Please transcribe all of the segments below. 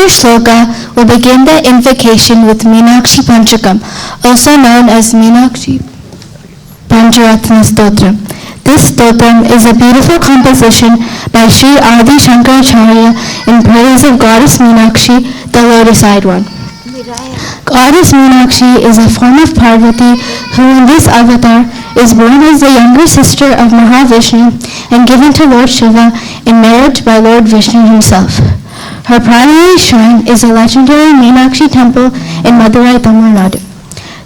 shloka will begin the invocation with Meenakshi Panchakam, also known as Meenakshi Pancharatna Stotram. This stotram is a beautiful composition by Sri Adi Shankaracharya in praise of Goddess Meenakshi, the lotus-eyed one. Goddess Meenakshi is a form of Parvati who in this avatar is born as the younger sister of Mahavishnu and given to Lord Shiva in marriage by Lord Vishnu himself. Her primary shrine is a legendary Meenakshi temple in Madurai, Tamil Nadu.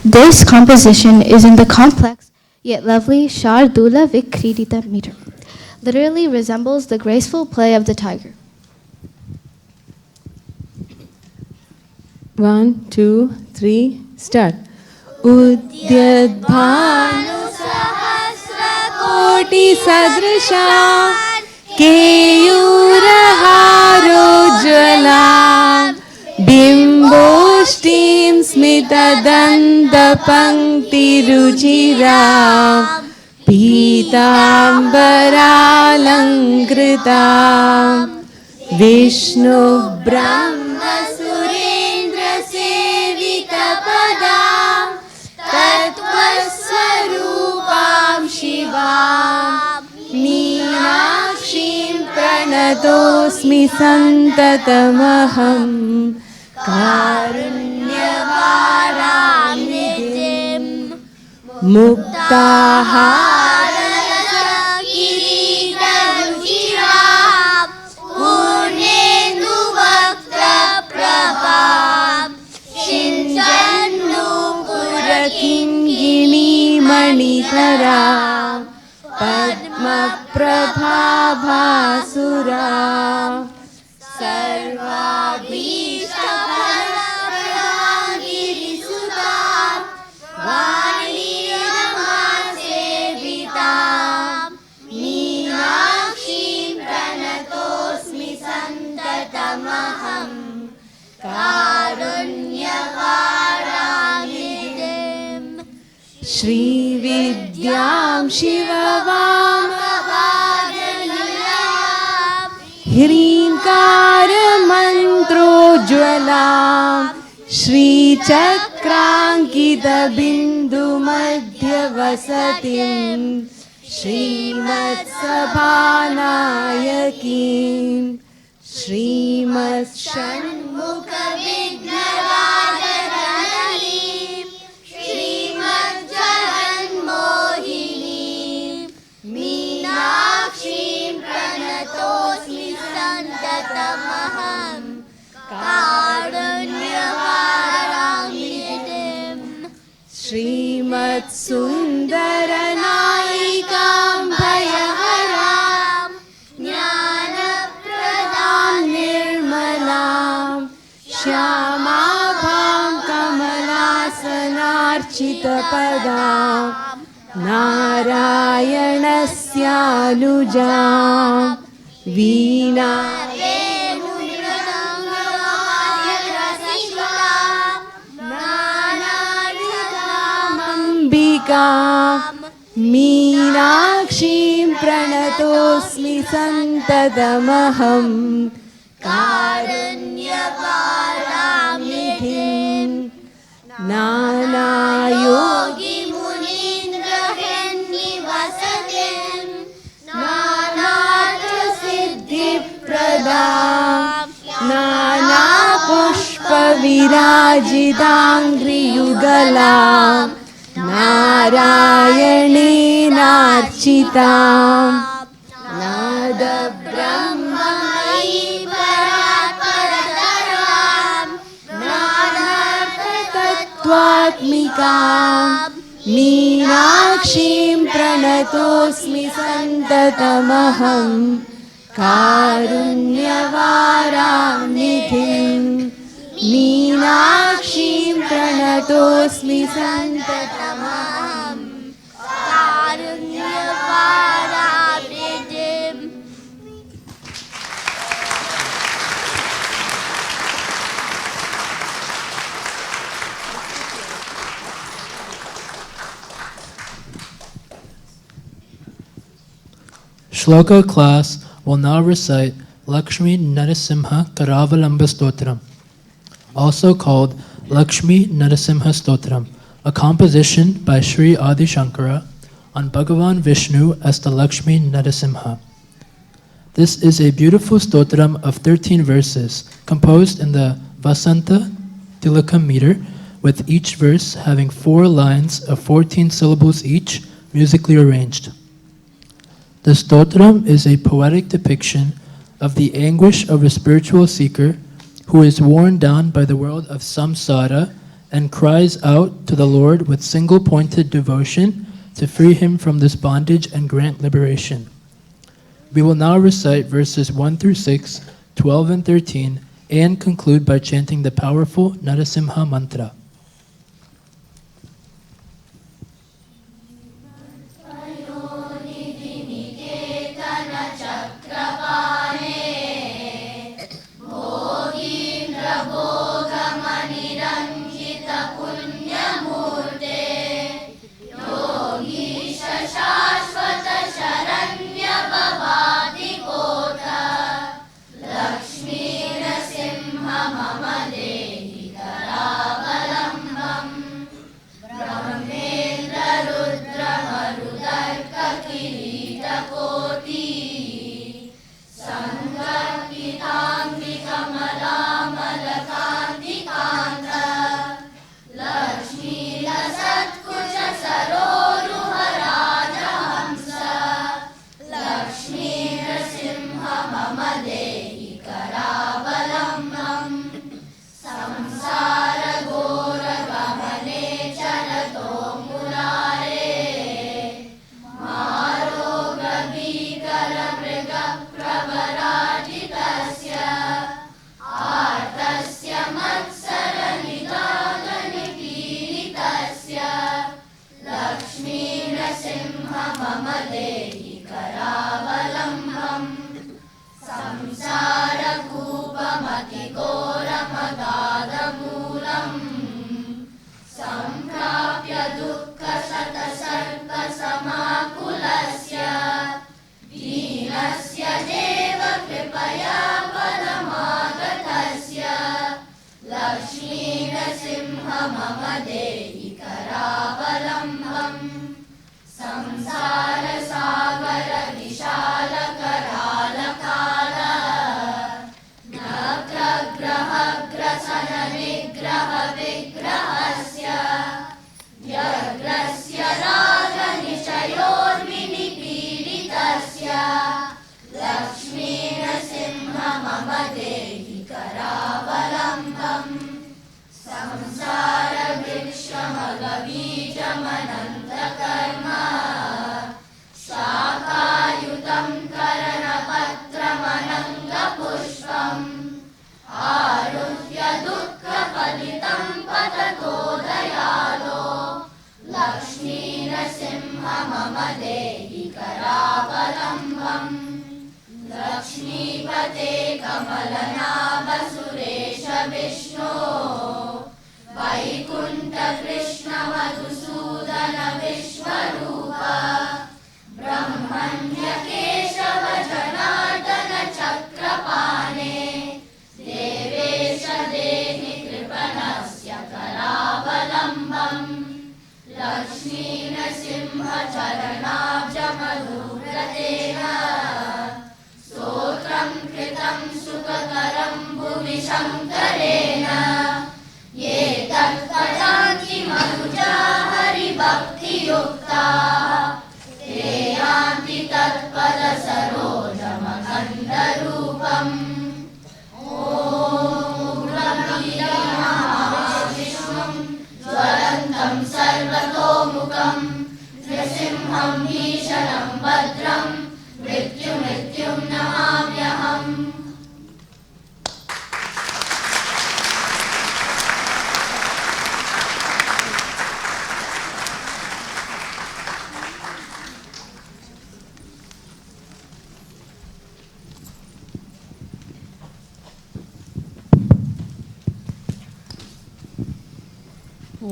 This composition is in the complex yet lovely Shardula Vikridita meter. Literally resembles the graceful play of the tiger. 1, 2, 3, start. Udyad bhanu sahasra koti sadrisha keyuraharo jvala bimboshtim smita danda pankti ruchira pitambara lankrita Vishnu Brahma Surendra Sevita Padam Tattvaswarupam Shivam Meenakshim Pranatosmi Santatamaham Karunyavaram Nidhim Muktahara Kirita Ruchiram Purnendu Bhakta Prabham Shinjannu Purakingini Manitharam Padma Prabhabhasura Sarvabhishta Phalapradagirisutam Vani Ramasevitam Meenakshim Pranatosmi Santatamaham Karunyavaram Shri Vidyam Shivavam Avadanilam Hrinkara Mantro Jwalam Shri Chakrankita Bindu Madhya Vasatim Shrimat Sabhanayakim Shrimat Shanmukha Vignarajananim Shrimat Jahan Mohinim Meenakshim Pranatosmi Santatamaham Karunyavaram Nidhim Shrimat Sundaranayikam Bhayaharam Jnanapradam Nirmalam Shyamabham Kamalasanarchita Padam Narayanasyanujam Veena Meenakshim Pranatosmi Santatamaham Karunyavaram Nidhim Nana Yogi Munindra Henni Vasatim Nana Siddhi Pradam Nana Pushpa Virajidangri Yugalam Narayane Narchitam Nada Brahmai Paratparam Nada Tattvatmikam Meenakshim Pranatosmi Santatamaham Karunyavaram Nidhim Meenakshim Pranatosmi Santatamaham Karunyavaram Nidhim. Shloka class will now recite Lakshmi Narasimha Karavalamba Stotram. also called Lakshmi Narasimha Stotram, a composition by Sri Adi Shankara on Bhagavan Vishnu as the Lakshmi Narasimha. This is a beautiful stotram of 13 verses, composed in the Vasanta Tilakam meter, with each verse having 4 lines of 14 syllables each, musically arranged. The stotram is a poetic depiction of the anguish of a spiritual seeker who is worn down by the world of samsara and cries out to the Lord with single-pointed devotion to free him from this bondage and grant liberation. We will now recite verses 1 through 6, 12 and 13, and conclude by chanting the powerful Narasimha mantra.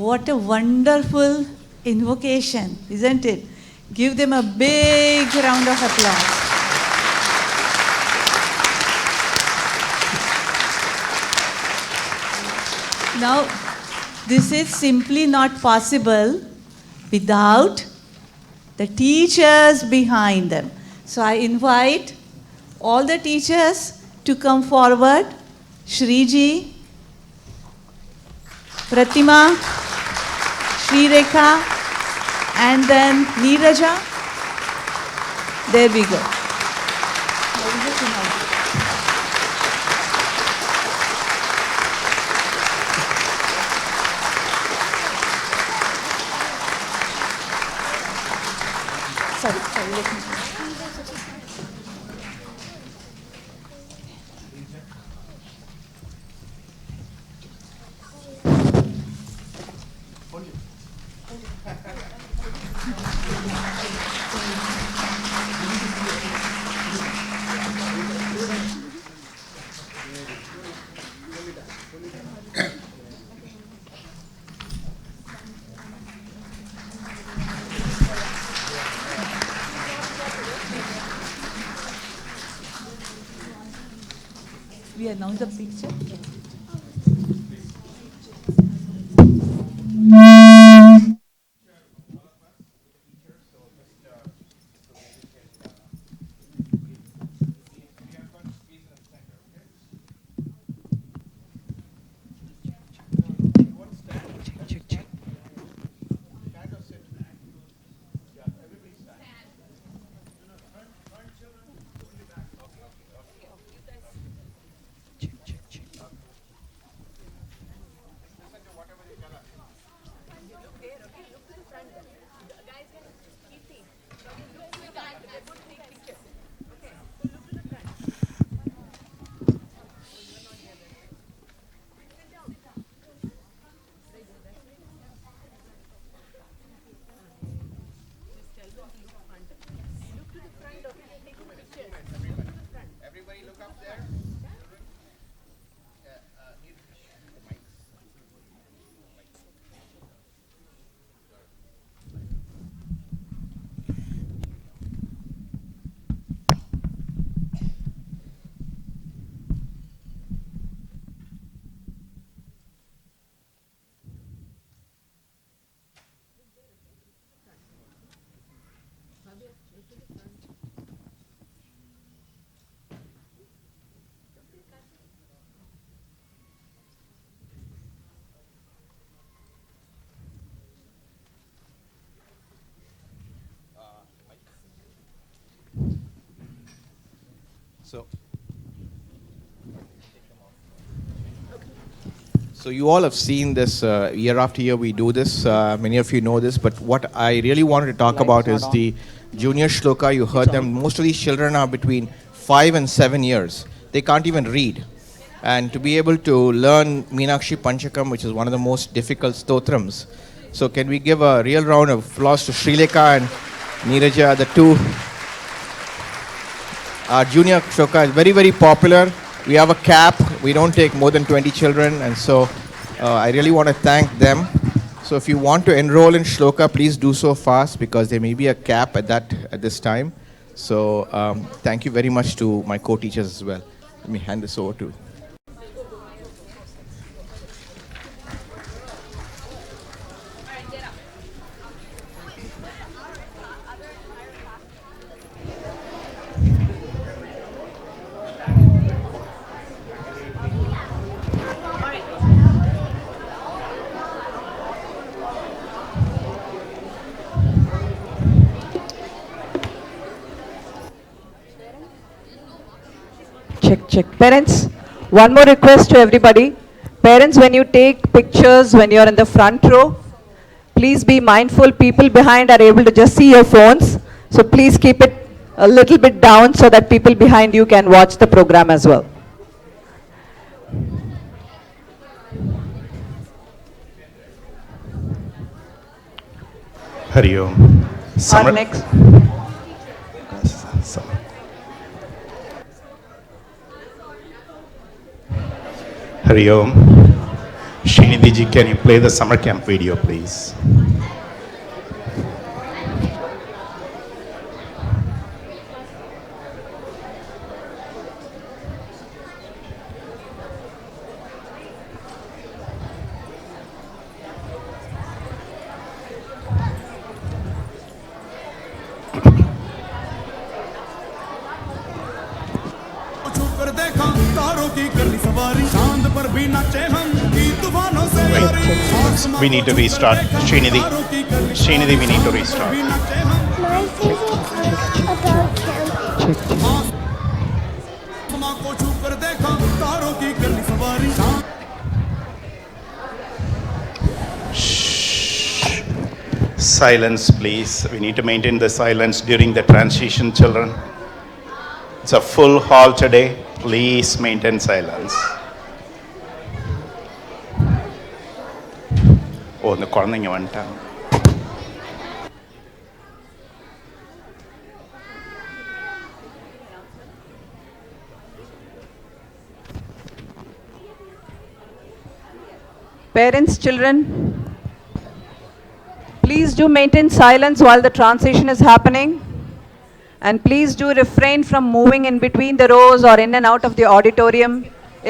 What a wonderful invocation, isn't it? Give them a big round of applause. Now, this is simply not possible without the teachers behind them. So I invite all the teachers to come forward. Shriji, Pratima, Shri-Rekha, and then Neeraja. There we go. Sorry, let me. We announce the picture. So you all have seen this year after year we do this. Many of you know this, but what I really wanted to talk about is the junior shloka. You heard them. Most of these children are between 5 and 7 years. They can't even read. And to be able to learn Meenakshi Panchakam, which is one of the most difficult stotrams. So can we give a real round of applause to Shri-Rekha and Neeraja, the two. Our junior shloka is very, very popular. We have a cap. We don't take more than 20 children. And so I really want to thank them. So if you want to enroll in shloka, please do so fast because there may be a cap at this time. So thank you very much to my co-teachers as well. Let me hand this over to. Check. Parents, one more request to everybody. Parents, when you take pictures, when you're in the front row, please be mindful. People behind are able to just see your phones. So please keep it a little bit down so that people behind you can watch the program as well. Hari Om. Our next. Hari Om. Srinidhi ji, can you play the summer camp video, please? Wait, we need to restart. Srinidhi, we need to restart. My favorite about him. Silence, please. We need to maintain the silence during the transition, children. It's a full hall today. Please maintain silence. Oh, the குழந்தைங்க வந்துட்டாங்க. Parents, children, please do maintain silence while the transition is happening. And please do refrain from moving in between the rows or in and out of the auditorium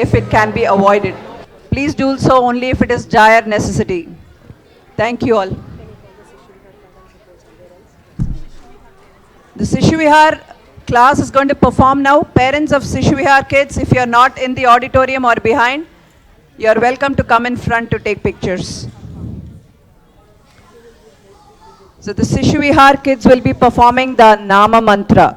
if it can be avoided. Please do so only if it is dire necessity. Thank you all. The Sishu Vihar class is going to perform now. Parents of Sishu Vihar kids, if you are not in the auditorium or behind, you are welcome to come in front to take pictures. So the Sishu Vihar kids will be performing the Nama Mantra.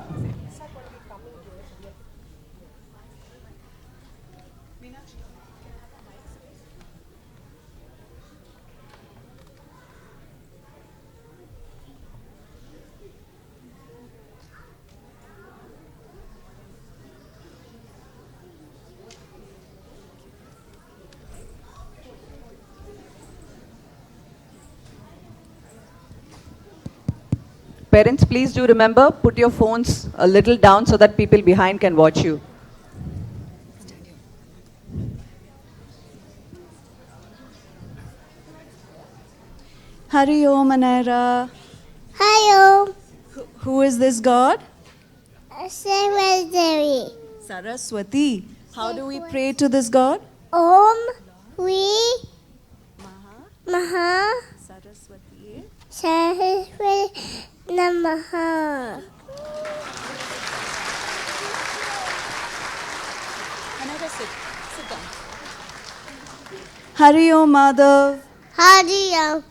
Parents, please do remember, put your phones a little down so that people behind can watch you. Hari Om Anaira. Hello. Who is this God? Saraswati. Saraswati. How do we pray to this God? Om We Maha Saraswati. Saraswati Namaha. Anaira, sit down. Hari Om Madhav. Hari Om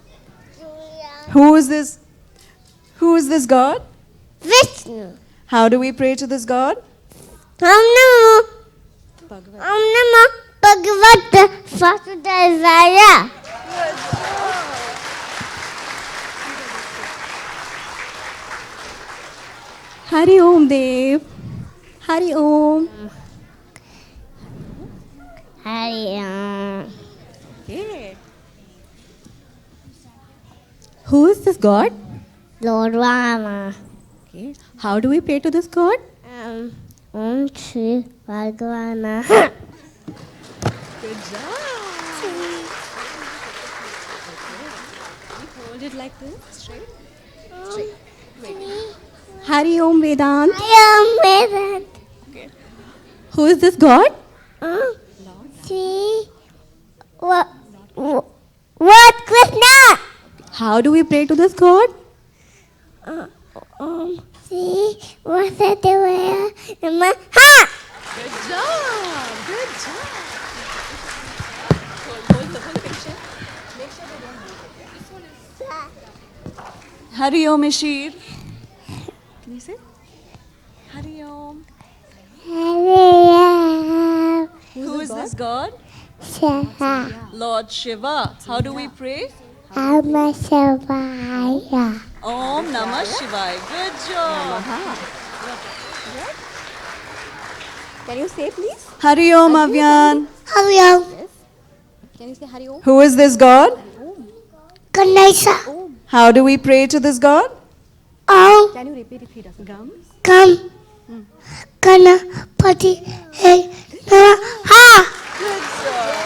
Who is this? Who is this God? Vishnu. How do we pray to this God? Om Namo Bhagavata Vasudevaya. Hari Om Dev. Hari Om. Hari Om. Okay. Who is this God? Lord Rama. Okay. How do we pray to this God? Om Shri Bhagavana. Good job. Hold it like this, straight. Hari Om Vedant. I am Vedant. Who is this God? Shri What Krishna? How do we pray to this God? Om Shri Vasudevaya Namaha. Good job. Good job. Hold the picture. Make sure they don't move. Hari Om Ishir. Can you say? Hari Om. Who is this God? Shiva. Lord Shiva. How do we pray? Amma Shivaya. Om Namah Shivaya. Good job. Can you say please? Hari Om Avyan. Hari Om. Can you say Hari Om? Who is this God? Ganesha. How do we pray to this God? Om Can you repeat if he doesn't? Gum. Kam Ganapati Hey Namaha. Good job.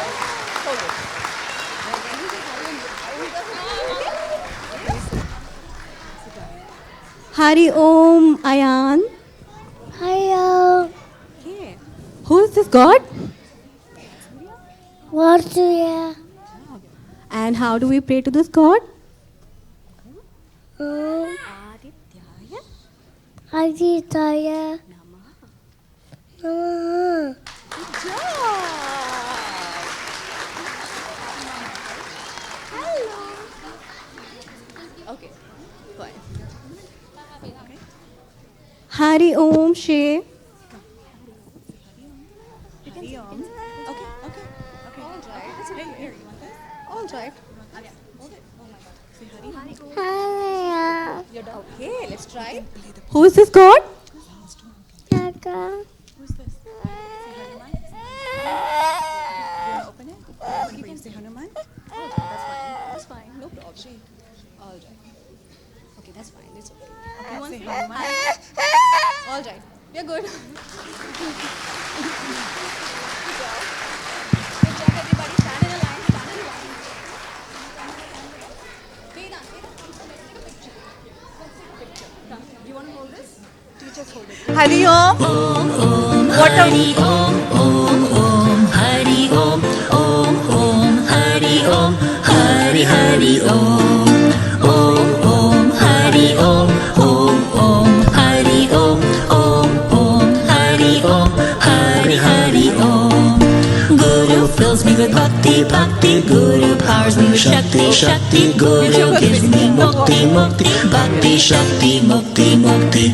Hari Om Ayan. Hari Om. Okay. Who is this God? Varsuya. And how do we pray to this God? Om Aditya Namaha. Okay, fine. Hari Om She. All right. Hi. Okay, let's try. Who is this God? Gaga. That's fine. No problem. All right. Okay, that's fine. It's okay. You want to say hi? All right. We're good. Good job, everybody. Stand in a line. Stand in a line. Vedant, take a picture. Let's take a picture. Come. Do you want to hold this? Teachers hold it. Hari Om. What a Hari Om, Om, Om, Hari Om, Om, Om, Hari Om, Hari Hari Om, Om, Om, Hari Om, Om, Om, Hari Om, Om, Om, Hari Om, Hari Hari Om. Guru fills me with bhakti, bhakti. Guru powers me with shakti, shakti. Guru gives me mukti, mukti. Bhakti, shakti, mukti, mukti.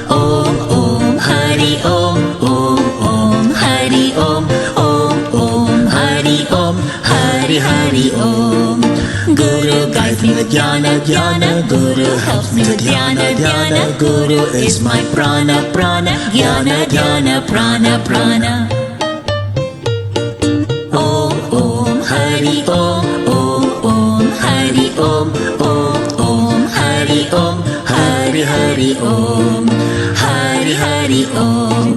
Om Om Hari Om Om Om Hari Om Om Om Hari Om Hari Hari Om. Guru guides me with jnana, jnana. Guru helps me with dhyana, dhyana. Guru is my prana, prana. Jnana, jnana, prana, prana. Om Om Hari Om Om Om Hari Om Om Om Hari Om Hari Hari Om Hari Hari Om.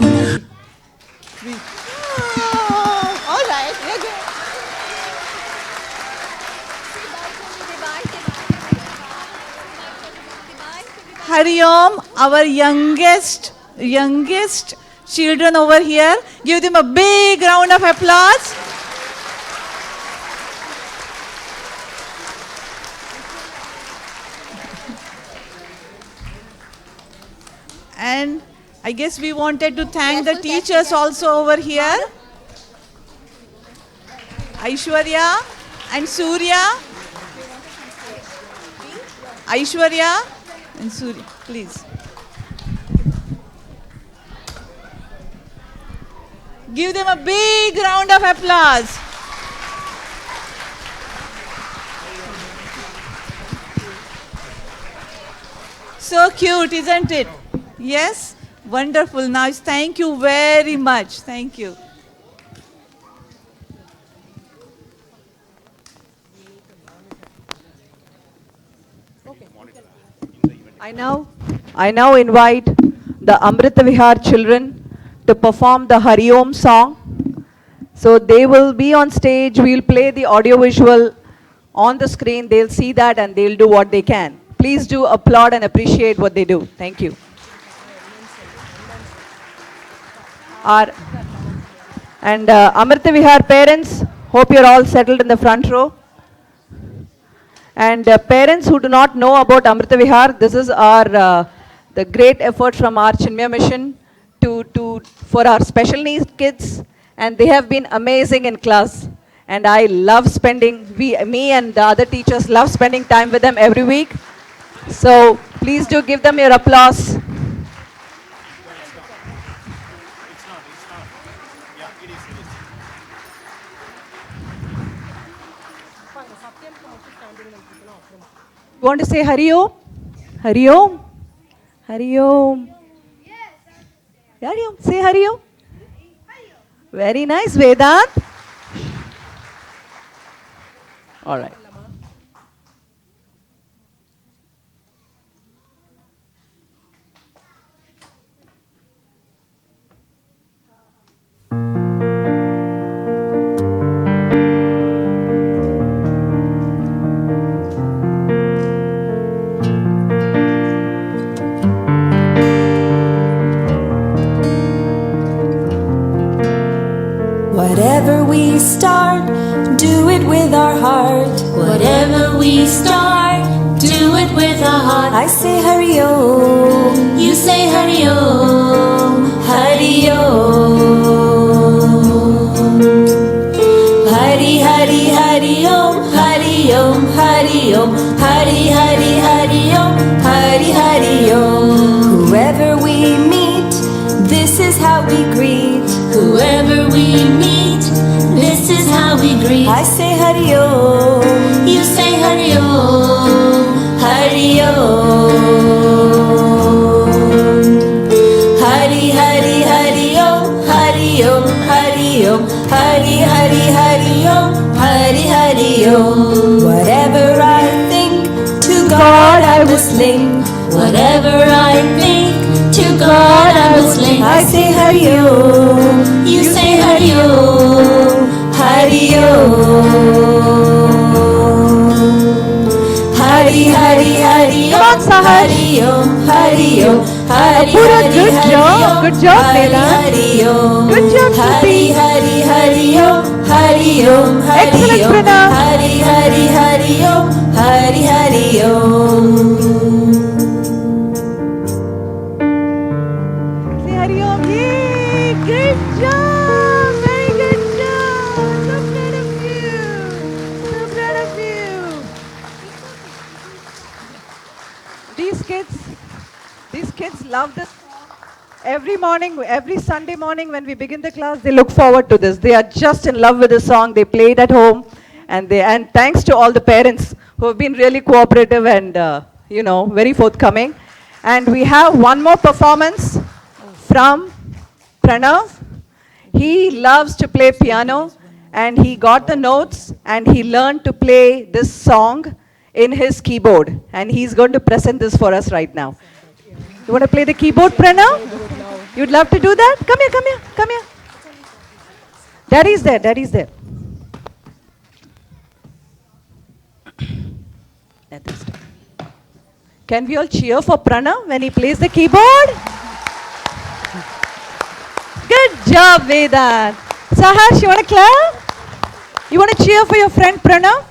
all right. We're good. Hari Om, our youngest children over here. Give them a big round of applause. And I guess we wanted to thank the teachers also over here. Aishwarya and Surya. Aishwarya and Surya, please. Give them a big round of applause. So cute, isn't it? Yes? Wonderful. Now, thank you very much. Thank you. I now invite the Amrita Vihar children to perform the Hari Om song. So they will be on stage. We'll play the audio visual on the screen. They'll see that and they'll do what they can. Please do applaud and appreciate what they do. Thank you. Amrita Vihar parents, hope you're all settled in the front row. And parents who do not know about Amrita Vihar, this is our the great effort from our Chinmaya mission for our special needs kids, and they have been amazing in class. And I love me and the other teachers love spending time with them every week. So please do give them your applause. You want to say Hari Om? Hari Om? Hari Om? Hari Om. Say Hari Om. Very nice, Vedant. All right. Whatever we start, do it with our heart. Whatever we start, do it with our heart. I say Hari Om, you say Hari Om, Hari Om. Hari Hari Hari Om, Hari Om, Hari Om, Hari Hari Hari Om, Hari Hari Om. Whoever we meet, this is how we greet. Whoever we meet, this is how we greet. I say Hari Om, you say Hari Om, Hari Om. Hari Hari Hari Om, Hari Om, Hari Om, Hari Hari Hari Om, Hari Hari Om. Whatever I think, to God I was linked. Whatever I think, to God I was linked. I say Hari Om, you say Hari Om, Hari Om. Hari Hari Hari Om, Come on, Sahar. Hari Om, Hari Om, Hari Pura, Hari good Hari job, Om, good job, Hari Veda. Hari Om, Good job, Hari Shruti. Hari Hari Om, Hari Om, Hari Excellent, Om, Pranav. Hari Hari Hari Om, Hari Hari Om. Say Hari Om. Yay! Good job! Very good job! So proud of you! So proud of you! These kids love this. Every morning, every Sunday morning when we begin the class, they look forward to this. They are just in love with the song. They play it at home. And thanks to all the parents who have been really cooperative and, very forthcoming. And we have one more performance from Pranav. He loves to play piano and he got the notes and he learned to play this song in his keyboard. And he's going to present this for us right now. You want to play the keyboard, Pranav? You'd love to do that? Come here, come here, come here. Daddy's there, Daddy's there. Daddy's there. Can we all cheer for Pranav when he plays the keyboard? Good job, Vedant. Sahash, you want to clap? You want to cheer for your friend Pranav?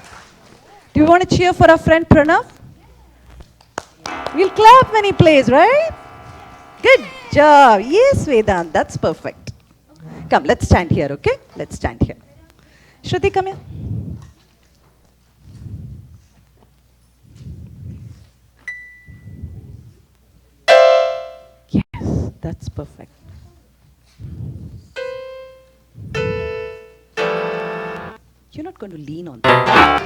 Do you want to cheer for our friend Pranav? We'll clap when he plays, right? Good job. Yes, Vedant, that's perfect. Come, let's stand here, okay? Let's stand here. Shruti, come here. Yes, that's perfect. You're not going to lean on that.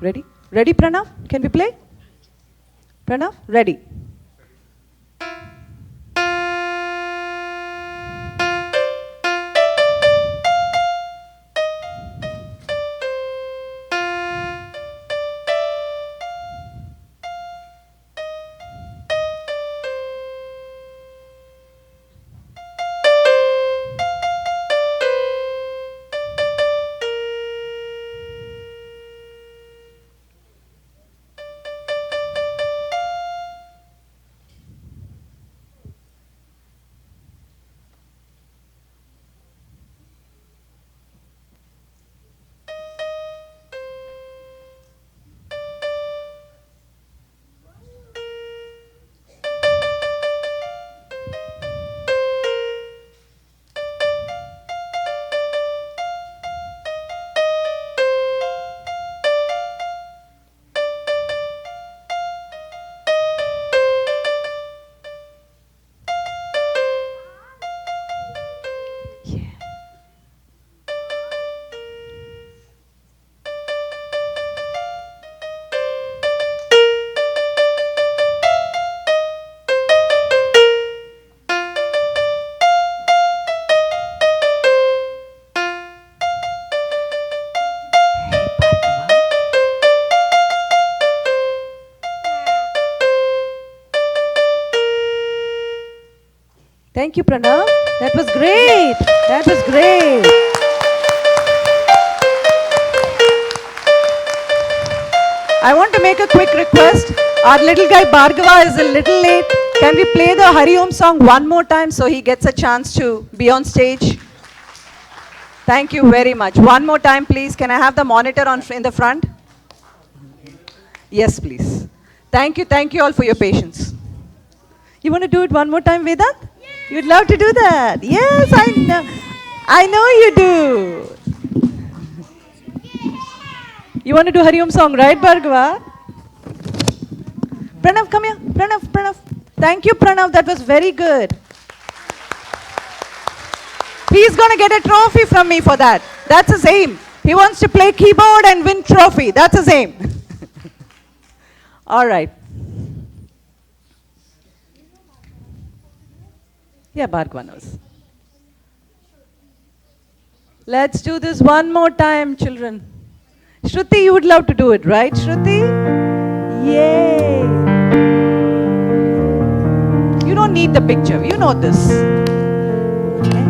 Ready? Ready, Pranav? Can we play? Pranav, ready. Thank you, Pranav. That was great. That was great. I want to make a quick request. Our little guy Bhargava is a little late. Can we play the Hari Om song one more time so he gets a chance to be on stage? Thank you very much. One more time, please. Can I have the monitor in the front? Yes, please. Thank you all for your patience. You want to do it one more time, Vedant? You'd love to do that. Yes, I know. I know you do. You want to do Hari Om song, right, Bhargava? Pranav, come here. Pranav. Thank you, Pranav. That was very good. He's going to get a trophy from me for that. That's his aim. He wants to play keyboard and win trophy. That's his aim. All right. Yeah, Bhargava knows. Let's do this one more time, children. Shruti, you would love to do it, right, Shruti? Yay! You don't need the picture. You know this. Okay.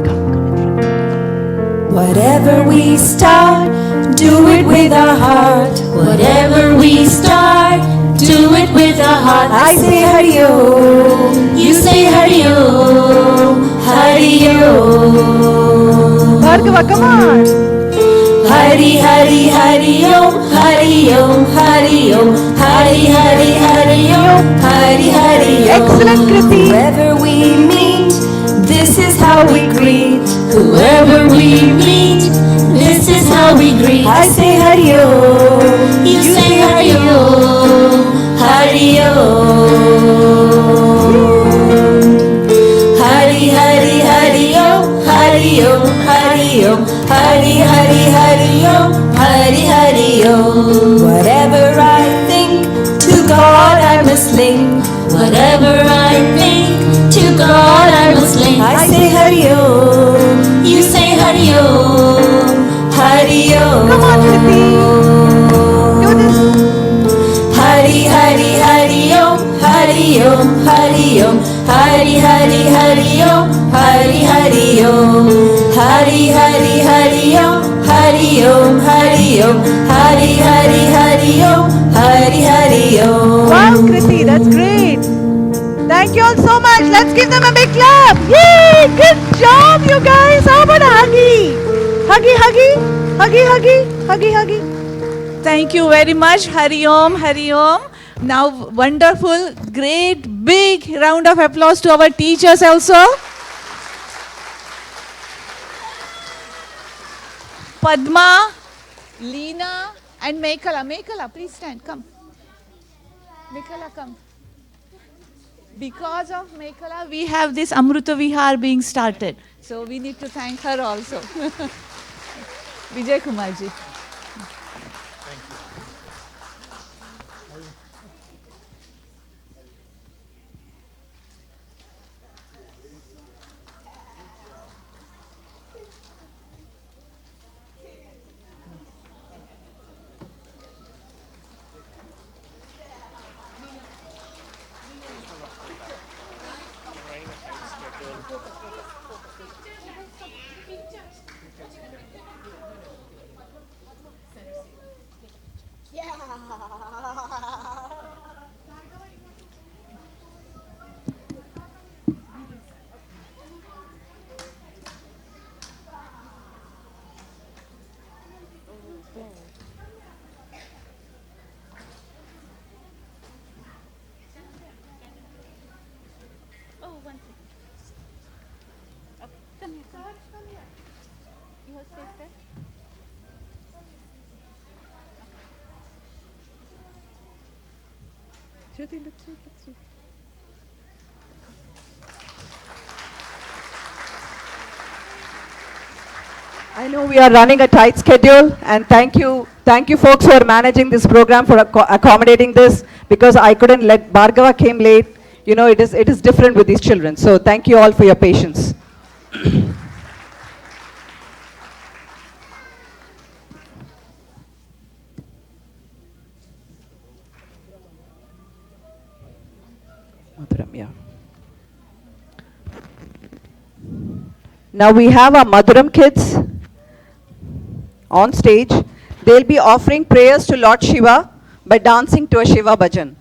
Come in front. Whatever we start, do it with our heart. Whatever we start, do it with our heart. I say Hari Om, you say Hari Om, Hari Om. Bhargava, come on. Hari Hari Hari Om, Hari Om, Hari Om, Hari Hari Hari Om, Hari Hari Om. Excellent, Kriti. Whoever we meet, this is how we greet. Whoever we meet, this is how we greet. I say Hari Om, you say Hari Om, Hari Om. Hari Hari Hari Om, Hari Om, Hari Om, Hari Hari Hari Om, Hari Hari Om. Whatever I think, to God I must link. Whatever I think, to God I must link. I say Hari Om, you say Hari Om, Hari Om. Come on, Kriti. Do this. Hari Hari Hari Om, Hari Om, Hari Om, Hari Hari Hari Om, Hari Hari Om. Hari Hari Hari Om, Hari Om, Hari Om, Hari Hari Hari Om, Hari Hari Om. Wow, Kriti, that's great. Thank you all so much. Let's give them a big clap. Yay! Good job, you guys. How about a huggy? Huggy, huggy, huggy, huggy, huggy, huggy. Thank you very much. Hari Om, Hari Om. Now, wonderful, great, big round of applause to our teachers also. Padma, Leena, and Mekhala. Mekhala, please stand. Come. Mekhala, come. Because of Mekhala, we have this Amruta Vihar being started. So we need to thank her also. Vijay Kumarji. I know we are running a tight schedule, and thank you folks who are managing this program for accommodating this, because I couldn't let, Bhargava came late. You know, it is different with these children. So thank you all for your patience. Madhuram, yeah. Now we have our Madhuram kids on stage. They'll be offering prayers to Lord Shiva by dancing to a Shiva bhajan.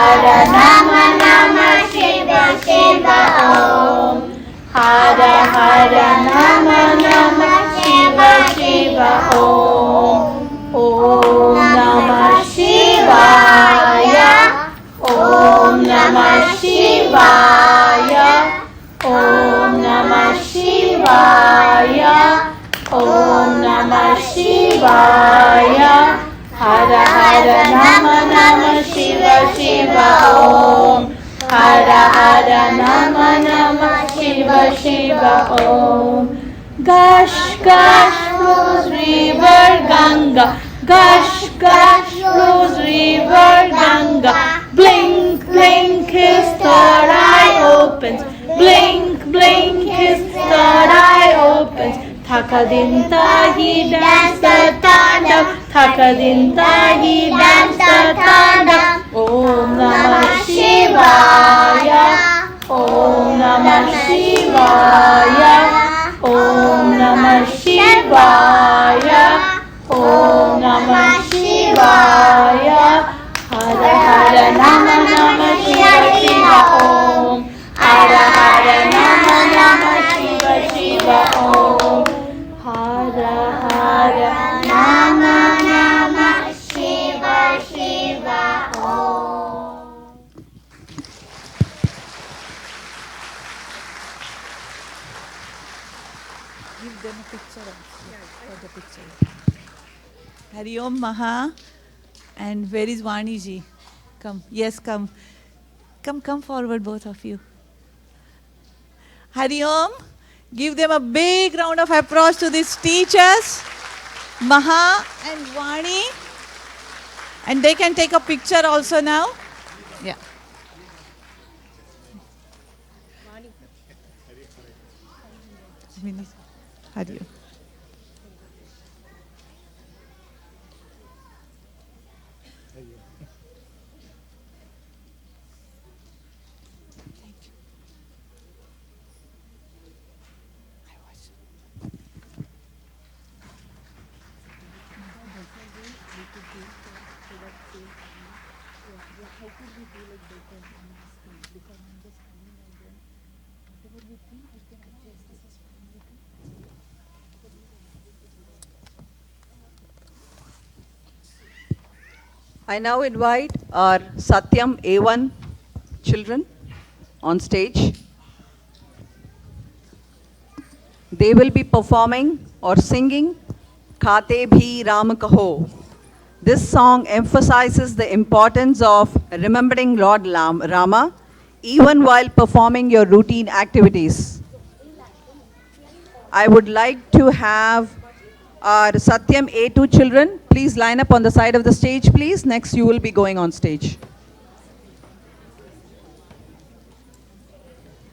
Hara Nama Nama Shiva Shiva Om. Hara Hara Nama Nama Shiva Shiva Om. Om Namah Shivaya. Om Namah Shivaya. Om Namah Shivaya. Om Namah Shivaya. Hara Hara Nama Nama Shiva Shiva Om. Hara Hara Nama Nama Shiva Shiva Om. Gush gush flows river Ganga. Gush gush flows river Ganga. Blink blink his third eye opens. Blink blink his third eye opens. Thakadinta he danced the tandav. Thakadinta he danced the tandav. Om Namah Shivaya. Om Namah Shivaya. Om Namah Shivaya. Om Namah Shivaya. Hara Hara Nama Nama Shiva Shiva Om. Hara Hara Nama Nama Shiva Shiva Om. Hara Hara Nama Nama Shiva Shiva Om. Give them a picture for the picture. Hari Om Maha. And where is Vani ji? Come. Yes, come. Come forward, both of you. Hari Om. Give them a big round of applause to these teachers, Maha and Vani. And they can take a picture also now. Yeah. Hari Om. I now invite our Satyam A1 children on stage. They will be performing or singing Khate Bhi Ram Kaho. This song emphasizes the importance of remembering Lord Rama even while performing your routine activities. I would like to have our Satyam A2 children, please line up on the side of the stage, please. Next, you will be going on stage.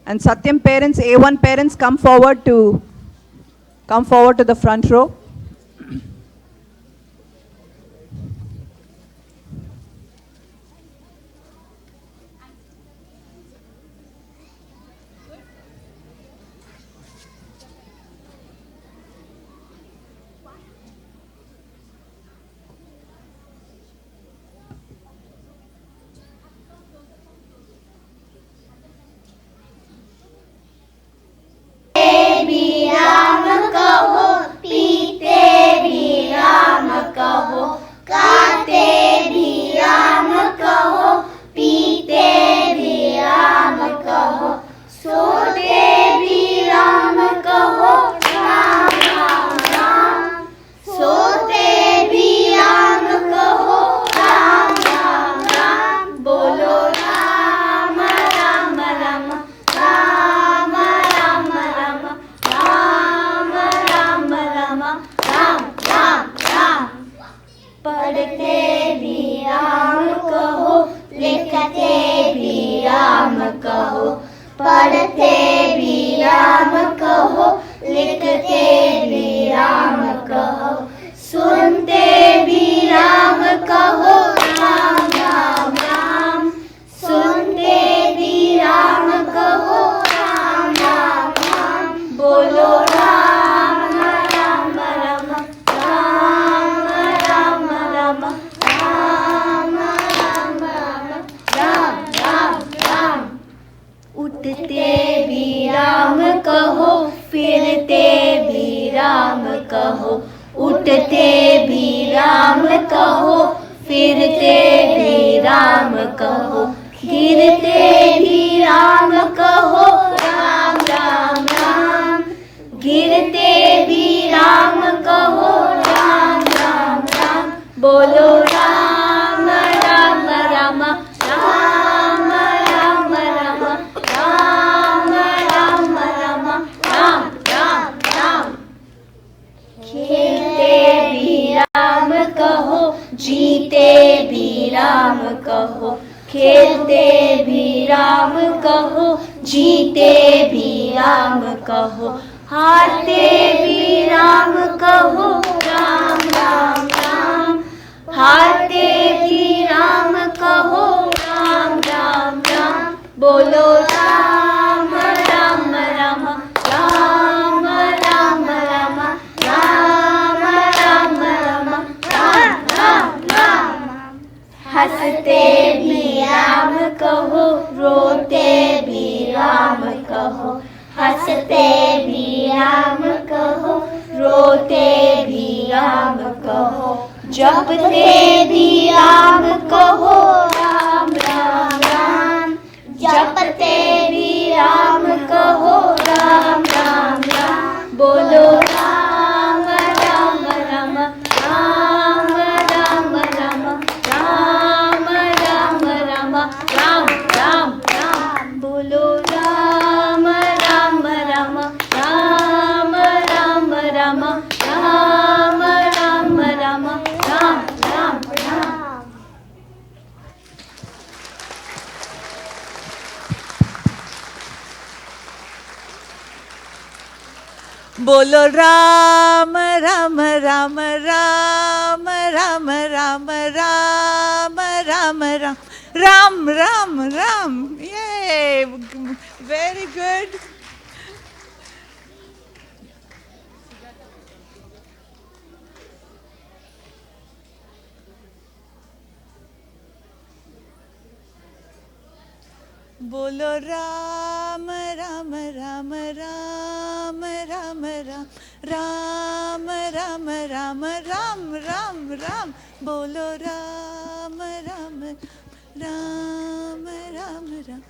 And Satyam parents, A1 parents, come forward to the front row. पढ़ते भी राम कहो, लिखते भी राम कहो, सुनते भी राम कहो, राम राम राम, सुनते भी राम कहो, राम राम राम, बोलो राम राम राम, राम राम राम, राम राम राम, राम उठते भी राम कहो, फिरते भी राम कहो, उठते भी राम कहो, फिरते भी राम कहो, गिरते भी राम कहो, राम राम राम, गिरते भी राम कहो, राम राम राम, बोलो राम राम राम, राम राम राम, राम राम राम, राम राम राम, खेलते भी राम कहो, जीते भी राम कहो, खेलते भी राम कहो, जीते भी राम कहो, हारते भी राम कहो, राम राम राम, हारते भी राम कहो, राम राम राम, बोलो राम राम राम, राम राम राम, राम राम राम, राम राम राम, हंसते भी राम कहो, रोते भी राम कहो, हंसते भी राम कहो, रोते भी राम कहो, जपते भी राम कहो, राम राम राम, जपते भी राम कहो, राम राम राम, बोलो राम राम राम, राम राम राम, राम राम राम, राम राम राम, बोलो राम राम राम, राम राम राम, राम राम राम, राम राम राम. बोलो Ram Ram Ram, Ram Ram Ram, Ram Ram Ram, Ram Ram Ram. Yay! Very good. बोलो राम राम राम, राम राम राम, राम राम राम, राम राम राम, बोलो Ram Ram, Ram Ram Ram.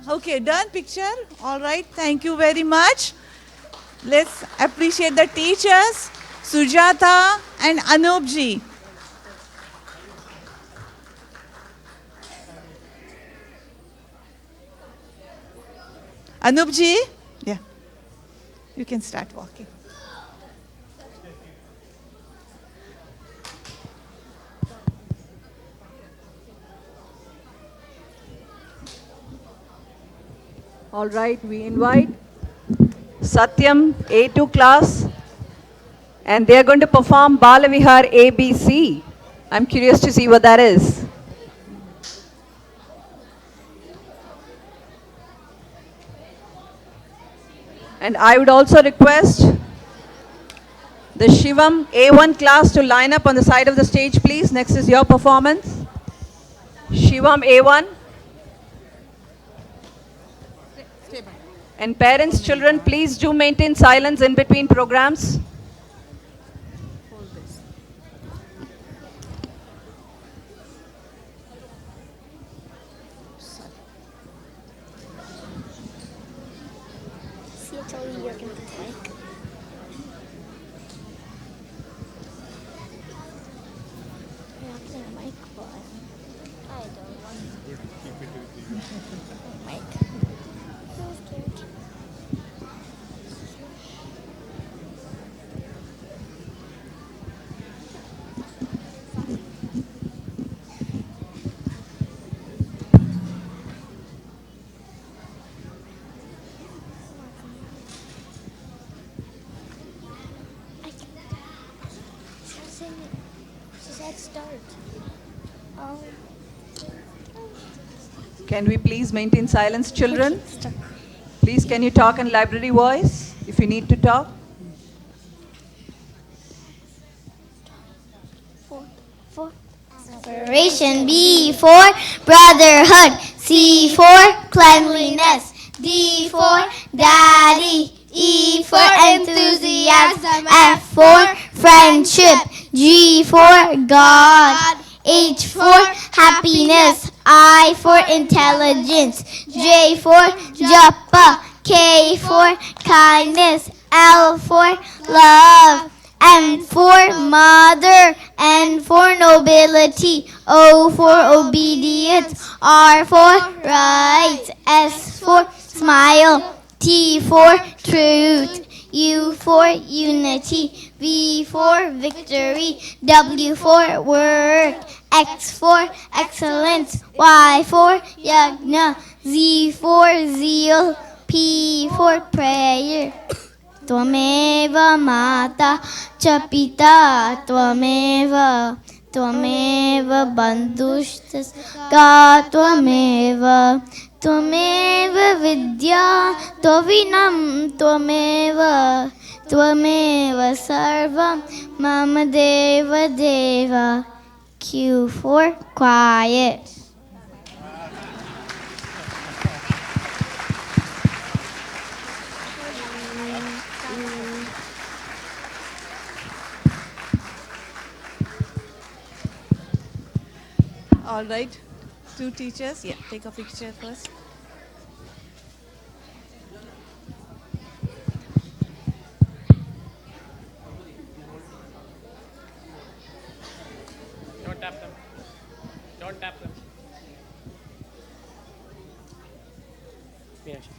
Okay, done picture. All right, thank you very much. Let's appreciate the teachers, Sujata and Anup ji. Anup ji, yeah, you can start walking. All right, we invite Satyam A2 class, and they are going to perform Bala Vihar ABC. I'm curious to see what that is. And I would also request the Shivam A1 class to line up on the side of the stage, please. Next is your performance. Shivam A1. And parents, children, please do maintain silence in between programs. Can we please maintain silence, children? Please, can you talk in library voice if you need to talk? Operation B for brotherhood. C for cleanliness. D for daddy. E for enthusiasm. F for friendship. G for God. H for happiness. I for intelligence. J for japa. K for kindness. L for love. M for mother. N for nobility. O for obedience. R for right. S for smile. T for truth. U for unity. V for victory. W for work. X for excellence. Y for yagna. Z for zeal. P for prayer. त्वमेव माता च पिता त्वमेव बन्धुश्च त्वमेव विद्या त्वविनं त्वमेव सर्वं मम देव Q for quiet. All right. Two teachers. Yeah, take a picture first. Don't tap them. Don't tap them. Meenakshi.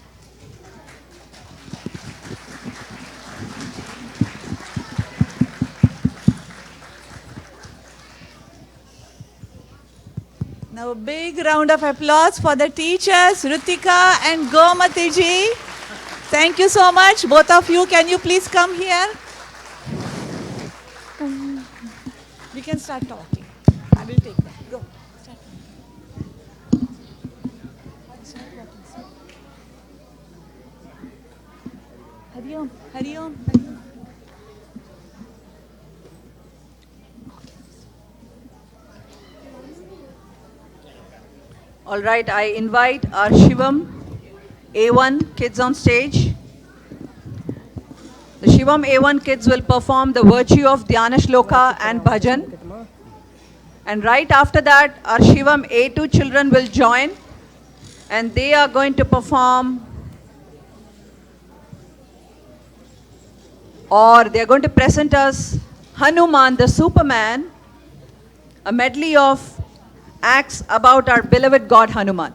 Now a big round of applause for the teachers, Rutika and Gomati ji. Thank you so much. Both of you, can you please come here? We can start talking. I will take that. Go. Start. Hari Om. Hari Om. Hari Om. All right, I invite our Shivam A1 kids on stage. The Shivam A1 kids will perform the virtue of Dhyana Shloka and Bhajan. And right after that, our Shivam A2 children will join and they are going to perform or they are going to present us Hanuman the Superman, a medley of acts about our beloved God Hanuman.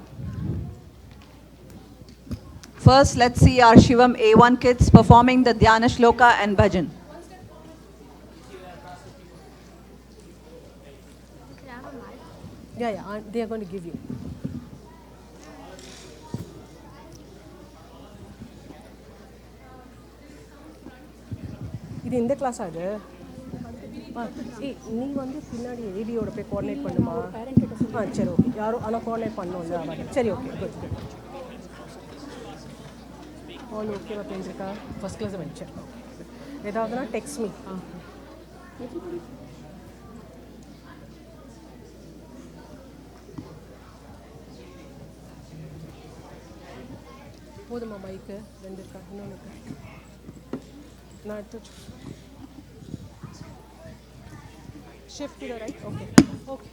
First, let's see our Shivam A1 kids performing the Dhyana Shloka and Bhajan. Yeah, they are going to give you. இது இந்த class அது ஏய் நீ வந்து பின்னாடி ஏபியோட போய் coordinate பண்ணுமா சரி ஓகே யாரும் ஆனால் கோஆர்டினேட் பண்ணோம்ல சரி ஓகே குட் குட் ஆல் ஓகேவா தெரிஞ்சிருக்கா ஃபர்ஸ்ட் கிளாஸ் வச்சேன் ஏதாவதுனா டெக்ஸ்ட் மீ போதுமா பைக்கு ரெண்டு இருக்கா இன்னொன்று இருக்கா நான் எடுத்து shift to the right. Okay. Okay.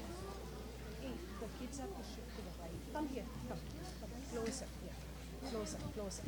Hey, the kids have to shift to the right. Come here. Come. Closer. Yeah. Closer. Closer.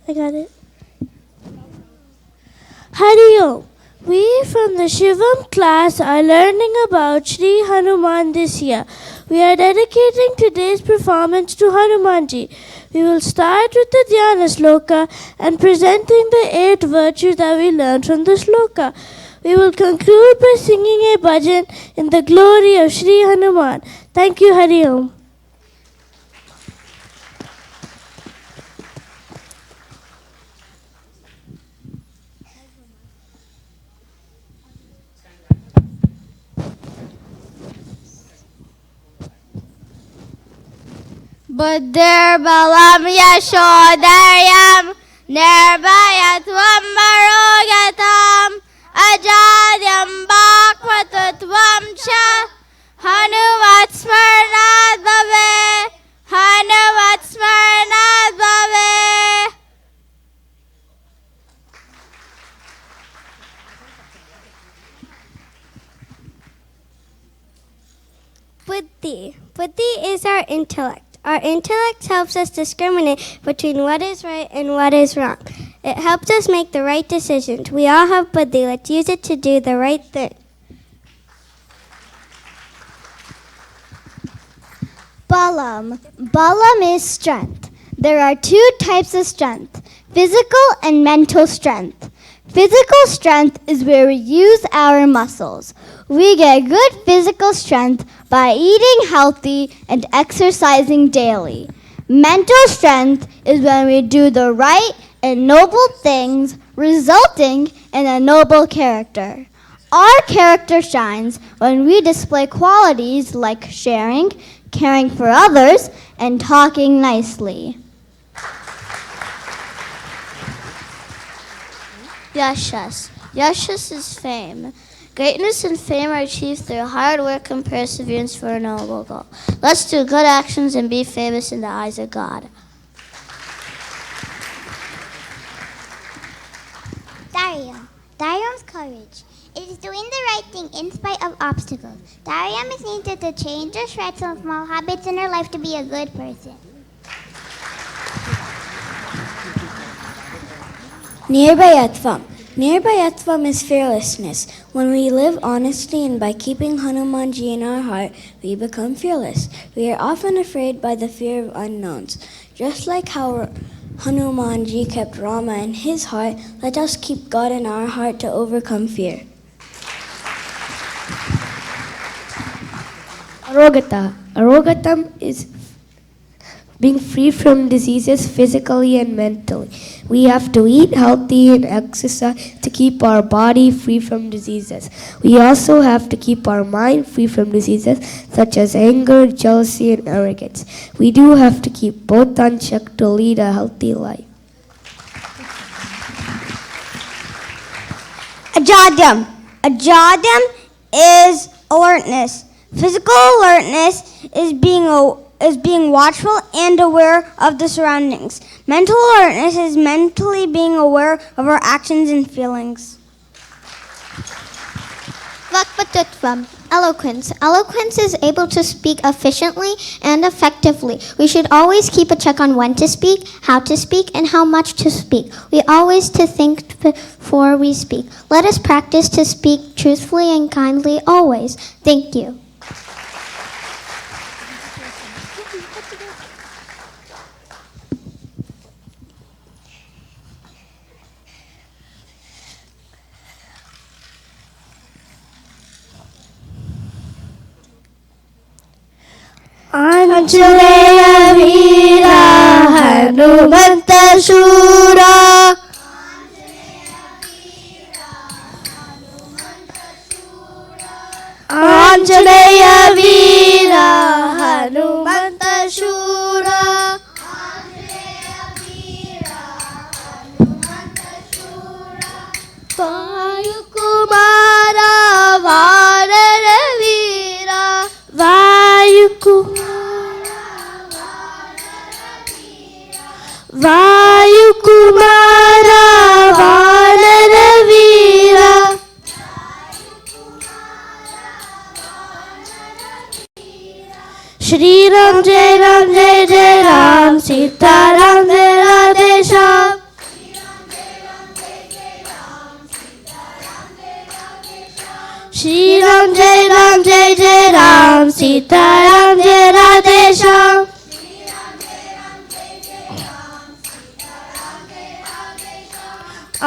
I got it. Hari Om. We from the Shivam class are learning about Sri Hanuman this year. We are dedicating today's performance to Hanumanji. We will start with the Dhyana Sloka and presenting the 8 virtues that we learned from the Sloka. We will conclude by singing a bhajan in the glory of Sri Hanuman. Thank you, Hari Om. Buddhir-balam yashodaryam nirbhayatvam marogatam ajadyam bhakvatutvam cha hanumat smarnad bhave hanumat smarnad bhave. Buddhi. Buddhi is our intellect. Our intellect helps us discriminate between what is right and what is wrong. It helps us make the right decisions. We all have buddhi. Let's use it to do the right thing. Balam. Balam is strength. There are 2 types of strength, physical and mental strength. Physical strength is where we use our muscles. We get good physical strength by eating healthy and exercising daily. Mental strength is when we do the right and noble things, resulting in a noble character. Our character shines when we display qualities like sharing, caring for others, and talking nicely. Yashas. Yashas is fame. Greatness and fame are achieved through hard work and perseverance for a noble goal. Let's do good actions and be famous in the eyes of God. Daryam. Daryam's courage. It is doing the right thing in spite of obstacles. Daryam is needed to change or shred some small habits in her life to be a good person. Nirbhayatvam. Nirbhayatvam is fearlessness. When we live honestly and by keeping Hanumanji in our heart, we become fearless. We are often afraid by the fear of unknowns. Just like how Hanumanji kept Rama in his heart, let us keep God in our heart to overcome fear. Arogata. Arogatam is being free from diseases physically and mentally. We have to eat healthy and exercise to keep our body free from diseases. We also have to keep our mind free from diseases such as anger, jealousy, and arrogance. We do have to keep both unchecked to lead a healthy life. Ajadyam. Ajadyam is alertness. Physical alertness is being watchful and aware of the surroundings. Mental alertness is mentally being aware of our actions and feelings. Vakpatutvam. Eloquence. Eloquence is able to speak efficiently and effectively. We should always keep a check on when to speak, how to speak, and how much to speak. We always to think before we speak. Let us practice to speak truthfully and kindly always. Thank you. Anjaleya Veera Hanumanta Shura. Anjaleya Veera Hanumanta Shura. Vayukumara Varara Veera. Vayukumara Varara Veera. Shri Ram Jai Ram Jai Jai Ram Sita Ram Jai Radhe Shyam.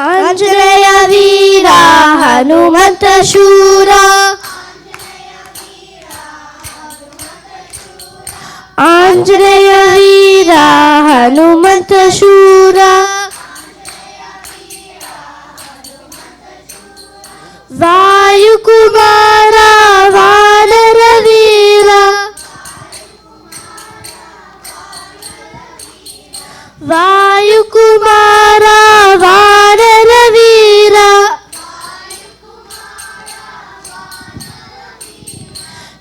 Anjaneya ವೀರ ಹನುಮಂತ ಶೂರ ಆಂಜನೇಯ ವೀರ ಹನುಮಂತ ಶೂರ ವಾಯುಕುಮಾರ ವಾನರ ವೀರ ವಾಯುಕುಮಾರ ವಾನರ ವೀರ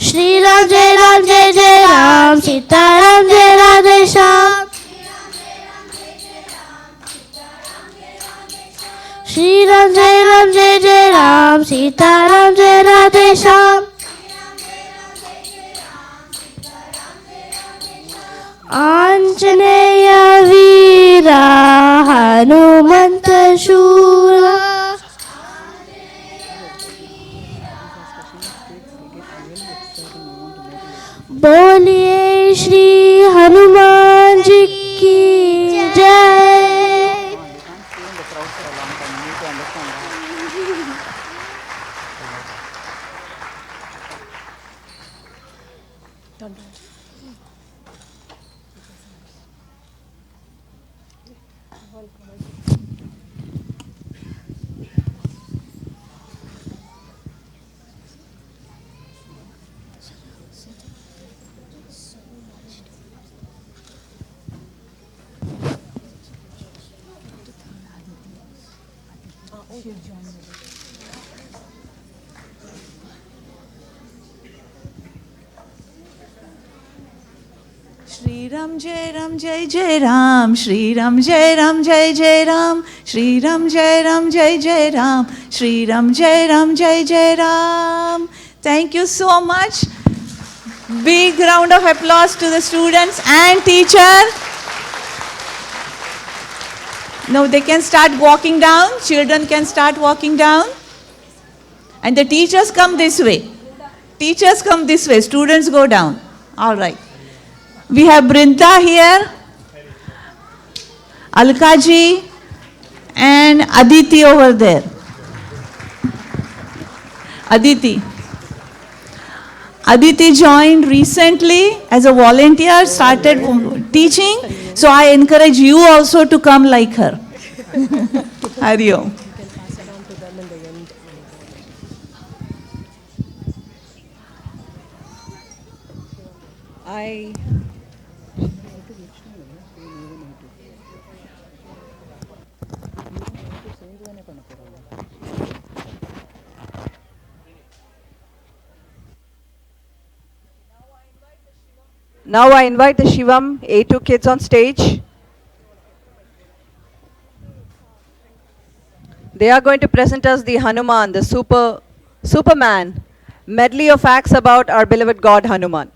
श्रीराम जय राम जय जय राम सीताराम जय राधे श्याम श्रीराम जय राम जय जय राम सीताराम जय राधे श्याम आंजनेय वीर हनुमंत शूर बोलिए श्री हनुमान जी की जय। Shri Ram Jai Jai Ram, Shri Ram Jai Jai Ram, Shri Ram Jai Jai Ram, Shri Ram Jai Jai Ram. Thank you so much. Big round of applause to the students and teacher. Now they can start walking down. Children can start walking down. And the teachers come this way. Teachers come this way. Students go down. All right. We have Brinda here, Alkaji, and Aditi over there. Aditi joined recently as a volunteer, started teaching. So I encourage you also to come like her. Hari Om. Now I invite the Shivam A2 kids on stage. They are going to present us the Hanuman, the Superman, medley of facts about our beloved God Hanuman.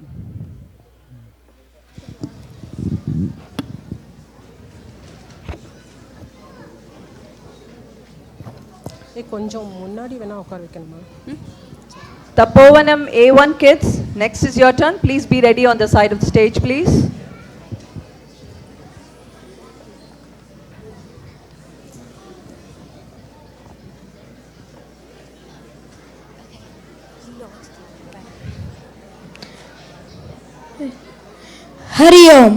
கொஞ்சம் முன்னாடி வேணா உட்கார வைக்கணுமா Tapovanam A1 kids, next is your turn. Please be ready on the side of the stage, please. Hari Om.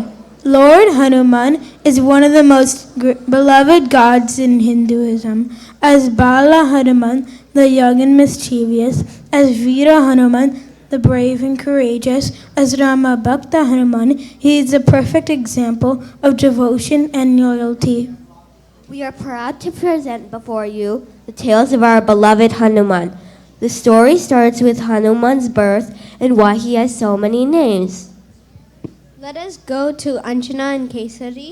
Lord Hanuman is one of the most beloved gods in Hinduism. As Bala Hanuman, the young and mischievous, as Veera Hanuman, the brave and courageous, as Rama Bhakta Hanuman, he is a perfect example of devotion and loyalty. We are proud to present before you the tales of our beloved Hanuman. The story starts with Hanuman's birth and why he has so many names. Let us go to Anjana and Kesari,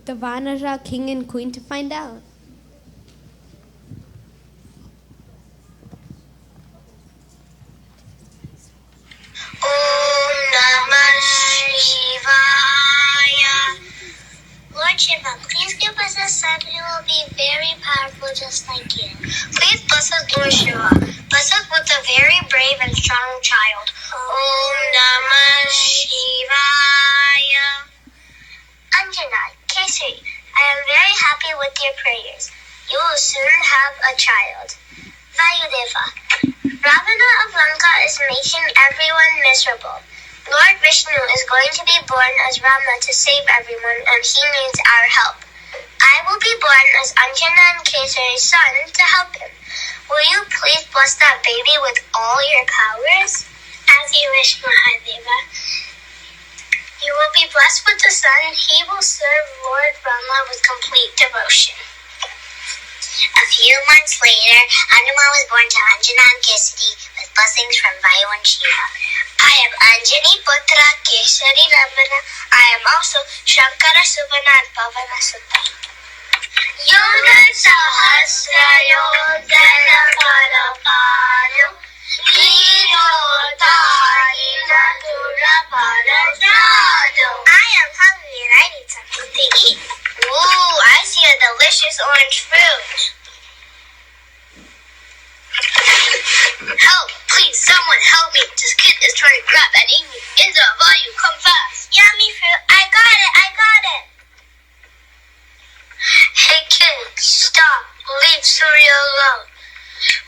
the Vanara king and queen, to find out. Om Namah Shivaya. Lord Shiva, please give us a son who will be very powerful just like you. Please bless us, Lord Shiva. Bless us with a very brave and strong child. Om Namah Shivaya. Anjana, Kesari, I am very happy with your prayers. You will soon have a child. Vayudeva. Ravana of Lanka is making everyone miserable. Lord Vishnu is going to be born as Rama to save everyone, and he needs our help. I will be born as Anjana and Kesari's son to help him. Will you please bless that baby with all your powers? As you wish, Mahadeva. You will be blessed with the son. He will serve Lord Rama with complete devotion. A few months later, Hanuman was born to Anjana and Kesari with blessings from Vayu and Shiva. I am Anjani Putra Kesari Ravana. I am also Shankara Subhana and Pavana Sutta. Yoga Sahasra Yodhana Parapano Lino Tarina Dura Parajado. I am hungry and I need something to eat. Ooh, I see a delicious orange fruit. Help! Please, someone help me. This kid is trying to grab and eat me. Indra, Vayu, come fast. Yummy fruit. I got it. Hey kid, stop. Leave Surya alone.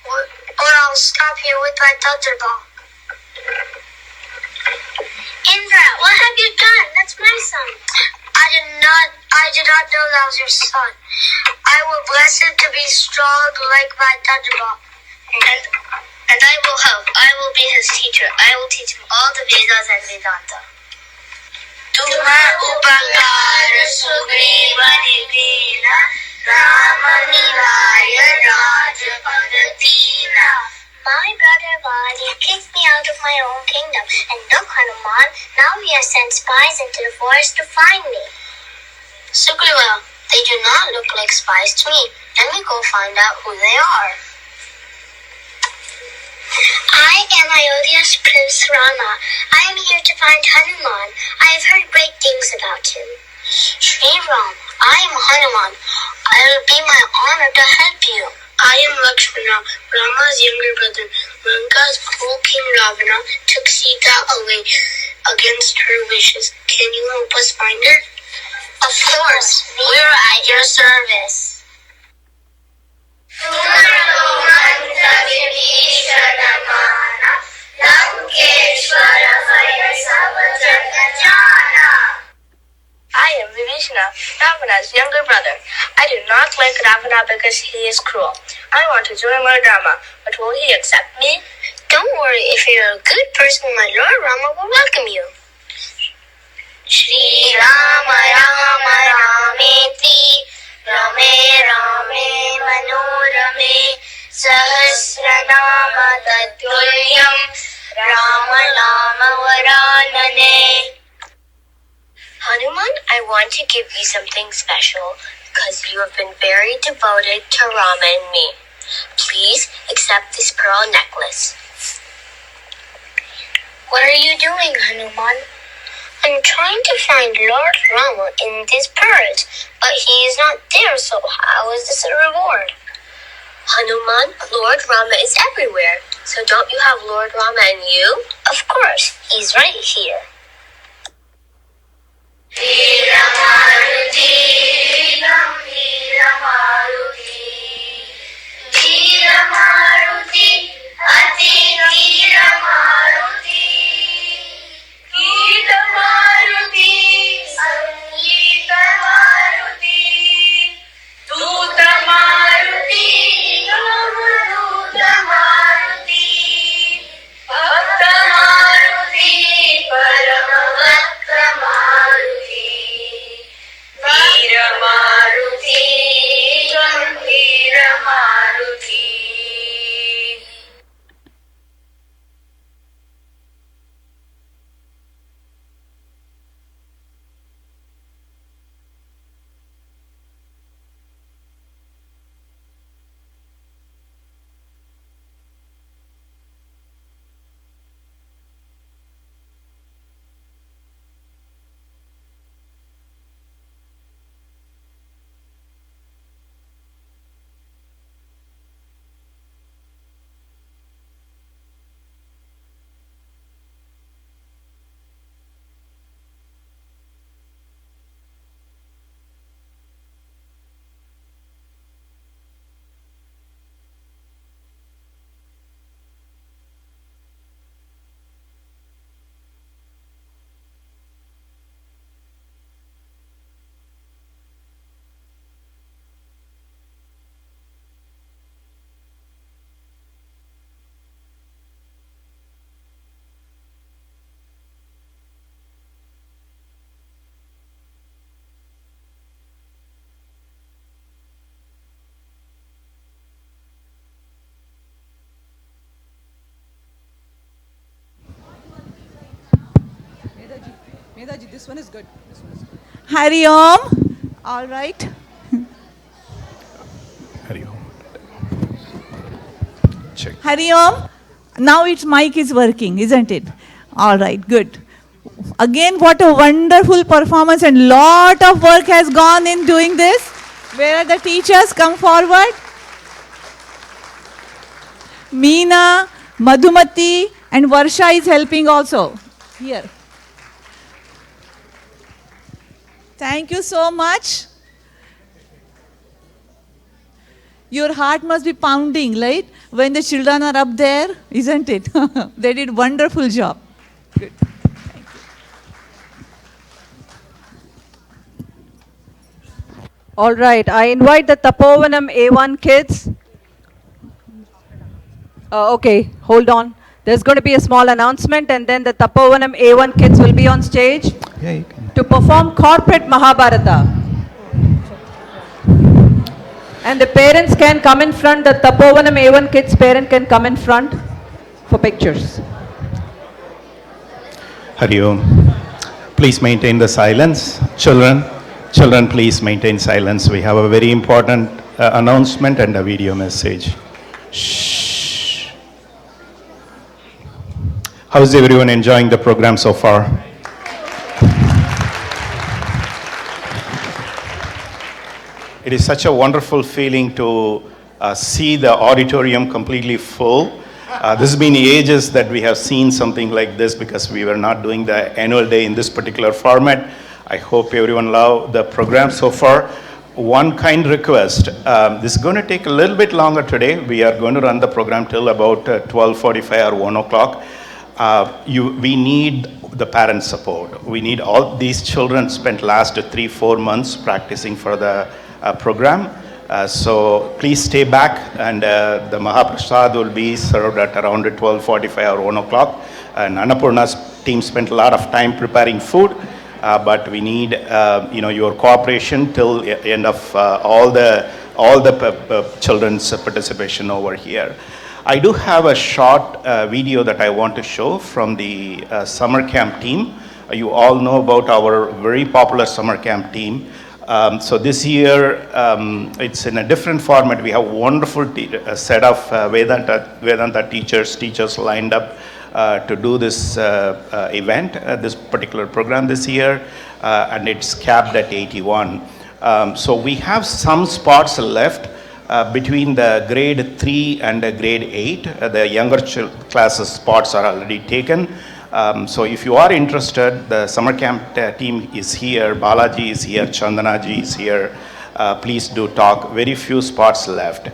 Or I'll stop you with my thunderball. Indra, what have you done? That's my son. I did not know that was your son. I will bless him to be strong like my thunderball. And I will help. I will be his teacher. I will teach him all the Vedas and Vedanta. Tuma upakara sugriva nidina Rama nilaya rajapadatina. My brother Bali kicked me out of my own kingdom. And look, Hanuman, now he has sent spies into the forest to find me. Sugriva, they do not look like spies to me. Let me go find out who they are. I am Ayodhya's Prince Rama. I am here to find Hanuman. I have heard great things about him. Shri Ram, I am Hanuman. It will be my honor to help you. I am Lakshmana, Rama's younger brother. Lanka's cruel king Ravana took Sita away against her wishes. Can you help us find her? Of course, we are at your service. I am Vibhishana, Ravana's younger brother. I do not like Ravana because he is cruel. I want to join Lord Rama, but will he accept me? Don't worry, if you're a good person, my Lord Rama will welcome you. Shri Rama Rama Rameti Rame Rame Manorame Sahasranama Tatulyam Rama Lama Varanane. Hanuman, I want to give you something special because you have been very devoted to Rama and me. Please accept this pearl necklace. What are you doing, Hanuman? I'm trying to find Lord Rama in these pearls, but he is not there, so how is this a reward? Hanuman, Lord Rama is everywhere, so don't you have Lord Rama in you? Of course, he's right here. Veera Maruti, Veera Maruti, Veera Maruti, Ati Veera Maruti, Geeta Maruti, Sangeeta Maruti, Duta Maruti, Duta Maruti, Bhakta Maruti, Parama Bhakta Maruti, Veera Medaji, this one is good. This one is good. Hari Om. All right. Hari Om. Check. Hari Om. Now its mic is working, isn't it? All right, good. Again, what a wonderful performance, and lot of work has gone in doing this. Where are the teachers? Come forward. Meena, Madhumati, and Varsha is helping also. Here. Thank you so much. Your heart must be pounding, right? When the children are up there, isn't it? They did wonderful job. Good. Thank you. All right, I invite the Tapovanam A1 kids. Okay, hold on. There's going to be a small announcement, and then the Tapovanam A1 kids will be on stage to perform corporate Mahabharata. And the parents can come in front. The Tapovanam A1 kids parent can come in front for pictures. Hari Om. Please maintain the silence. Children, please maintain silence. We have a very important announcement and a video message. Shh. How is everyone enjoying the program so far? It is such a wonderful feeling to see the auditorium completely full. This has been ages that we have seen something like this because we were not doing the annual day in this particular format. I hope everyone loved the program so far. One kind request, this is going to take a little bit longer today. We are going to run the program till about 12:45 or 1 o'clock. We need the parent support. We need all these children spent last 3-4 months practicing for the program. So please stay back, and the Mahaprasad will be served at around 12:45 or 1 o'clock. And Annapurna's team spent a lot of time preparing food, but we need your cooperation till the end of all the children's participation over here. I do have a short video that I want to show from the summer camp team. You all know about our very popular summer camp team. So this year, it's in a different format. We have a wonderful set of Vedanta teachers lined up to do this event, this particular program this year, and it's capped at 81. So we have some spots left between the grade 3 and the grade 8. The younger classes spots are already taken. So if you are interested, the summer camp team is here, Balaji is here, Chandanaji is here. Please do talk. Very few spots left.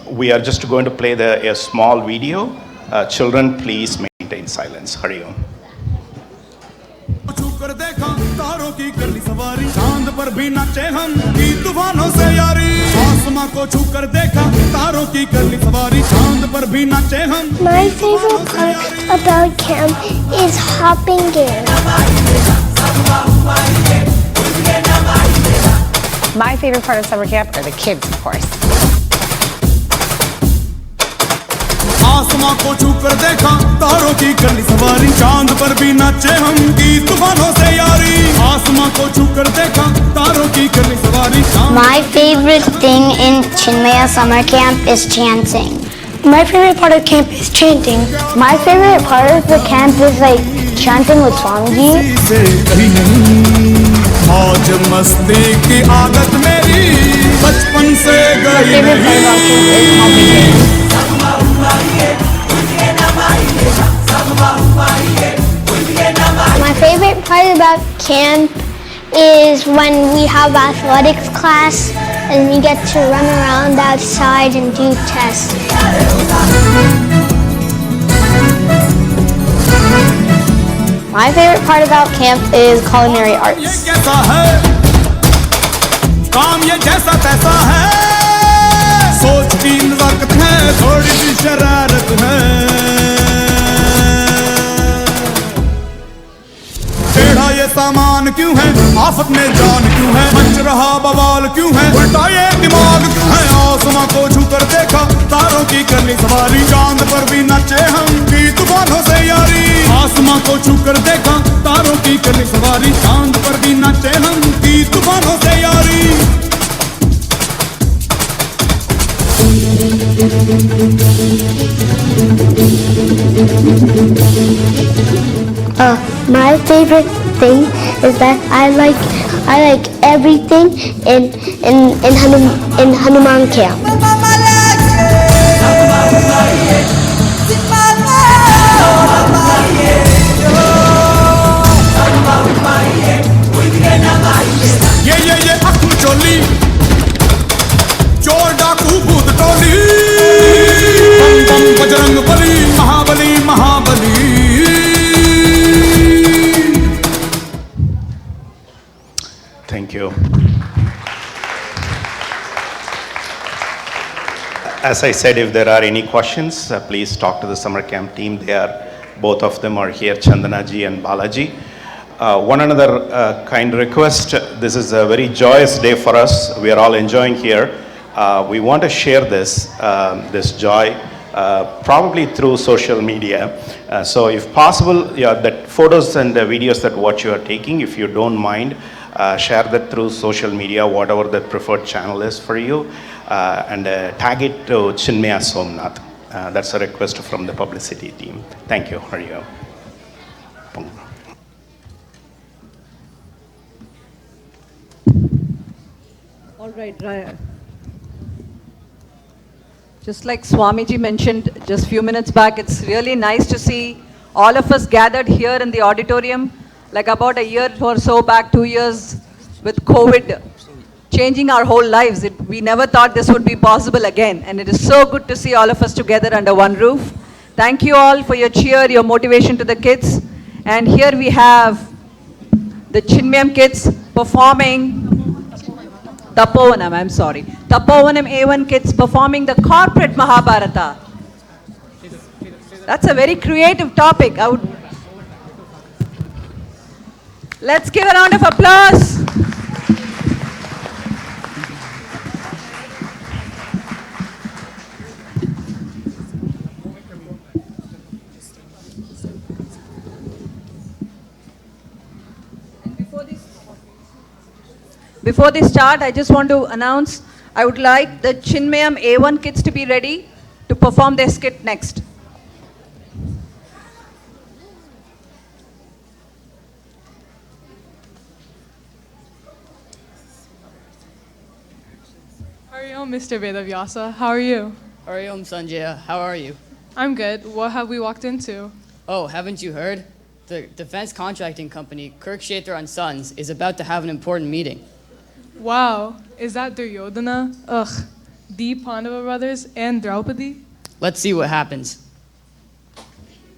We are just going to play a small video. Children, please maintain silence. Hari Om. तारों की कर ली सवारी चांद पर भी नाचे हम की तूफानों से यारी आसमां को छू कर देखा तारों की कर ली सवारी चांद पर भी नाचे हम My favorite part about camp is hopping in. My favorite part of summer camp are the kids, of course. आसमां को छू कर देखा तारों की कर ली सवारी चांद पर भी नाचे हम की तूफानों से यारी आसमां को छू कर देखा तारों की कर ली सवारी. My favorite thing in Chinmaya summer camp is chanting. My favorite part of camp is chanting. My favorite part of the camp is like chanting with Swamiji. मौज मस्ती की आदत मेरी बचपन से गई नहीं. My favorite part about camp is when we have athletics class and we get to run around outside and do tests. My favorite part about camp is culinary arts. काम ये जैसा तैसा है सोच की नज़ाकत है थोड़ी सी शरारत है टेढ़ा ये सामान क्यों है आफत में जान क्यों है मच रहा बवाल क्यों है उल्टा ये दिमाग क्यों है आसमां को छू कर देखा तारों की कर ली सवारी चांद पर भी नाचे हम की तूफानों से यारी आसमां को छू कर देखा तारों की कर ली My favorite thing is that I like everything in Hanuman camp. ये अक्कू चोली चोर डाकू भूत टोली बम बम बजरंग बली महाबली महाबली. Thank you. As I said, if there are any questions, please talk to the summer camp team. Both of them are here, Chandana ji and Balaji. One another kind request. This is a very joyous day for us. We are all enjoying here. We want to share this joy, probably through social media. So if possible, that photos and videos that what you are taking, if you don't mind, share that through social media, whatever the preferred channel is for you, and tag it to Chinmaya Somnath. That's a request from the publicity team. Thank you. Here you go. All right, Raya. Just like Swamiji mentioned just a few minutes back, it's really nice to see all of us gathered here in the auditorium, like about a year or so back, 2 years with COVID, changing our whole lives. We never thought this would be possible again, and it is so good to see all of us together under one roof. Thank you all for your cheer, your motivation to the kids. And here we have the Chinmayam kids performing Tapovanam, I'm sorry. Tapovanam A1 kids performing the corporate Mahabharata. That's a very creative topic. Let's give a round of applause. Before they start, I just want to announce, I would like the Chinmayam A1 kids to be ready to perform their skit next. Hari Om, Mr. Vedavyasa. How are you? Hari Om, Sanjaya. How are you? I'm good. What have we walked into? Oh, haven't you heard? The defense contracting company, Kurukshetra and Sons, is about to have an important meeting. Wow. Is that Duryodhana? Ugh. The Pandava brothers and Draupadi? Let's see what happens.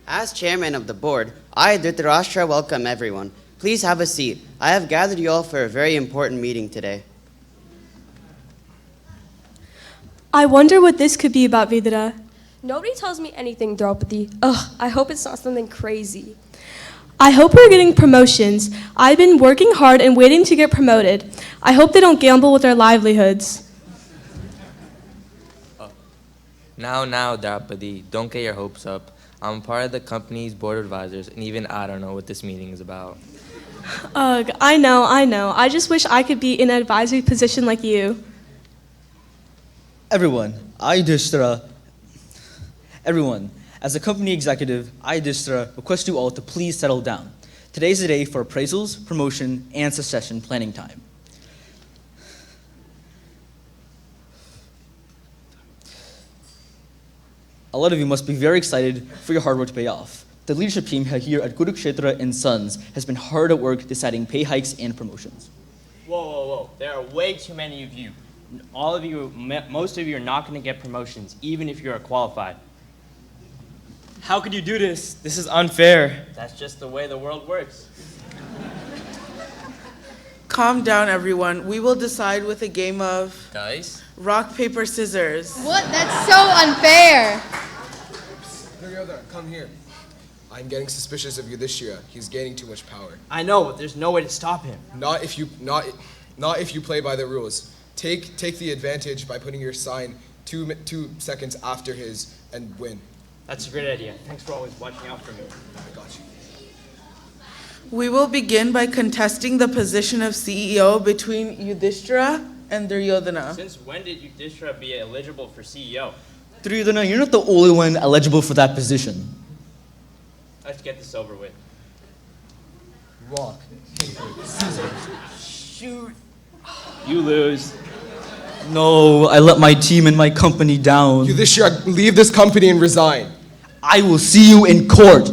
As chairman of the board, I, Dhritarashtra, welcome everyone. Please have a seat. I have gathered you all for a very important meeting today. I wonder what this could be about, Vidura. Nobody tells me anything, Draupadi. Ugh, I hope it's not something crazy. I hope we're getting promotions. I've been working hard and waiting to get promoted. I hope they don't gamble with our livelihoods. Now, Draupadi, don't get your hopes up. I'm part of the company's board of advisors, and even I don't know what this meeting is about. Ugh, I know. I just wish I could be in an advisory position like you. Everyone, as a company executive, I, Yudhishthira, request you all to please settle down. Today's the day for appraisals, promotion, and succession planning time. A lot of you must be very excited for your hard work to pay off. The leadership team here at Kurukshetra and Sons has been hard at work deciding pay hikes and promotions. Whoa. There are way too many of you. Most of you are not going to get promotions, even if you are qualified. How could you do this? This is unfair. That's just the way the world works. Calm down, everyone. We will decide with a game of... Dice? Rock, paper, scissors. What? That's so unfair. Duryodhana, come here. I'm getting suspicious of Yudhishthira. He's gaining too much power. I know, but there's no way to stop him. Not if you play by the rules. Take the advantage by putting your sign 2 seconds after his and win. That's a great idea. Thanks for always watching out for me. I got you. We will begin by contesting the position of CEO between Yudhishthira and Duryodhana. Since when did Yudhishthira be eligible for CEO? Duryodhana, you're not the only one eligible for that position. Let's get this over with. Rock, paper, scissors. Shoot. You lose. No, I let my team and my company down. Yudhishthira, leave this company and resign. I will see you in court.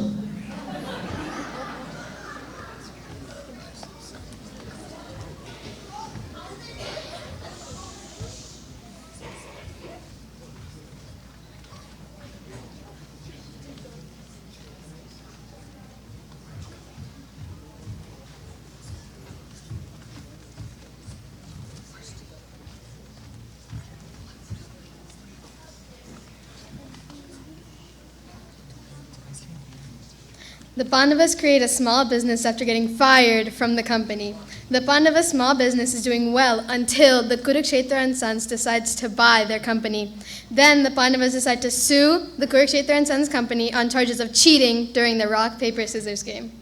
The Pandavas create a small business after getting fired from the company. The Pandava small business is doing well until the Kurukshetra and Sons decides to buy their company. Then the Pandavas decide to sue the Kurukshetra and Sons company on charges of cheating during the rock, paper, scissors game.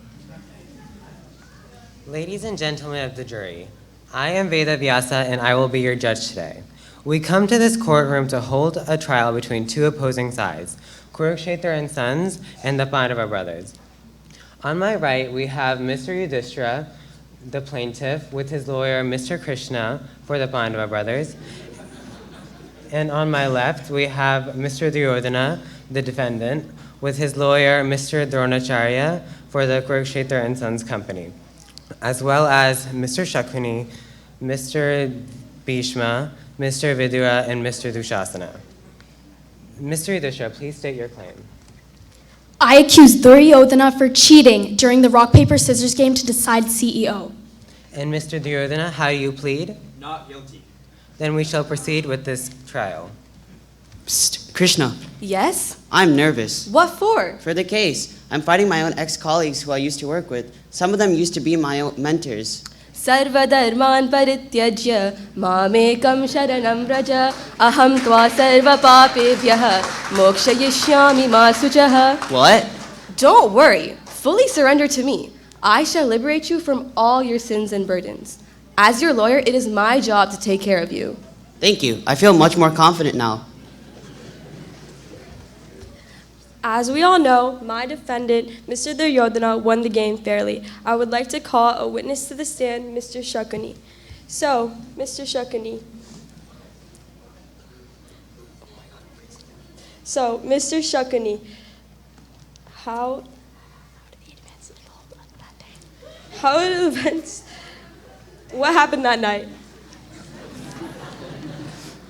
Ladies and gentlemen of the jury, I am Veda Vyasa and I will be your judge today. We come to this courtroom to hold a trial between two opposing sides, Kurukshetra and Sons and the Pandava brothers. On my right, we have Mr. Yudhishthira, the plaintiff, with his lawyer, Mr. Krishna, for the Pandava brothers. And on my left, we have Mr. Duryodhana, the defendant, with his lawyer, Mr. Dronacharya, for the Kurukshetra and Sons company, as well as Mr. Shakuni, Mr. Bhishma, Mr. Vidura, and Mr. Dushasana. Mr. Yudhishthira, please state your claim. I accuse Duryodhana for cheating during the rock, paper, scissors game to decide CEO. And Mr. Duryodhana, how do you plead? Not guilty. Then we shall proceed with this trial. Psst, Krishna. Yes? I'm nervous. What for? For the case. I'm fighting my own ex-colleagues who I used to work with. Some of them used to be my own mentors. Sarvadharman parityajya mamekam sharanam vraja aham tva sarva papebhyah mokshayishyami ma suchaha. What? Don't worry. Fully surrender to me. I shall liberate you from all your sins and burdens. As your lawyer, it is my job to take care of you. Thank you. I feel much more confident now. As we all know, my defendant, Mr. Duryodhana, won the game fairly. I would like to call a witness to the stand, Mr. Shakuni. So, Mr. Shakuni. So, Mr. Shakuni, how did the events, what happened that night?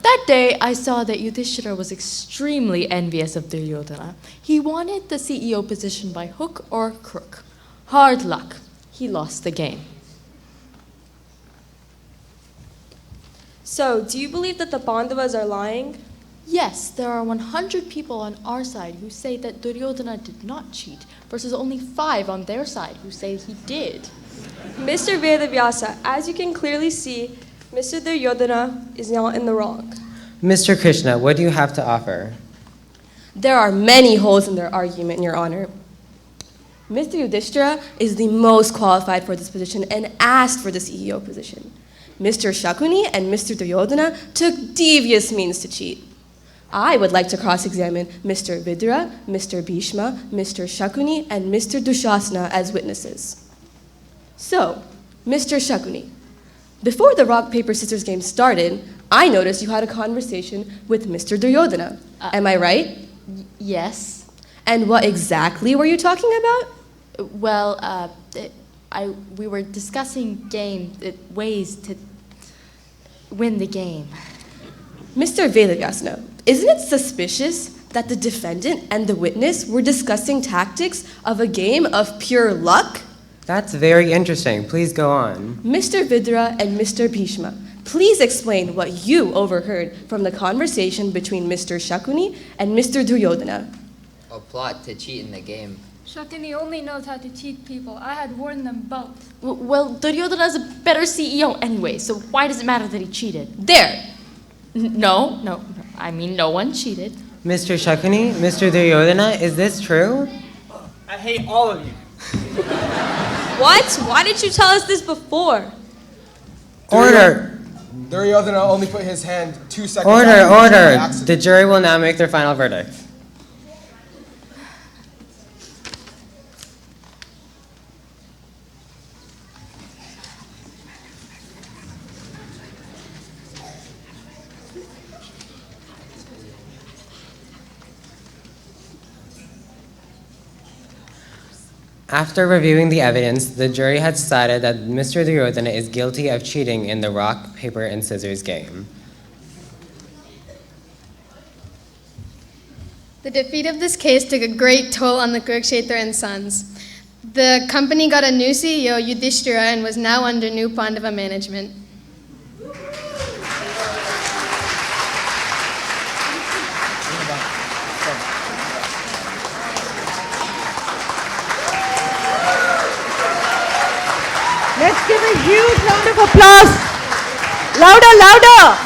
That day, I saw that Yudhishthira was extremely envious of Duryodhana. He wanted the CEO position by hook or crook. Hard luck. He lost the game. So, do you believe that the Pandavas are lying? Yes, there are 100 people on our side who say that Duryodhana did not cheat, versus only 5 on their side who say he did. Mr. Vedavyasa, as you can clearly see, Mr. Duryodhana is now in the wrong. Mr. Krishna, what do you have to offer? There are many holes in their argument, Your Honor. Mr. Yudhishthira is the most qualified for this position and asked for the CEO position. Mr. Shakuni and Mr. Duryodhana took devious means to cheat. I would like to cross-examine Mr. Vidura, Mr. Bhishma, Mr. Shakuni, and Mr. Dushasana as witnesses. So, Mr. Shakuni, before the rock, paper, scissors game started, I noticed you had a conversation with Mr. Duryodhana. Am I right? Yes. And what exactly were you talking about? Well, we were discussing ways to win the game. Mr. Vedavyasana, isn't it suspicious that the defendant and the witness were discussing tactics of a game of pure luck? That's very interesting. Please go on. Mr. Vidura and Mr. Bhishma, please explain what you overheard from the conversation between Mr. Shakuni and Mr. Duryodhana. A plot to cheat in the game. Shakuni only knows how to cheat people. I had warned them both. Well, Duryodhana is a better CEO anyway, so why does it matter that he cheated? There! No. I mean, no one cheated. Mr. Shakuni, Mr. Duryodhana, is this true? I hate all of you. What? Why didn't you tell us this before? Order! Duryodhana only put his hand 2 seconds Order! after The jury will now make their final verdict. After reviewing the evidence, the jury had decided that Mr. Duryodhana is guilty of cheating in the rock, paper, and scissors game. The defeat of this case took a great toll on the Kurukshetra and Sons. The company got a new CEO, Yudhishthira, and was now under new Pandava management. Let's give a huge round of applause. Louder, louder.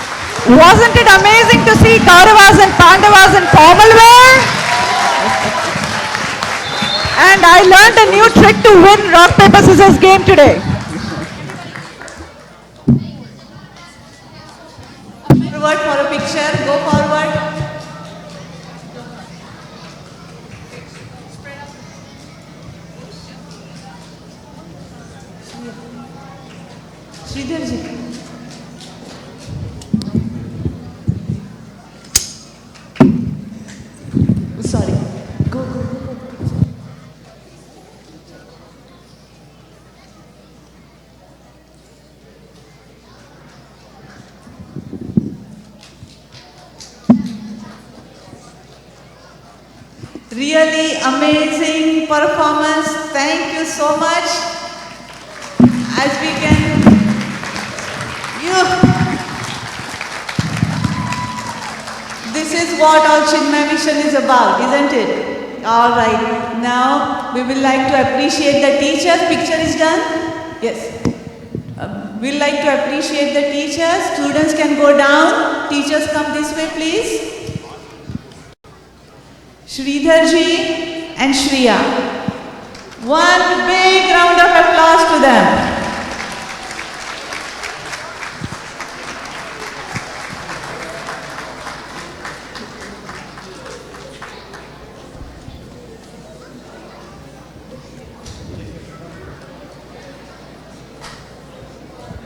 Wasn't it amazing to see Kauravas and Pandavas in formal wear? And I learned a new trick to win rock, paper, scissors game today. Forward for a picture. Go forward. Sridhar ji. Sorry. Go, go, go, go. Really amazing performance. Thank you so much. As we can, this is what our Chinmaya mission is about, isn't it? All right. Now we will like to appreciate the teachers. Picture is done? Yes. We'll like to appreciate the teachers. Students can go down. Teachers come this way, please. Sridhar ji and Shriya. One big round of applause to them.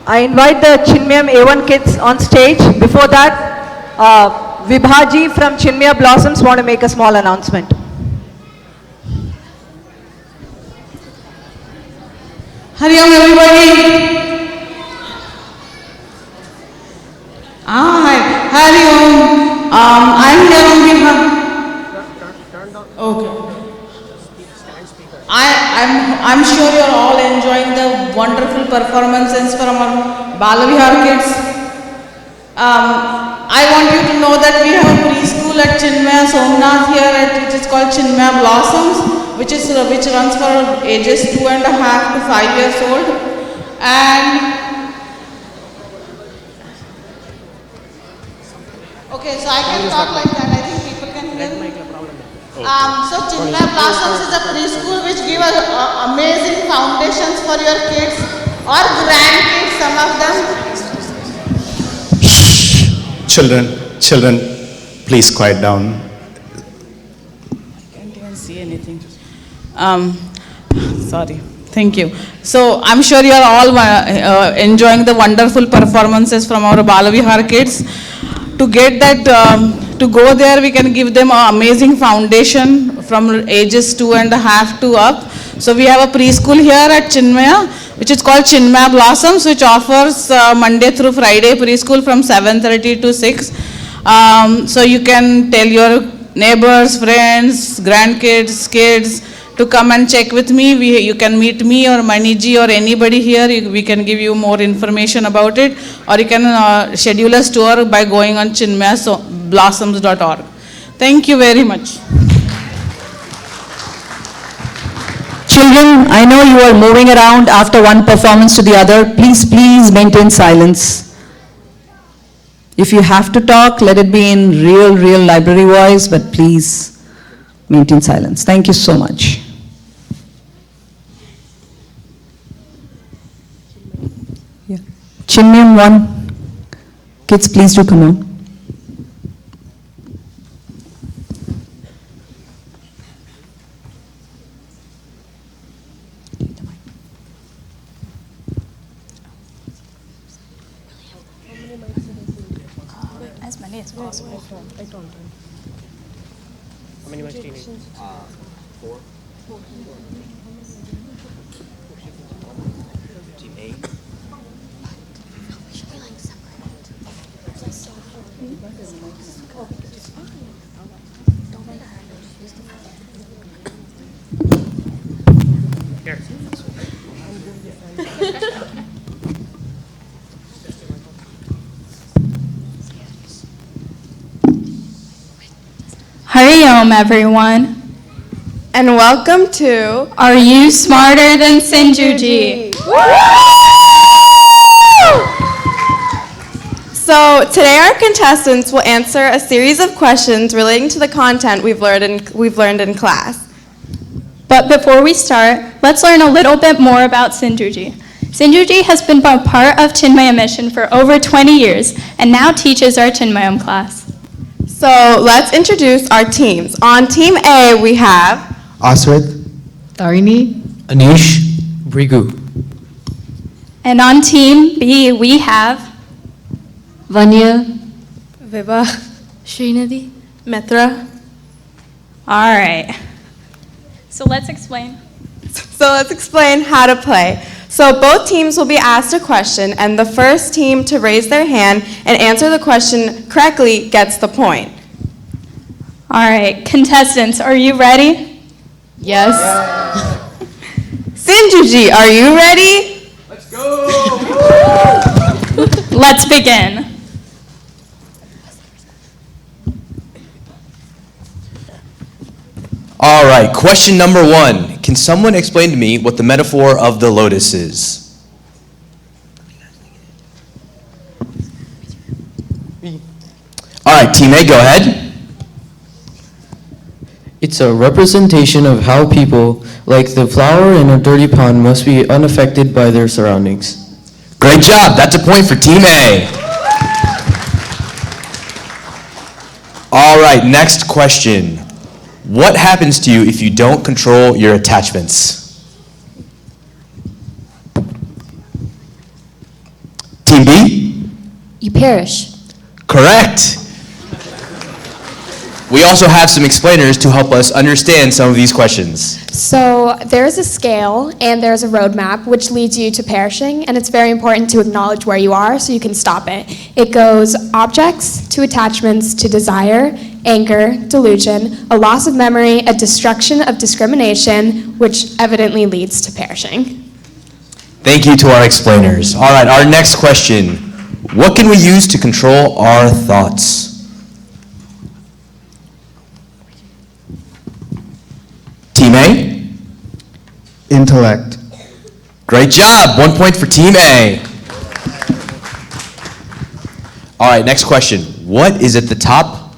I invite the Chinmayam A1 kids on stage. Before that, Vibhaji from Chinmaya Blossoms want to make a small announcement. Hari Om everybody. Hi. Hari Om. I'm here on behalf. Okay. I'm sure you're all enjoying the wonderful performances from our Bala Vihar kids. I want you to know that we have a preschool at Chinmaya Somnath here, which is called Chinmaya Blossoms, which runs for ages 2.5 to 5 years old. And okay, so I can talk like that. I think people can hear me. So Chinmaya Blossoms is a preschool which gives amazing foundations for your kids or grandkids, some of them. Children, please quiet down. I can't even see anything. Sorry. Thank you. So I'm sure you are all enjoying the wonderful performances from our Bala Vihar kids. To get that, to go there, we can give them an amazing foundation from ages 2.5 to up. So we have a preschool here at Chinmaya, which is called Chinmaya Blossoms, which offers Monday through Friday preschool from 7:30 to 6. So you can tell your neighbors, friends, grandkids, kids to come and check with me. You can meet me or Maniji or anybody here. We can give you more information about it, or you can schedule a tour by going on chinmayablossoms.org. Thank you very much. Children, I know you are moving around after one performance to the other. Please maintain silence. If you have to talk, let it be in real library voice, but please maintain silence. Thank you so much. Yeah. Chinmayam 1. Kids, please do come on. As many as possible. I don't. How many mics do you need? 4. Hari Om, everyone. And welcome to Are You Smarter Than Sinjuji? So today our contestants will answer a series of questions relating to the content we've learned in class. But before we start, let's learn a little bit more about Sinjuji. Sinjuji has been a part of Chinmaya Mission for over 20 years and now teaches our Chinmayam class. So let's introduce our teams. On Team A we have Aswad, Tarini, Anish, Brigu. And on Team B we have Vanya, Viva, Srinidhi, Mitra. All right. So let's explain. So let's explain how to play. So both teams will be asked a question, and the first team to raise their hand and answer the question correctly gets the point. All right, contestants, are you ready? Yes. Sinjuji, are you ready? Let's go! Let's begin. All right, question number 1. Can someone explain to me what the metaphor of the lotus is? All right, Team A, go ahead. It's a representation of how people, like the flower in a dirty pond, must be unaffected by their surroundings. Great job. That's a point for Team A. All right, next question. What happens to you if you don't control your attachments? Team B? You perish. Correct. We also have some explainers to help us understand some of these questions. So there's a scale and there's a roadmap which leads you to perishing, and it's very important to acknowledge where you are so you can stop it. It goes objects to attachments to desire, anger, delusion, a loss of memory, a destruction of discrimination, which evidently leads to perishing. Thank you to our explainers. All right, our next question. What can we use to control our thoughts? Team A? Intellect. Great job. 1 point for Team A. All right, next question. What is at the top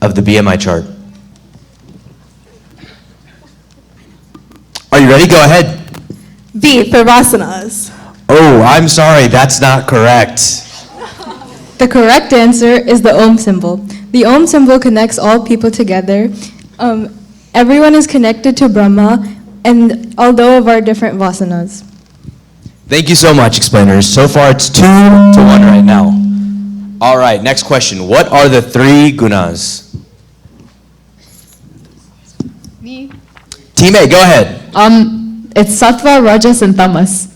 of the BMI chart? Are you ready? Go ahead. B for vasanas. Oh, I'm sorry. That's not correct. The correct answer is the Om symbol. The Om symbol connects all people together. Everyone is connected to Brahma, and although of our different vasanas. Thank you so much, explainers. So far, it's 2-1 right now. All right, next question. What are the 3 gunas? Me. Team A, go ahead. It's Sattva, Rajas, and Tamas.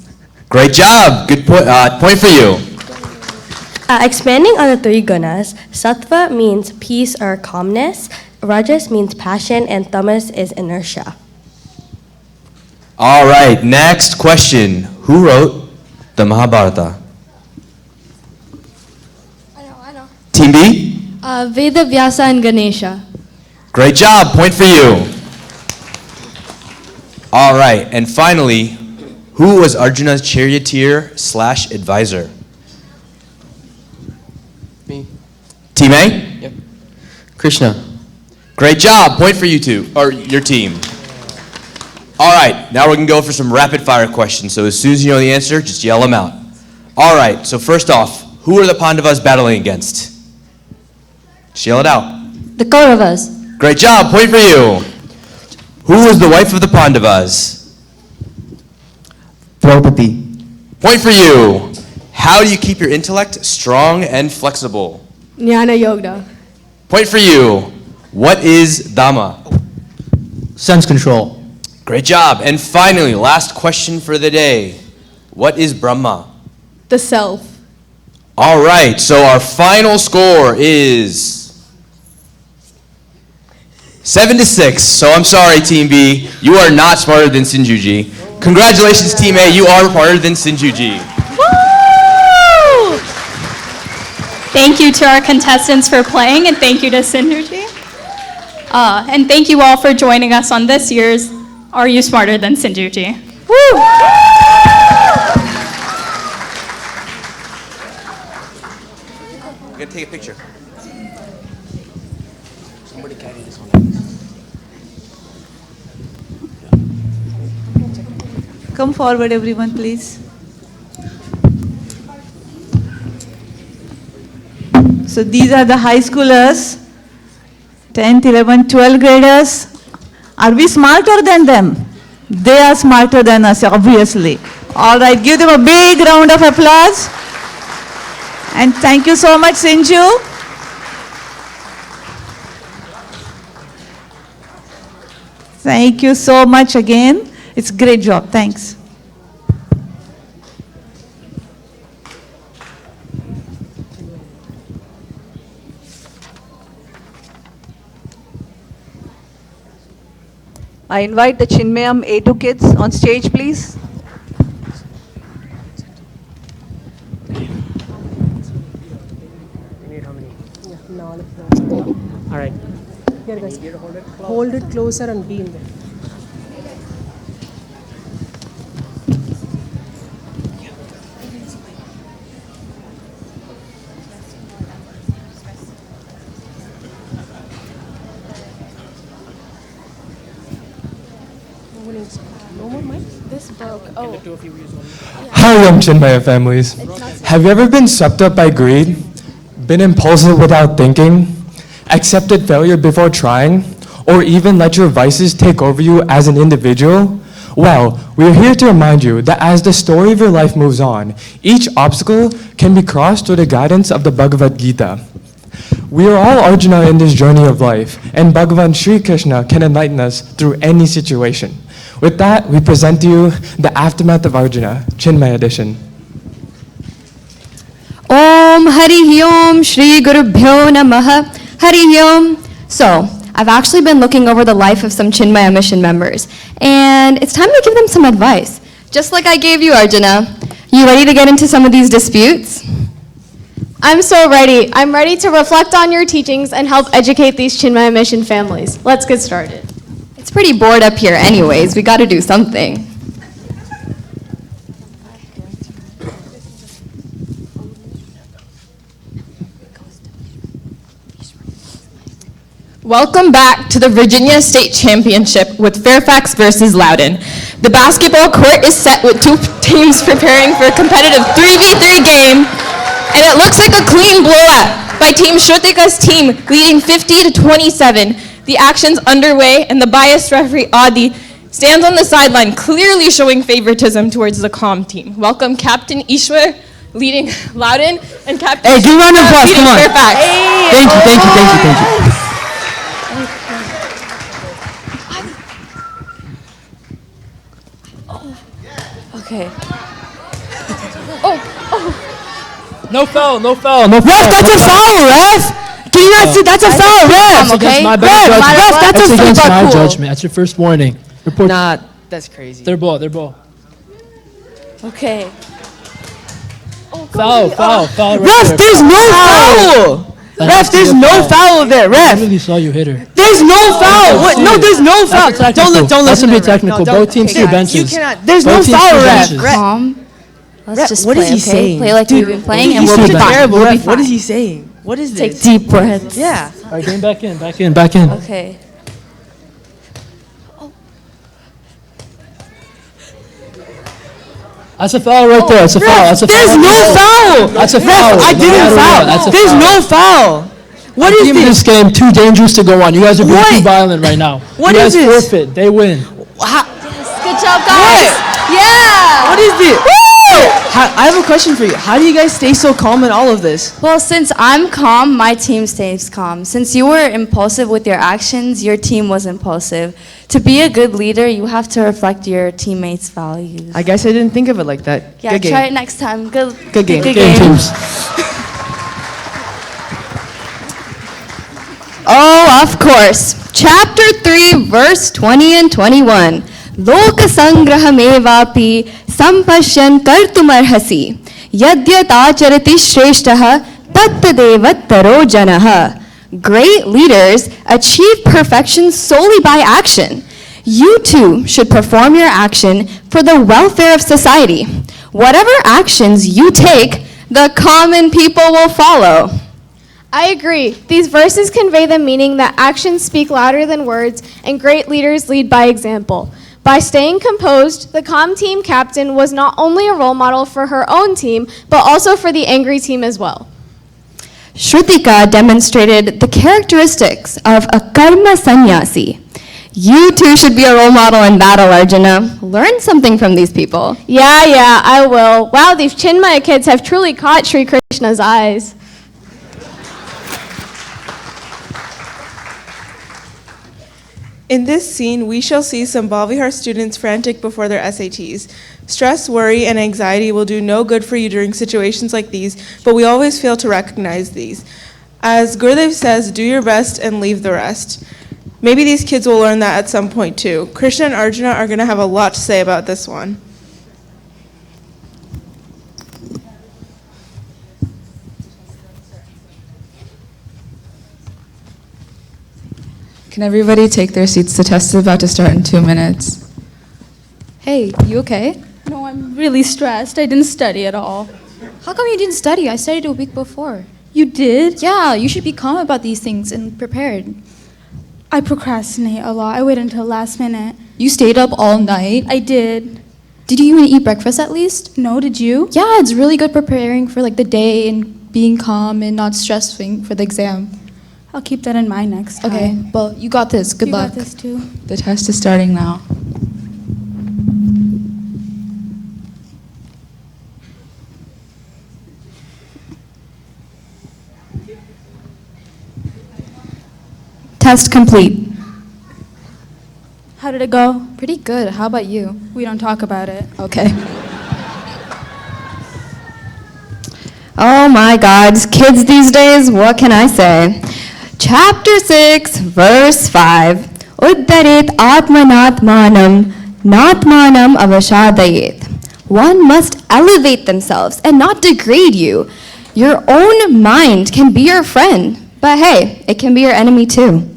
Great job. Good point for you. Expanding on the 3 gunas, Sattva means peace or calmness, Rajas means passion, and Tamas is inertia. All right, next question. Who wrote the Mahabharata? I know. Team B? Veda, Vyasa, and Ganesha. Great job. Point for you. All right, and finally, who was Arjuna's charioteer / advisor? Me. Team A? Yep. Krishna. Great job. Point for you two, or your team. All right, now we're going to go for some rapid fire questions. So as soon as you know the answer, just yell them out. All right, so first off, who are the Pandavas battling against? Just yell it out. The Kauravas. Great job. Point for you. Who was the wife of the Pandavas? Draupadi. Point for you. How do you keep your intellect strong and flexible? Jnana Yoga. Point for you. What is Dhamma? Sense control. Great job. And finally, last question for the day. What is Brahma? The self. All right, so our final score is 7-6. So I'm sorry, Team B, you are not smarter than Sinjuji. Congratulations, Team A, you are smarter than Sinjuji. Woo! Thank you to our contestants for playing, and thank you to Synergy. And thank you all for joining us on this year's Are You Smarter Than Synergy? Woo! We're gonna take a picture. Somebody carry this one. Come forward, everyone, please. So these are the high schoolers, 10th, 11th, 12th graders. Are we smarter than them? They are smarter than us, obviously. All right, give them a big round of applause. And thank you so much, Sinju. Thank you so much again. It's a great job. Thanks. I invite the Chinmayam A2 kids on stage, please. All right. Here, guys. Hold it closer and be in there. No more mic? This broke. Oh. Hi, Chinmaya families. Have you ever been swept up by greed? Been impulsive without thinking? Accepted failure before trying? Or even let your vices take over you as an individual? Well, we're here to remind you that as the story of your life moves on, each obstacle can be crossed through the guidance of the Bhagavad Gita. We are all Arjuna in this journey of life, and Bhagavan Sri Krishna can enlighten us through any situation. With that, we present to you the Aftermath of Arjuna, Chinmaya edition. Om Hari Om Shri Guru Bhyo Namaha Hari Om. So, I've actually been looking over the life of some Chinmaya mission members, and it's time to give them some advice. Just like I gave you, Arjuna. You ready to get into some of these disputes? I'm so ready. I'm ready to reflect on your teachings and help educate these Chinmaya mission families. Let's get started. It's pretty bored up here anyways. We gotta do something. Welcome back to the Virginia State Championship with Fairfax versus Loudoun. The basketball court is set with two teams preparing for a competitive 3v3 game, and it looks like a clean blowout by Team Shrutika's team, leading 50-27. The action's underway, and the biased referee Adi stands on the sideline, clearly showing favoritism towards the calm team. Welcome Captain Ishwar leading Loudoun and Captain Hey, give a round of applause, leading come on. Fairfax. Thank you. Okay. No foul. Ref, that's a foul, ref! Can you not see? That's a foul, ref! That's against my better judgment. Ref, that's That's against my cool. judgment. That's your first warning. Report. Nah, that's crazy. Their ball. Okay. Foul. Ref, there's no foul! Ref, there's no foul there, I really saw you hit her. There's no foul! What? No, there's no foul! Don't listen to me. Technical. Both teams to benches. There's no Both teams foul, to ref. benches. Calm. Let's just what play, is he okay? saying? Play like we've been playing, and we'll be fine. Terrible, We'll be ref. What fine. is he saying? What is Take this? deep breaths. Yeah. All right, game back in. Okay. That's a foul right there. That's a foul. That's a foul. There's no foul! That's a foul. I didn't foul! There's no foul! What is this game too dangerous to go on. You guys are being too violent right now. What you is this? forfeit. They win. Good job, guys! Yeah! What is this? Woo! I have a question for you. How do you guys stay so calm in all of this? Well, since I'm calm, my team stays calm. Since you were impulsive with your actions, your team was impulsive. To be a good leader, you have to reflect your teammates' values. I guess I didn't think of it like that. Yeah, Good game. try it next time. Good game. Good Game game. teams. Oh, of course. Chapter 3, verse 20 and 21. Lokasangrahamevapi sampashyan kartumarhasi yadyatacharati shreshtaha tattadevat taro janaha. Great leaders achieve perfection solely by action. You too should perform your action for the welfare of society. Whatever actions you take, the common people will follow. I agree. These verses convey the meaning that actions speak louder than words, and great leaders lead by example. By staying composed, the calm team captain was not only a role model for her own team, but also for the angry team as well. Shrutika demonstrated the characteristics of a karma sannyasi. You too should be a role model in battle, Arjuna. Learn something from these people. Yeah, I will. Wow, these Chinmaya kids have truly caught Sri Krishna's eyes. In this scene, we shall see some Bala Vihar students frantic before their SATs. Stress, worry, and anxiety will do no good for you during situations like these, but we always fail to recognize these. As Gurudev says, do your best and leave the rest. Maybe these kids will learn that at some point too. Krishna and Arjuna are going to have a lot to say about this one. Can everybody take their seats? The test is about to start in 2 minutes. Hey, you okay? No, I'm really stressed. I didn't study at all. How come you didn't study? I studied a week before. You did? Yeah, you should be calm about these things and prepared. I procrastinate a lot. I wait until last minute. You stayed up all night? I did. Did you even eat breakfast at least? No, did you? Yeah, it's really good preparing for like the day and being calm and not stressing for the exam. I'll keep that in mind next time. Okay, well, you got this. Good luck. You got this too. The test is starting now. Test complete. How did it go? Pretty good. How about you? We don't talk about it. Okay. Oh my God, kids these days, what can I say? Chapter 6, verse 5. Uddaret atmanatmanam natmanam avashadayet. One must elevate themselves and not degrade you. Your own mind can be your friend, but hey, it can be your enemy too.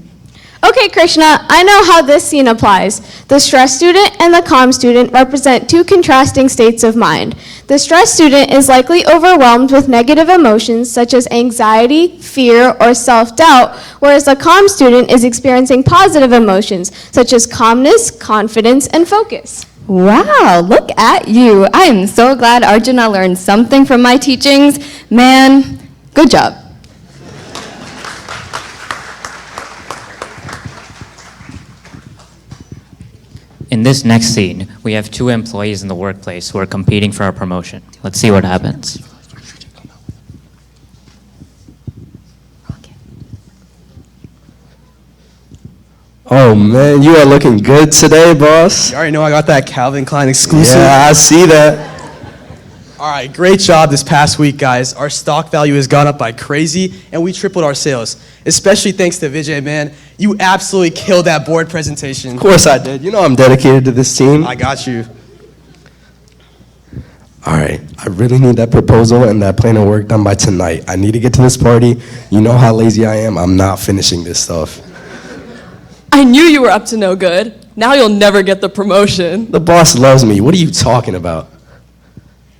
Okay, Krishna, I know how this scene applies. The stressed student and the calm student represent two contrasting states of mind. The stressed student is likely overwhelmed with negative emotions such as anxiety, fear, or self-doubt, whereas the calm student is experiencing positive emotions such as calmness, confidence, and focus. Wow, look at you. I am so glad Arjuna learned something from my teachings. Man, good job. In this next scene, we have two employees in the workplace who are competing for a promotion. Let's see what happens. Oh man, you are looking good today, boss. You already know I got that Calvin Klein exclusive. Yeah, I see that. All right, great job this past week, guys. Our stock value has gone up by crazy, and we tripled our sales. Especially thanks to Vijay, man. You absolutely killed that board presentation. Of course I did. You know I'm dedicated to this team. I got you. All right, I really need that proposal and that plan of work done by tonight. I need to get to this party. You know how lazy I am. I'm not finishing this stuff. I knew you were up to no good. Now you'll never get the promotion. The boss loves me. What are you talking about?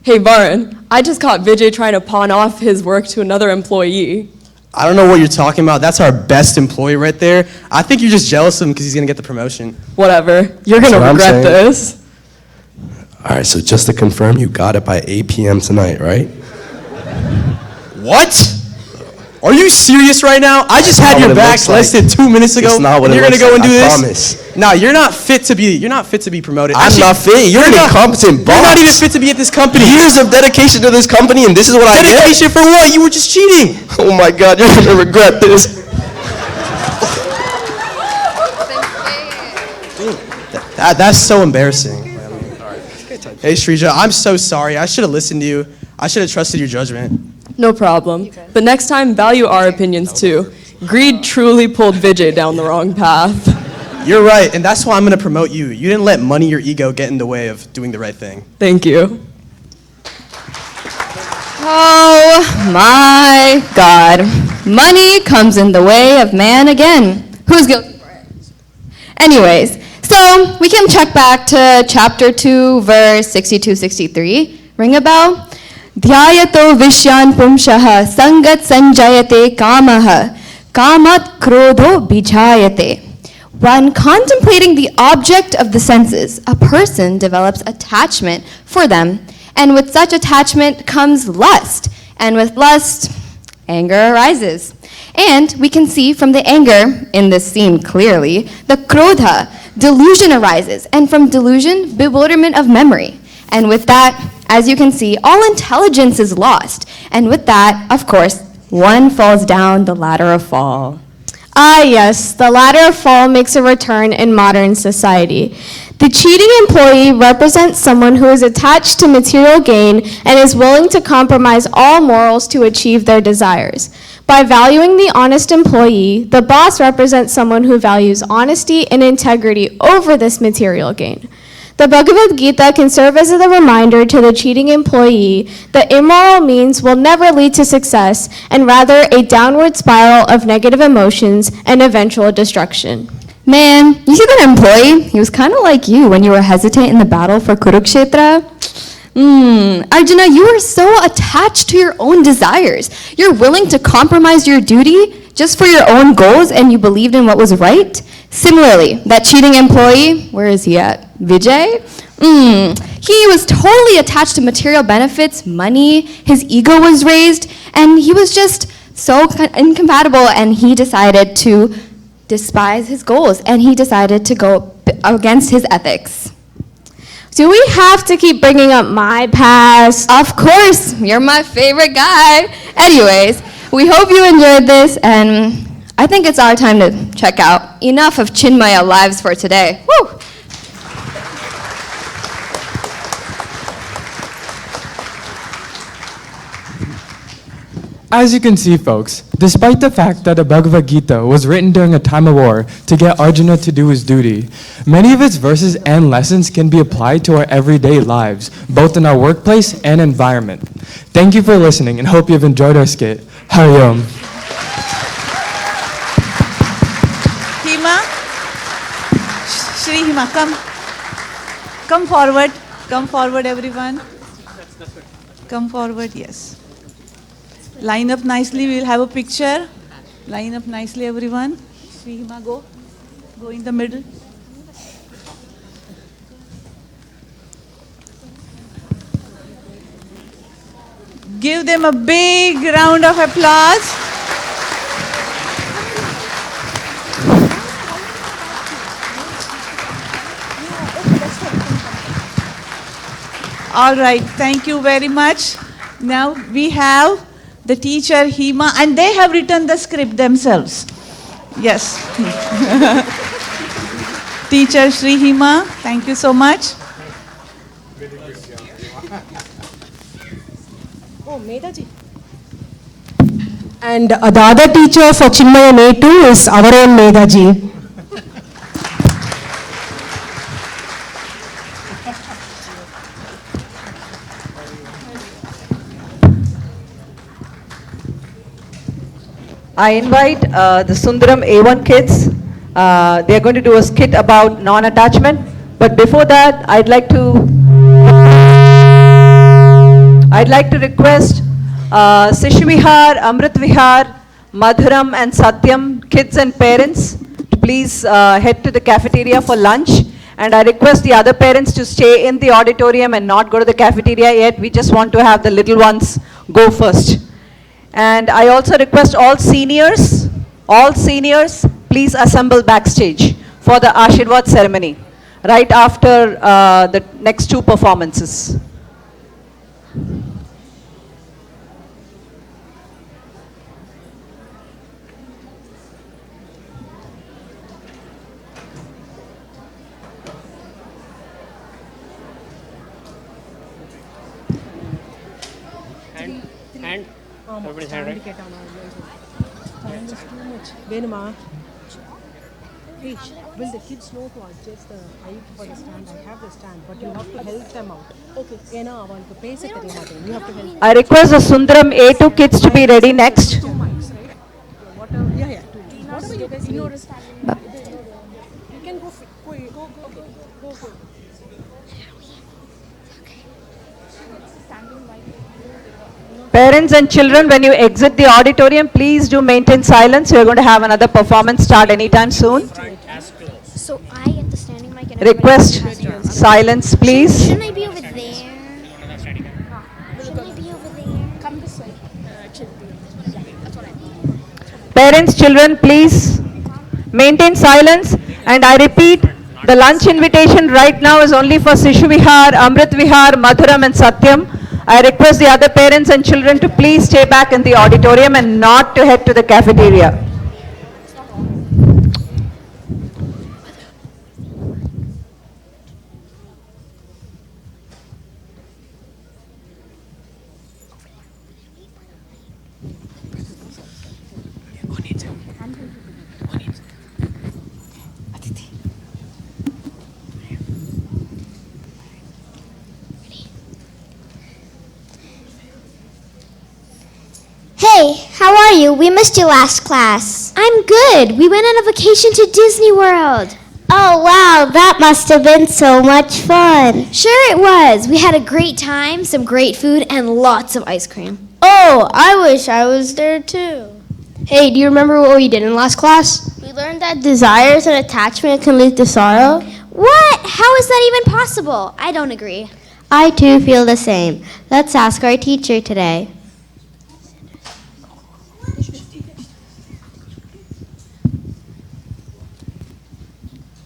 Hey, Varun, I just caught Vijay trying to pawn off his work to another employee. I don't know what you're talking about. That's our best employee right there. I think you're just jealous of him because he's going to get the promotion. Whatever. You're going to regret this. All right, so just to confirm, you got it by 8 p.m. tonight, right? What? Are you serious right now? I just had not your what it back looks less like. than 2 minutes ago. It's not what and it you're gonna looks go and like, do I this? promise. Nah, you're not fit to be promoted. I'm not fit. You're an incompetent boss. You're not even fit to be at this company. Years of dedication to this company, and this is what I get? Dedication for what? You were just cheating. Oh my God, you're gonna regret this. That's so embarrassing. Hey, Srija, I'm so sorry. I should have listened to you. I should have trusted your judgment. No problem. But next time, value our opinions too. Greed truly pulled Vijay down the wrong path. You're right, and that's why I'm going to promote you. You didn't let money or ego get in the way of doing the right thing. Thank you. Oh my God. Money comes in the way of man again. Who's guilty for it? Anyways, so we can check back to chapter 2, verse 62-63. Ring a bell? Dhyayato vishyan pumshaha sangat sanjayate kamaha kamat krodho bijayate. When contemplating the object of the senses, a person develops attachment for them, and with such attachment comes lust, and with lust, anger arises. And we can see from the anger in this scene clearly, the krodha, delusion arises, and from delusion, bewilderment of memory. And with that, as you can see, all intelligence is lost. And with that, of course, one falls down the ladder of fall. Ah, yes, the ladder of fall makes a return in modern society. The cheating employee represents someone who is attached to material gain and is willing to compromise all morals to achieve their desires. By valuing the honest employee, the boss represents someone who values honesty and integrity over this material gain. The Bhagavad Gita can serve as a reminder to the cheating employee that immoral means will never lead to success and rather a downward spiral of negative emotions and eventual destruction. Man, you see that employee? He was kind of like you when you were hesitant in the battle for Kurukshetra. Arjuna, you are so attached to your own desires. You're willing to compromise your duty just for your own goals, and you believed in what was right? Similarly, that cheating employee, where is he at? Vijay? He was totally attached to material benefits, money, his ego was raised, and he was just so incompatible, and he decided to despise his goals, and he decided to go against his ethics. Do we have to keep bringing up my past? Of course, you're my favorite guy. Anyways, we hope you enjoyed this, and I think it's our time to check out. Enough of Chinmaya lives for today. Woo! As you can see, folks, despite the fact that the Bhagavad Gita was written during a time of war to get Arjuna to do his duty, many of its verses and lessons can be applied to our everyday lives, both in our workplace and environment. Thank you for listening and hope you've enjoyed our skit. Hari Om. Hima, Shri Hima, come forward everyone. Come forward, yes. Line up nicely, we'll have a picture. Line up nicely everyone. Shri Hima, go in the middle. Give them a big round of applause. All right, thank you very much. Now we have the teacher Hima, and they have written the script themselves. Yes. Teacher Shri Hima, thank you so much. Oh, Medaji. And the other teacher for Chinmaya A2 is our own Medaji. I invite the Sundaram A1 kids. They're going to do a skit about non-attachment. But before that, I'd like to request Sishu Vihar, Amrit Vihar, Madhuram and Satyam, kids and parents, to please head to the cafeteria for lunch. And I request the other parents to stay in the auditorium and not go to the cafeteria yet. We just want to have the little ones go first. And I also request all seniors, please assemble backstage for the Ashirwad ceremony, right after the next two performances. Hand. Everybody's hand, right? Time is too much. Venuma. Hey, will the kids know to adjust the height for the stand? I have the stand, but you have to help them out. Okay. You have to help. I request the Sundaram A2 kids to be ready next. Two mics, right? Whatever, yeah, two. Whatever you guys need. You can go. Go. Parents and children, when you exit the auditorium, please do maintain silence. We are going to have another performance start anytime soon. So I get the standing mic and Request silence, please. Shouldn't I be over there? Shouldn't I be over there? Come this way. Parents, children, please maintain silence. And I repeat, the lunch invitation right now is only for Sishu Vihar, Amrit Vihar, Madhuram and Satyam. I request the other parents and children to please stay back in the auditorium and not to head to the cafeteria. Hey, how are you? We missed you last class. I'm good. We went on a vacation to Disney World. Oh, wow, that must have been so much fun. Sure it was. We had a great time, some great food, and lots of ice cream. Oh, I wish I was there too. Hey, do you remember what we did in last class? We learned that desires and attachment can lead to sorrow. What? How is that even possible? I don't agree. I too feel the same. Let's ask our teacher today.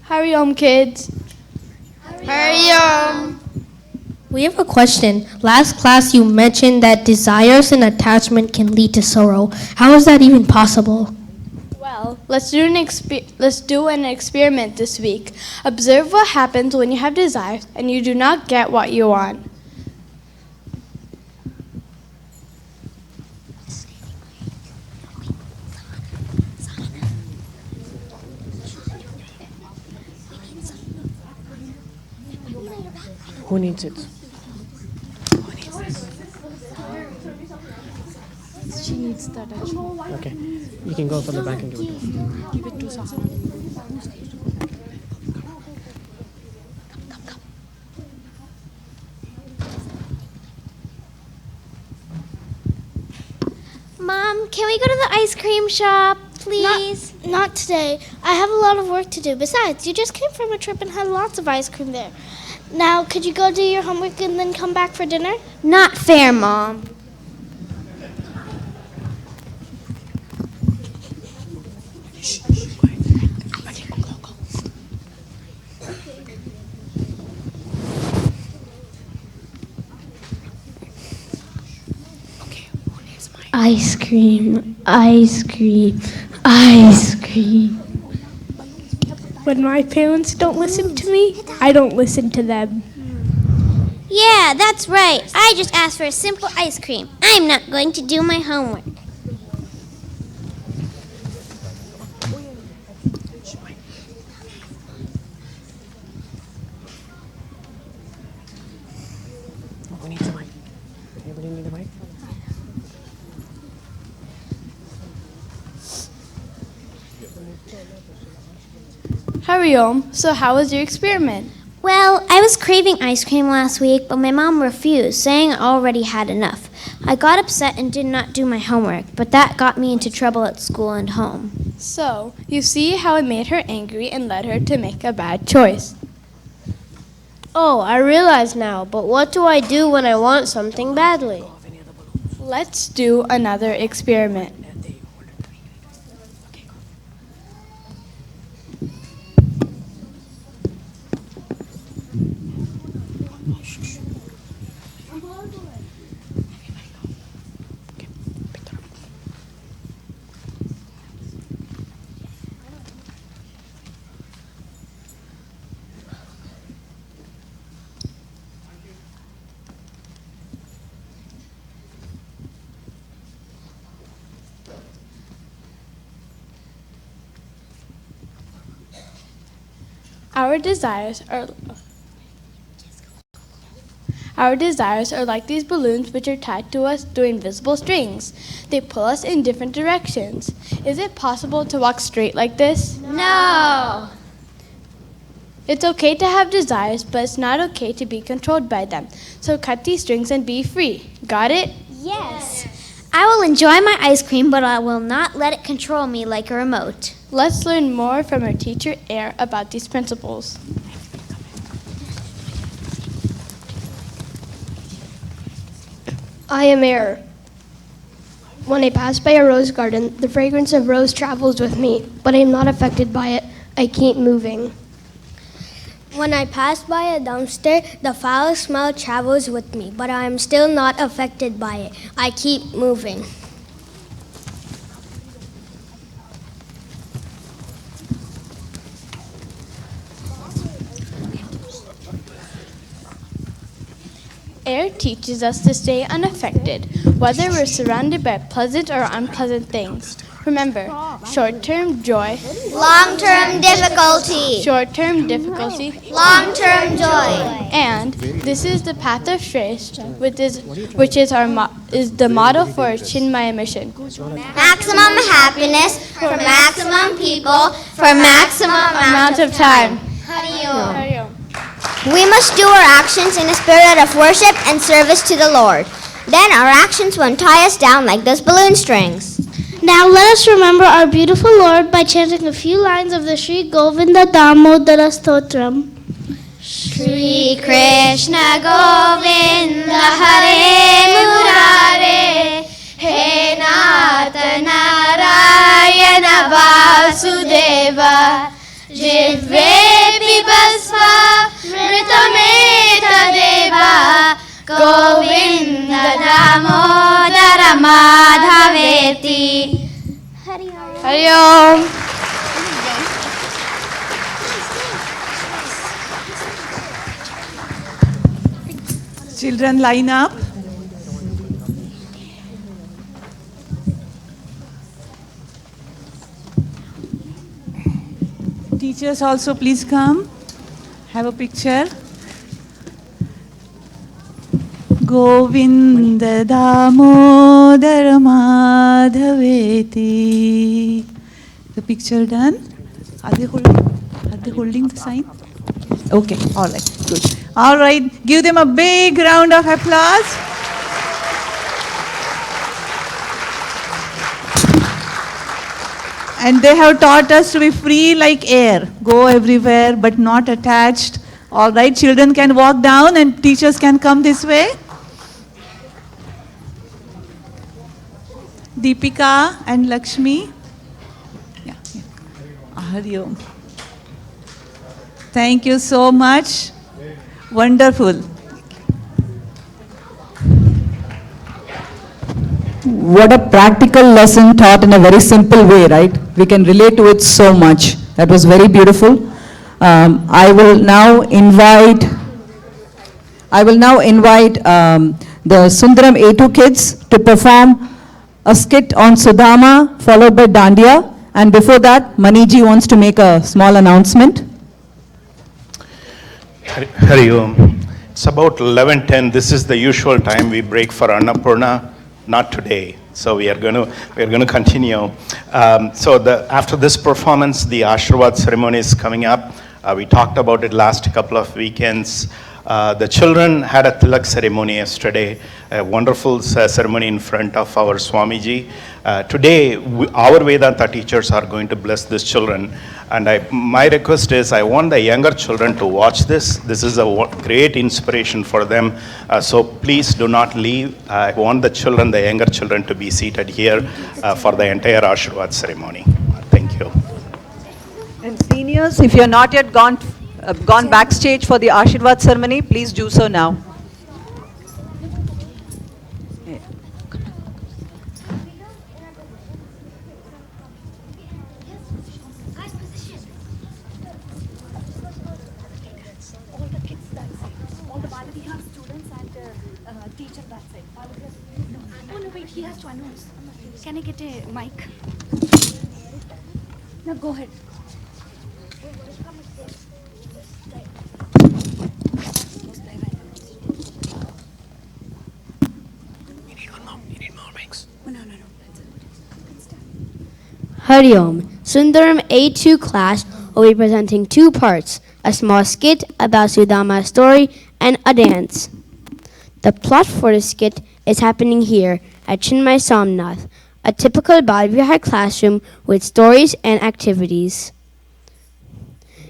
Hurry home, kids. Hurry home. We have a question. Last class you mentioned that desires and attachment can lead to sorrow. How is that even possible? Well, let's do an experiment this week. Observe what happens when you have desires and you do not get what you want. Who needs it? She needs that actually. Okay. You can go from the back and give it to her. Give it to Sahara. Mom, can we go to the ice cream shop, please? Not today. I have a lot of work to do. Besides, you just came from a trip and had lots of ice cream there. Now, could you go do your homework and then come back for dinner? Not fair, Mom. Ice cream, ice cream, ice cream. When my parents don't listen to me, I don't listen to them. Yeah, that's right. I just asked for a simple ice cream. I'm not going to do my homework. Who needs a mic? Anybody need a mic? Hariom, so how was your experiment? Well, I was craving ice cream last week, but my mom refused, saying I already had enough. I got upset and did not do my homework, but that got me into trouble at school and home. So, you see how it made her angry and led her to make a bad choice. Oh, I realize now, but what do I do when I want something badly? Let's do another experiment. Our desires are like these balloons which are tied to us through invisible strings. They pull us in different directions. Is it possible to walk straight like this? No! It's okay to have desires, but it's not okay to be controlled by them. So cut these strings and be free. Got it? Yes. I will enjoy my ice cream, but I will not let it control me like a remote. Let's learn more from our teacher, Air, about these principles. I am air. When I pass by a rose garden, the fragrance of rose travels with me, but I am not affected by it. I keep moving. When I pass by a dumpster, the foul smell travels with me, but I am still not affected by it. I keep moving. Air teaches us to stay unaffected, whether we're surrounded by pleasant or unpleasant things. Remember, short-term joy, Long-term difficulty. short-term difficulty, Long-term joy. and this is the path of Shreya, which is the model for Chinmaya mission. Maximum happiness for maximum people for maximum Amount of time. Hari Om. We must do our actions in a spirit of worship and service to the Lord. Then our actions won't tie us down like those balloon strings. Now let us remember our beautiful Lord by chanting a few lines of the Sri Govinda Damodara Stotram. Shri Krishna Govinda Hare Murare He Nata Narayana Vasudeva Jitve Pibasva Mritameta Deva Govinda Damodara Madhaveti. Hari Om. Children, line up. Teachers also, please come. Have a picture. Govinda Damodara Madhaveti. The picture done. Are they holding the sign? Okay, all right, good. All right, give them a big round of applause. And they have taught us to be free like air, go everywhere but not attached. All right, children can walk down and teachers can come this way. Deepika and Lakshmi. Yeah. Hari Om. Thank you so much. Wonderful. What a practical lesson taught in a very simple way, right? We can relate to it so much. That was very beautiful. I will now invite the Sundaram A2 kids to perform a skit on Sudama, followed by Dandiya. And before that, Maniji wants to make a small announcement. Hari Om. It's about 11:10. This is the usual time we break for Annapurna. Not today. So we are going to continue. After this performance, the Ashirwad ceremony is coming up. We talked about it last couple of weekends. The children had a tilak ceremony yesterday, a wonderful ceremony in front of our Swamiji. Today, our Vedanta teachers are going to bless these children. And my request is, I want the younger children to watch this. This is a great inspiration for them. So please do not leave. I want the children, the younger children, to be seated here for the entire Ashirwad ceremony. Thank you. And seniors, if you are not yet gone backstage for the Ashirwad ceremony, please do so now. All the Bala Vihar students and teacher that side. Oh no, wait, he has to announce. Can I get a mic? No, go ahead. Hari Om. Sundaram A2 class will be presenting two parts, a small skit about Sudama's story and a dance. The plot for the skit is happening here at Chinmaya Somnath, a typical Bala Vihar classroom with stories and activities.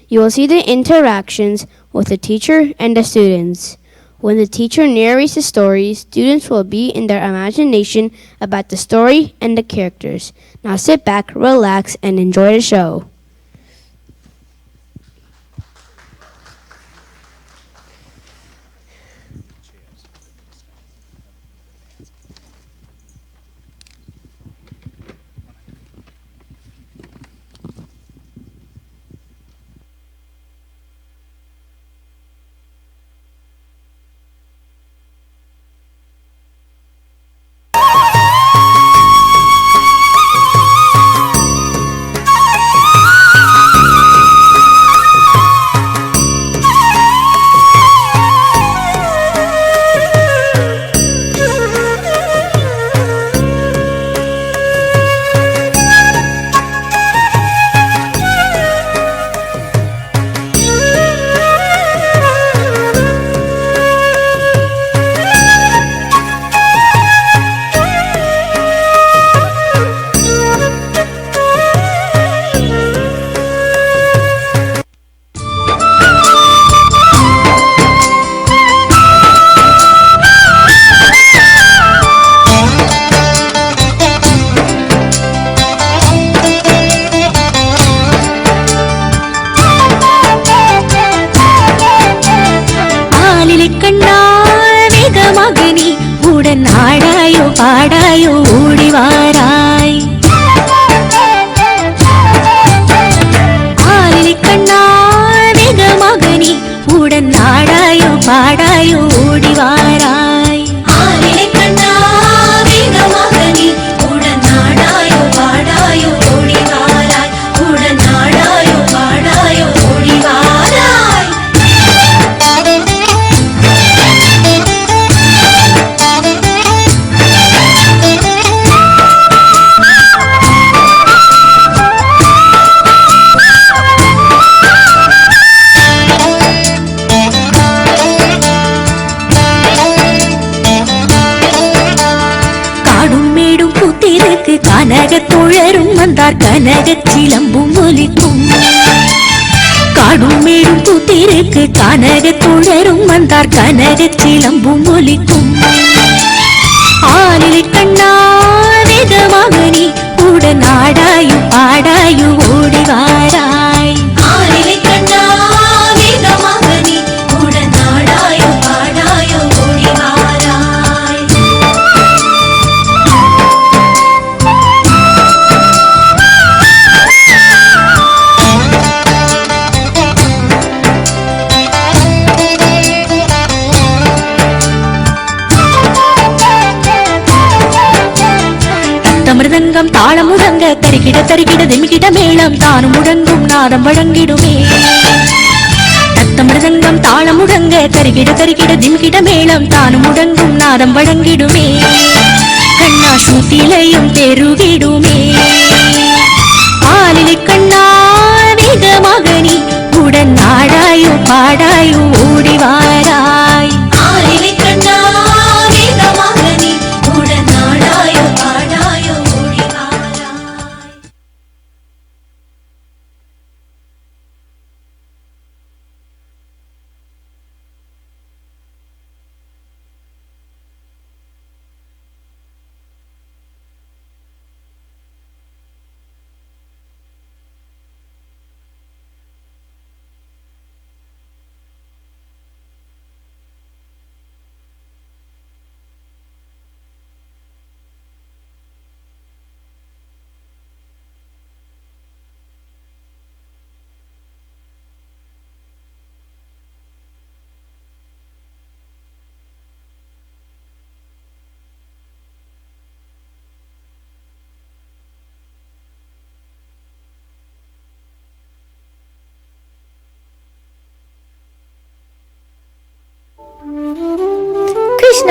You will see the interactions with the teacher and the students. When the teacher narrates the story, students will be in their imagination about the story and the characters. Now sit back, relax, and enjoy the show. പാടായോ ഓടിവാരായി ആലിക്കണ്ണാ വേഗമകനി ഉടൻ നാടായോ പാടായോ ഓടിവാരായി ആലിക്കണ്ണാ വേഗമകനി ഉടൻ നാടായോ പാടായോ ഓടിവാരായി ഉടൻ നാടായോ പാടായോ ഓടിവാരായി കനകത്തുഴരും വന്താർ കനകച്ചിലമ്പും ഒലിക്കും കാടും മേടും പൂത്തിരക്ക് കനകത്തുഴരും വന്താർ കനകച്ചിലമ്പും ഒലിക്കും ആലിലെ കണ്ണാ വേഗമകനി ഉടനാടായു പാടായു ഓടിവാരായി ആലിലെ കണ്ണാ വേഗമകനി ഉടനാടായു പാടായു ഓടിവാരായി മൃദംഗം താളം മുഴങ്ങ തരികിട തരികിട ദിമികിട മേളം താനും മുഴങ്ങും നാദം വഴങ്ങിടുമേ തത്തമൃദംഗം താളം മുഴങ്ങ തരികിട തരികിട ദിമികിട മേളം താനും മുഴങ്ങും നാദം വഴങ്ങിടുമേ കണ്ണാശൂത്തിലയും പെരുകിടുമേ ആലിലെ കണ്ണാ വേഗമകനി ഉടൻ നാടായോ പാടായോ ഓടിവാരാ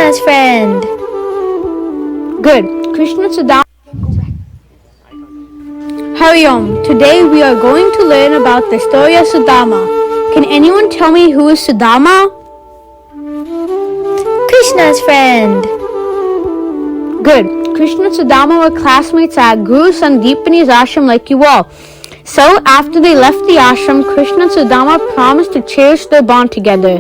Krishna's friend. Good. Krishna Sudama. Hari Om. Today we are going to learn about the story of Sudama. Can anyone tell me who is Sudama? Krishna's friend. Good. Krishna and Sudama were classmates at Guru Sandeepani's ashram like you all. So after they left the ashram, Krishna and Sudama promised to cherish their bond together.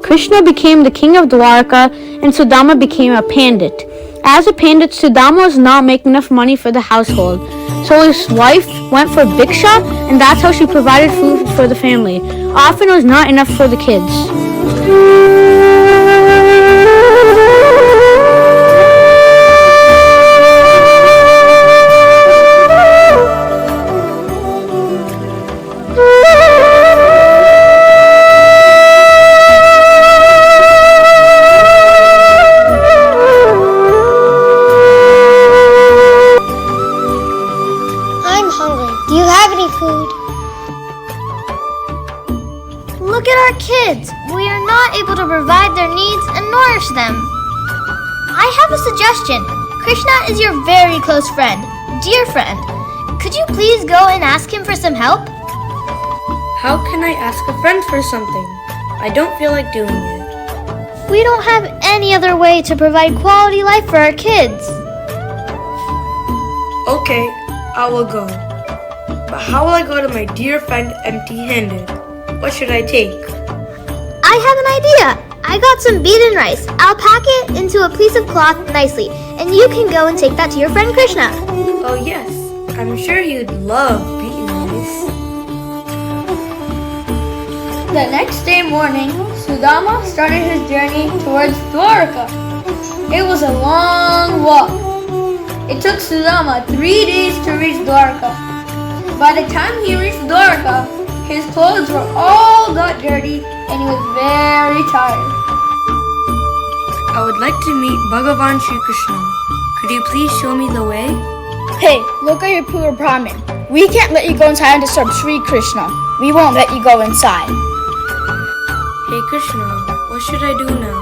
Krishna became the king of Dwarka and Sudama became a pandit. As a pandit, Sudama was not making enough money for the household. So his wife went for Bhiksha and that's how she provided food for the family. Often it was not enough for the kids. I'm hungry. Do you have any food? Look at our kids. We are not able to provide their needs and nourish them. I have a suggestion. Krishna is your very close friend, dear friend. Could you please go and ask him for some help? How can I ask a friend for something? I don't feel like doing it. We don't have any other way to provide quality life for our kids. Okay, I will go. But how will I go to my dear friend empty-handed? What should I take? I have an idea. I got some beaten rice. I'll pack it into a piece of cloth nicely, and you can go and take that to your friend Krishna. Oh yes, I'm sure he'd love beaten rice. The next day morning, Sudama started his journey towards Dwarka. It was a long walk. It took Sudama 3 days to reach Dwarka. By the time he reached Dwarka, his clothes were all got dirty and he was very tired. I would like to meet Bhagavan Shri Krishna. Could you please show me the way? Hey, look at your poor Brahmin. We can't let you go inside and disturb Sri Krishna. We won't let you go inside. Hey Krishna, what should I do now?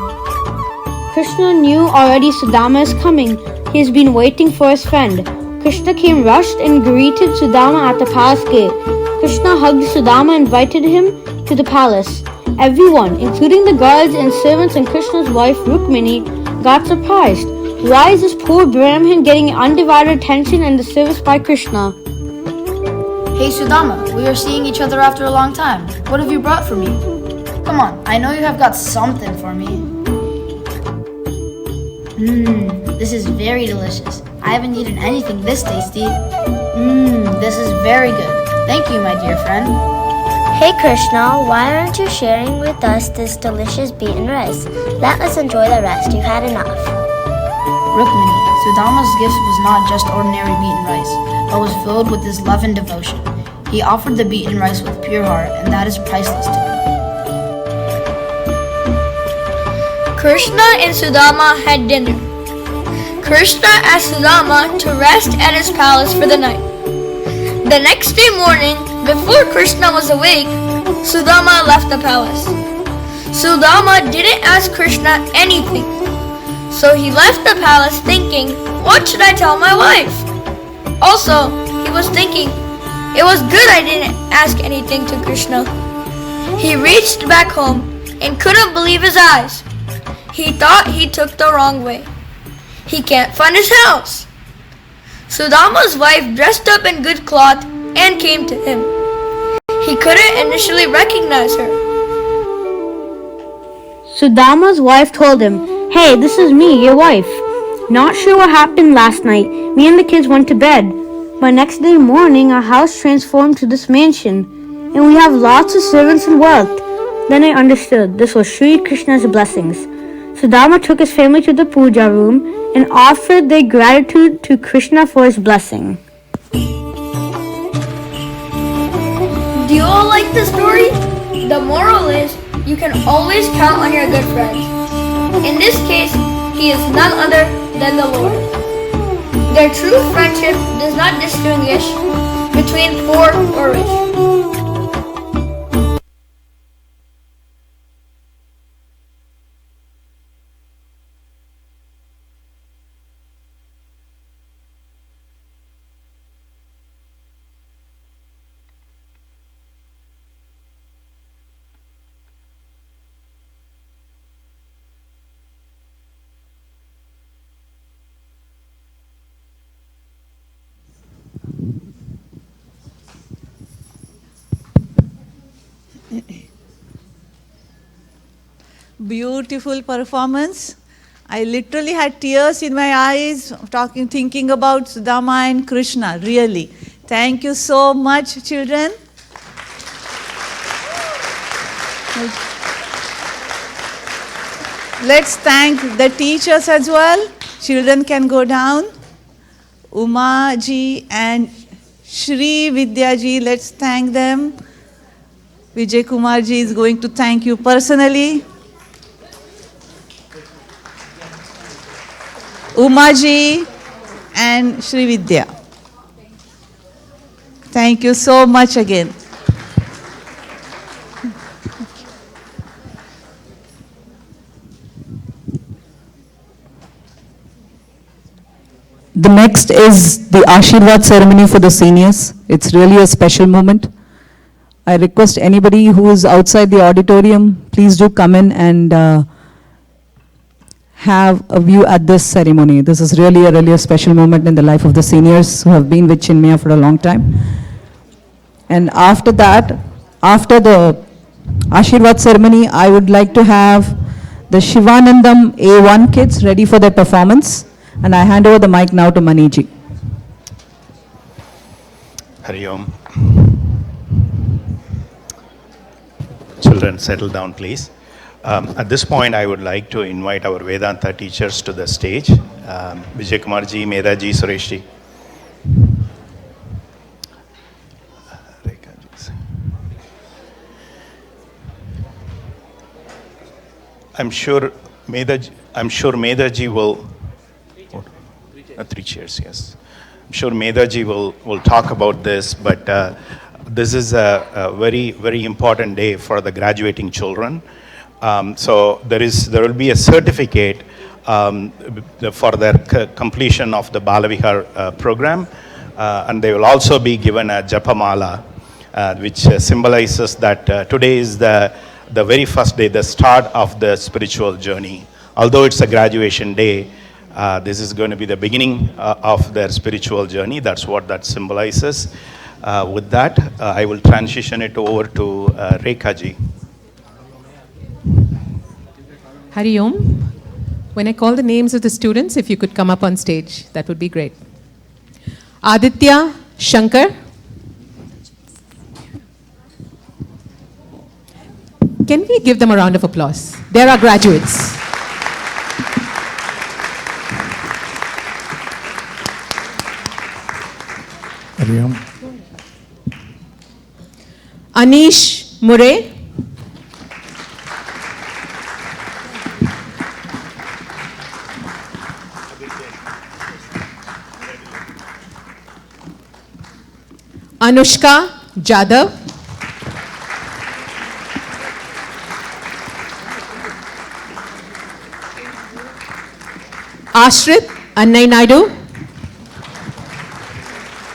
Krishna knew already Sudama is coming. He has been waiting for his friend. Krishna came rushed and greeted Sudama at the palace gate. Krishna hugged Sudama and invited him to the palace. Everyone, including the guards and servants and Krishna's wife Rukmini, got surprised. Why is this poor Brahmin getting undivided attention and the service by Krishna? Hey Sudama, we are seeing each other after a long time. What have you brought for me? Come on, I know you have got something for me. This is very delicious. I haven't eaten anything this tasty. This is very good. Thank you, my dear friend. Hey Krishna, why aren't you sharing with us this delicious beaten rice? Let us enjoy the rest. You've had enough. Rukmini, Sudama's gift was not just ordinary beaten rice, but was filled with his love and devotion. He offered the beaten rice with pure heart, and that is priceless to me. Krishna and Sudama had dinner. Krishna asked Sudama to rest at his palace for the night. The next day morning, before Krishna was awake, Sudama left the palace. Sudama didn't ask Krishna anything. So he left the palace thinking, what should I tell my wife? Also, he was thinking, it was good I didn't ask anything to Krishna. He reached back home and couldn't believe his eyes. He thought he took the wrong way. He can't find his house. Sudama's wife dressed up in good cloth and came to him. He couldn't initially recognize her. Sudama's wife told him, "Hey, this is me, your wife. Not sure what happened last night. Me and the kids went to bed. But next day morning, our house transformed to this mansion, and we have lots of servants and wealth." Then I understood this was Sri Krishna's blessings. Sudama took his family to the puja room and offered their gratitude to Krishna for his blessing. Do you all like the story? The moral is, you can always count on your good friends. In this case, he is none other than the Lord. Their true friendship does not distinguish between poor or rich. Beautiful performance. I literally had tears in my eyes thinking about Sudama and Krishna, really. Thank you so much, children. Let's thank the teachers as well. Children can go down. Uma ji and Shri Vidya ji, let's thank them. Vijay Kumar ji is going to thank you personally. Uma ji and Shri Vidya. Thank you so much again. The next is the Ashirwad ceremony for the seniors. It's really a special moment. I request anybody who is outside the auditorium, please do come in and have a view at this ceremony. This is really a special moment in the life of the seniors who have been with Chinmaya for a long time. And after that, after the Ashirwad ceremony, I would like to have the Shivanandam A1 kids ready for their performance. And I hand over the mic now to Maniji. Hari Om. Children, settle down, please. At this point, I would like to invite our Vedanta teachers to the stage. Vijay Kumar ji, Medha ji, Suresh ji. I'm sure Medha ji will. 3 chairs, yes. I'm sure Medha ji will talk about this, but this is a very, very important day for the graduating children. So there will be a certificate for their completion of the Bala Vihar program, and they will also be given a Japamala, which symbolizes that today is the very first day, the start of the spiritual journey. Although it's a graduation day, this is going to be the beginning of their spiritual journey. That's what that symbolizes. With that, I will transition it over to Rekha ji. Hari Om. When I call the names of the students, if you could come up on stage, that would be great. Aditya Shankar. Can we give them a round of applause? They're our graduates. Anish Murray. Anushka Jadhav. Ashrit Annai Naidu.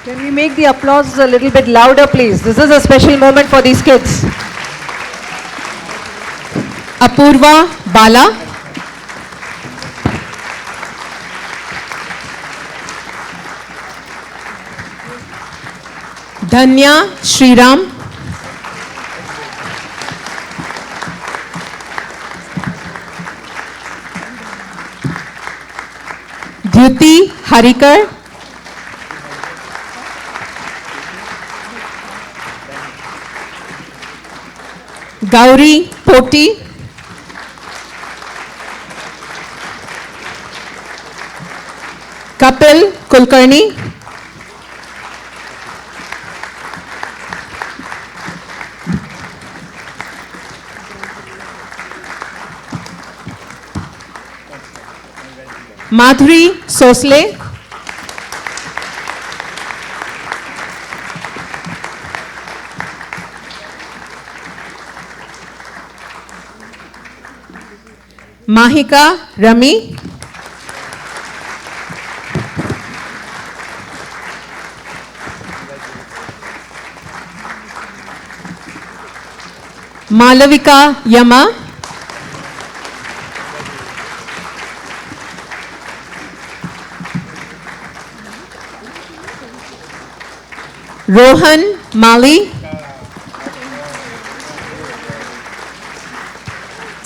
Can we make the applause a little bit louder, please? This is a special moment for these kids. Apurva Bala. Dhanya Shriram. Dhyuti Harikar. Gauri Poti. Kapil Kulkarni. Madhuri Sosle. Mahika Rami. Malavika Yama. Rohan Mali.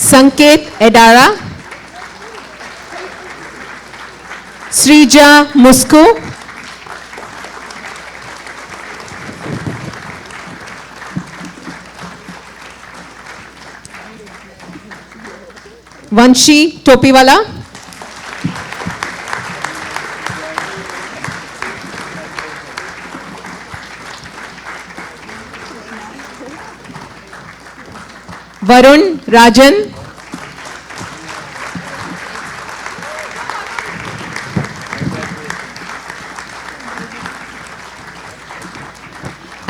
Sanket Edara, Srija Musko, Vanshi Topiwala, Varun Rajan,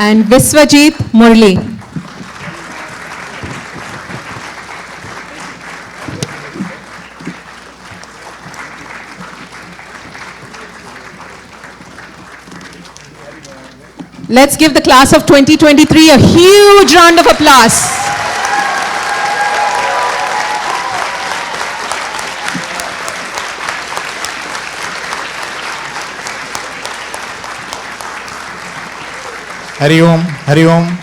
and Viswajit Murli. Let's give the class of 2023 a huge round of applause. Hari Om, Hari Om.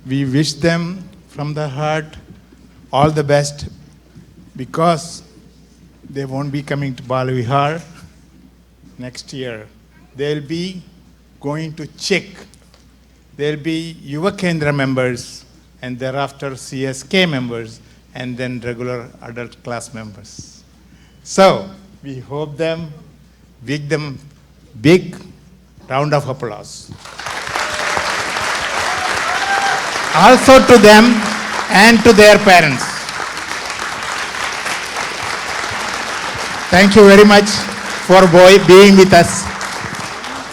We wish them from the heart all the best because they won't be coming to Bala Vihar next year. They'll be going to Czech. They'll be Yuva Kendra members and thereafter CSK members and then regular adult class members. So we hope them, wish them big round of applause. Also to them and to their parents. Thank you very much for being with us.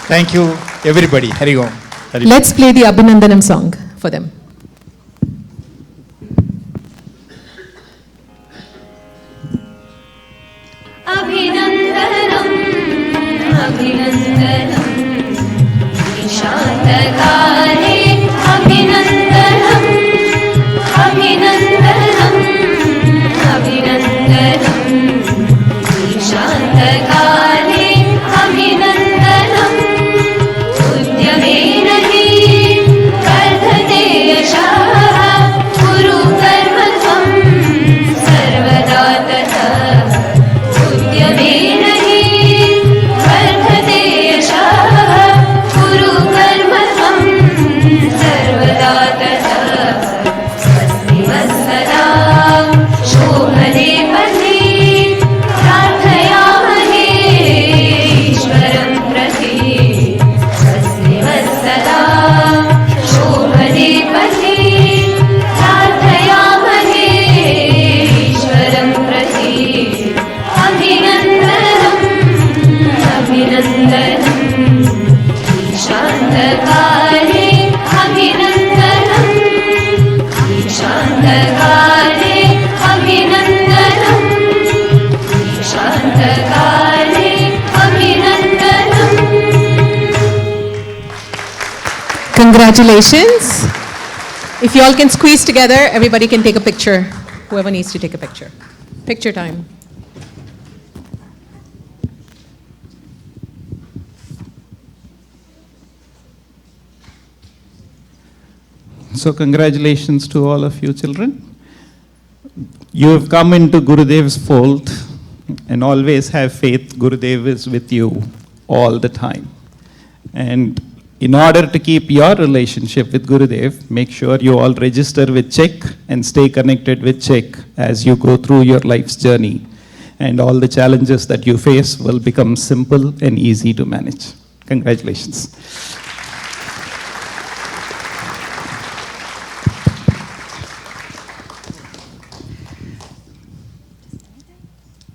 Thank you everybody. Hari Om. Hari Om. Let's play the Abhinandanam song for them. Abhinandanam, Abhinandanam, Nishantakale, Abhinandanam, Abhinandanam, Abhinandanam, Nishantakale, Abhinandanam, Udyamena hi vardhate yashah, Guru karma tvam sarvada tatha. उद्यमेन हि वर्धते यशः गुरु कर्म त्वं सर्वदा तथा स्वस्ति वत्सदा शोभने पथे प्रार्थयामहे ईश्वरं प्रति स्वस्ति वत्सदा शोभने पथे प्रार्थयामहे ईश्वरं प्रति Abhinandanam, Abhinandanam, Ishantakale, Abhinandanam, Ishantakale, Abhinandanam, Ishantakale, Abhinandanam. Congratulations. If you all can squeeze together, everybody can take a picture. Whoever needs to take a picture. Picture time. So congratulations to all of you children. You have come into Gurudev's fold and always have faith Gurudev is with you all the time. And in order to keep your relationship with Gurudev, make sure you all register with Czech and stay connected with Czech as you go through your life's journey. And all the challenges that you face will become simple and easy to manage. Congratulations.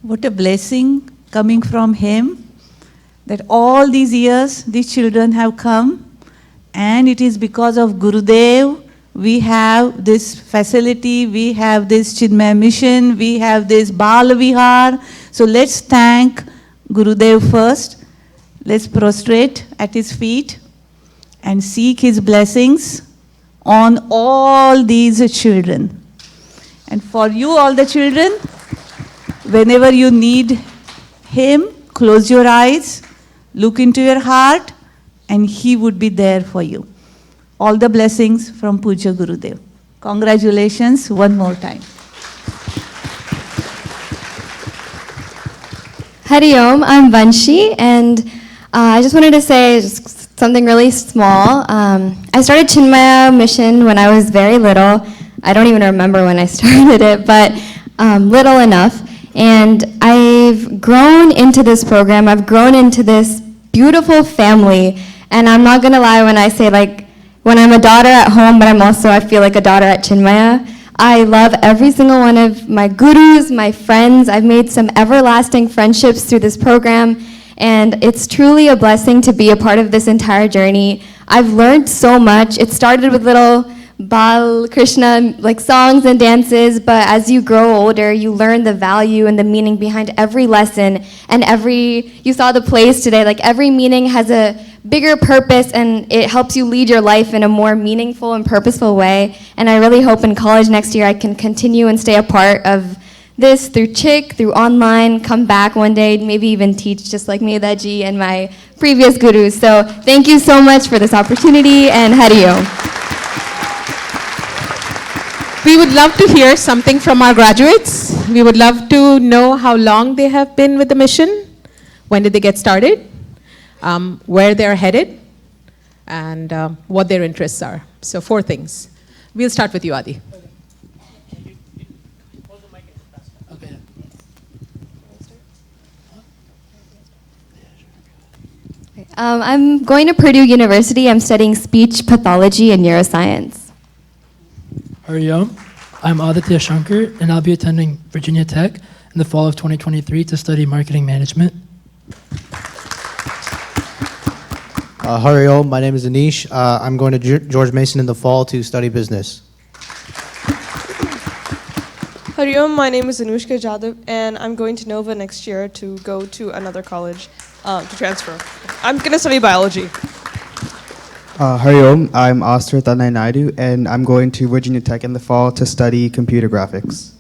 What a blessing coming from him, that all these years these children have come, and it is because of Gurudev we have this facility, we have this Chinmaya mission, we have this Bala Vihar. So let's thank Gurudev first. Let's prostrate at his feet and seek his blessings on all these children. And for you all the children, whenever you need him, close your eyes, look into your heart, and he would be there for you. all the blessings from Puja Gurudev. Congratulations one more time. Hari Om, I'm Vanshi, and I just wanted to say just something really small. I started Chinmaya Mission when I was very little. I don't even remember when I started it, but little enough. And I've grown into this program. I've grown into this beautiful family. And I'm not gonna lie when I say, like, when I'm a daughter at home, but I feel like a daughter at Chinmaya. I love every single one of my gurus, my friends. I've made some everlasting friendships through this program, and it's truly a blessing to be a part of this entire journey. I've learned so much. It started with little Bal Krishna like songs and dances, but as you grow older, you learn the value and the meaning behind every lesson, and you saw the plays today, like every meaning has a bigger purpose, and it helps you lead your life in a more meaningful and purposeful way. And I really hope in college next year I can continue and stay a part of this through CHIC, through online, come back one day, maybe even teach just like Medaji and my previous gurus. So thank you so much for this opportunity, and Hari Om. We would love to hear something from our graduates. We would love to know how long they have been with the mission, when did they get started, where they're headed, and what their interests are. So 4 things. We'll start with you, Adi. I'm going to Purdue University. I'm studying speech pathology and neuroscience. Hari Om, I'm Aditya Shankar, and I'll be attending Virginia Tech in the fall of 2023 to study marketing management. Hari Om, my name is Anish. I'm going to George Mason in the fall to study business. Hari Om, my name is Anushka Jadhav, and I'm going to Nova next year to go to another college to transfer. I'm going to study biology. Hari Om, I'm Oscar Tanay Naidu, and I'm going to Virginia Tech in the fall to study computer graphics.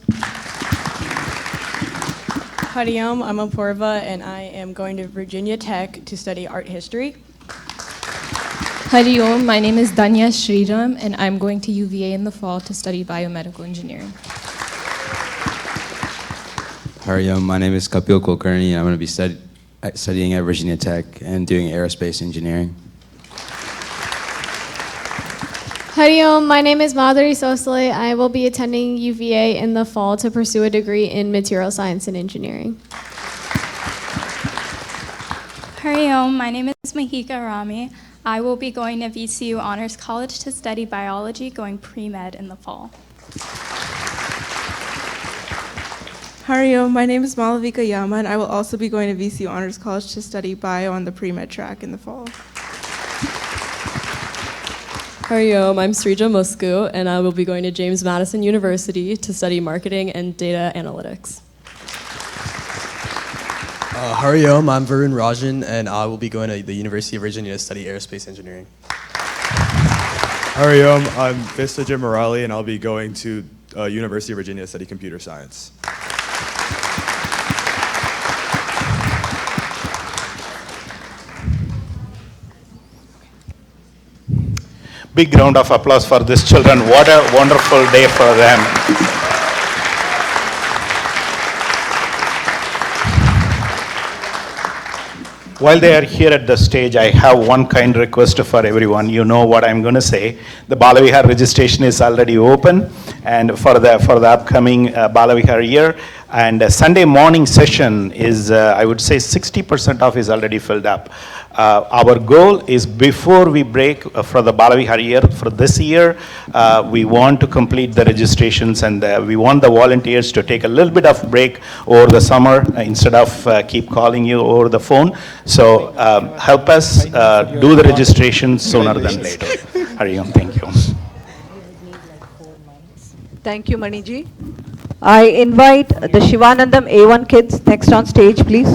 Hari Om, I'm Apurva, and I am going to Virginia Tech to study art history. Hari Om, my name is Danya Sriram, and I'm going to UVA in the fall to study biomedical engineering. Hari Om, my name is Kapil Kulkarni, and I'm going to be studying at Virginia Tech and doing aerospace engineering. Hari Om, my name is Madhuri Sosale. I will be attending UVA in the fall to pursue a degree in material science and engineering. Hari Om, my name is Mahika Rami. I will be going to VCU Honors College to study biology, going pre-med in the fall. Hari Om, my name is Malavika Yama, and I will also be going to VCU Honors College to study bio on the pre-med track in the fall. Hari Om, I'm Srija Musku, and I will be going to James Madison University to study marketing and data analytics. Hari Om, I'm Varun Rajan, and I will be going to the University of Virginia to study aerospace engineering. Hari Om, I'm Vistajay Murali, and I'll be going to University of Virginia to study computer science. Big round of applause for these children. What a wonderful day for them. While they are here at the stage, I have one kind request for everyone. You know what I'm going to say. The Bala Vihar registration is already open, and for the upcoming Bala Vihar year. And Sunday morning session is, I would say, 60% of is already filled up. Our goal is before we break for the Bala Vihar year, for this year, we want to complete the registrations, and we want the volunteers to take a little bit of break over the summer instead of keep calling you over the phone. So help us do the registration sooner than later. Hari Om, thank you. Thank you, Maniji. I invite the Shivanandam A1 kids next on stage, please.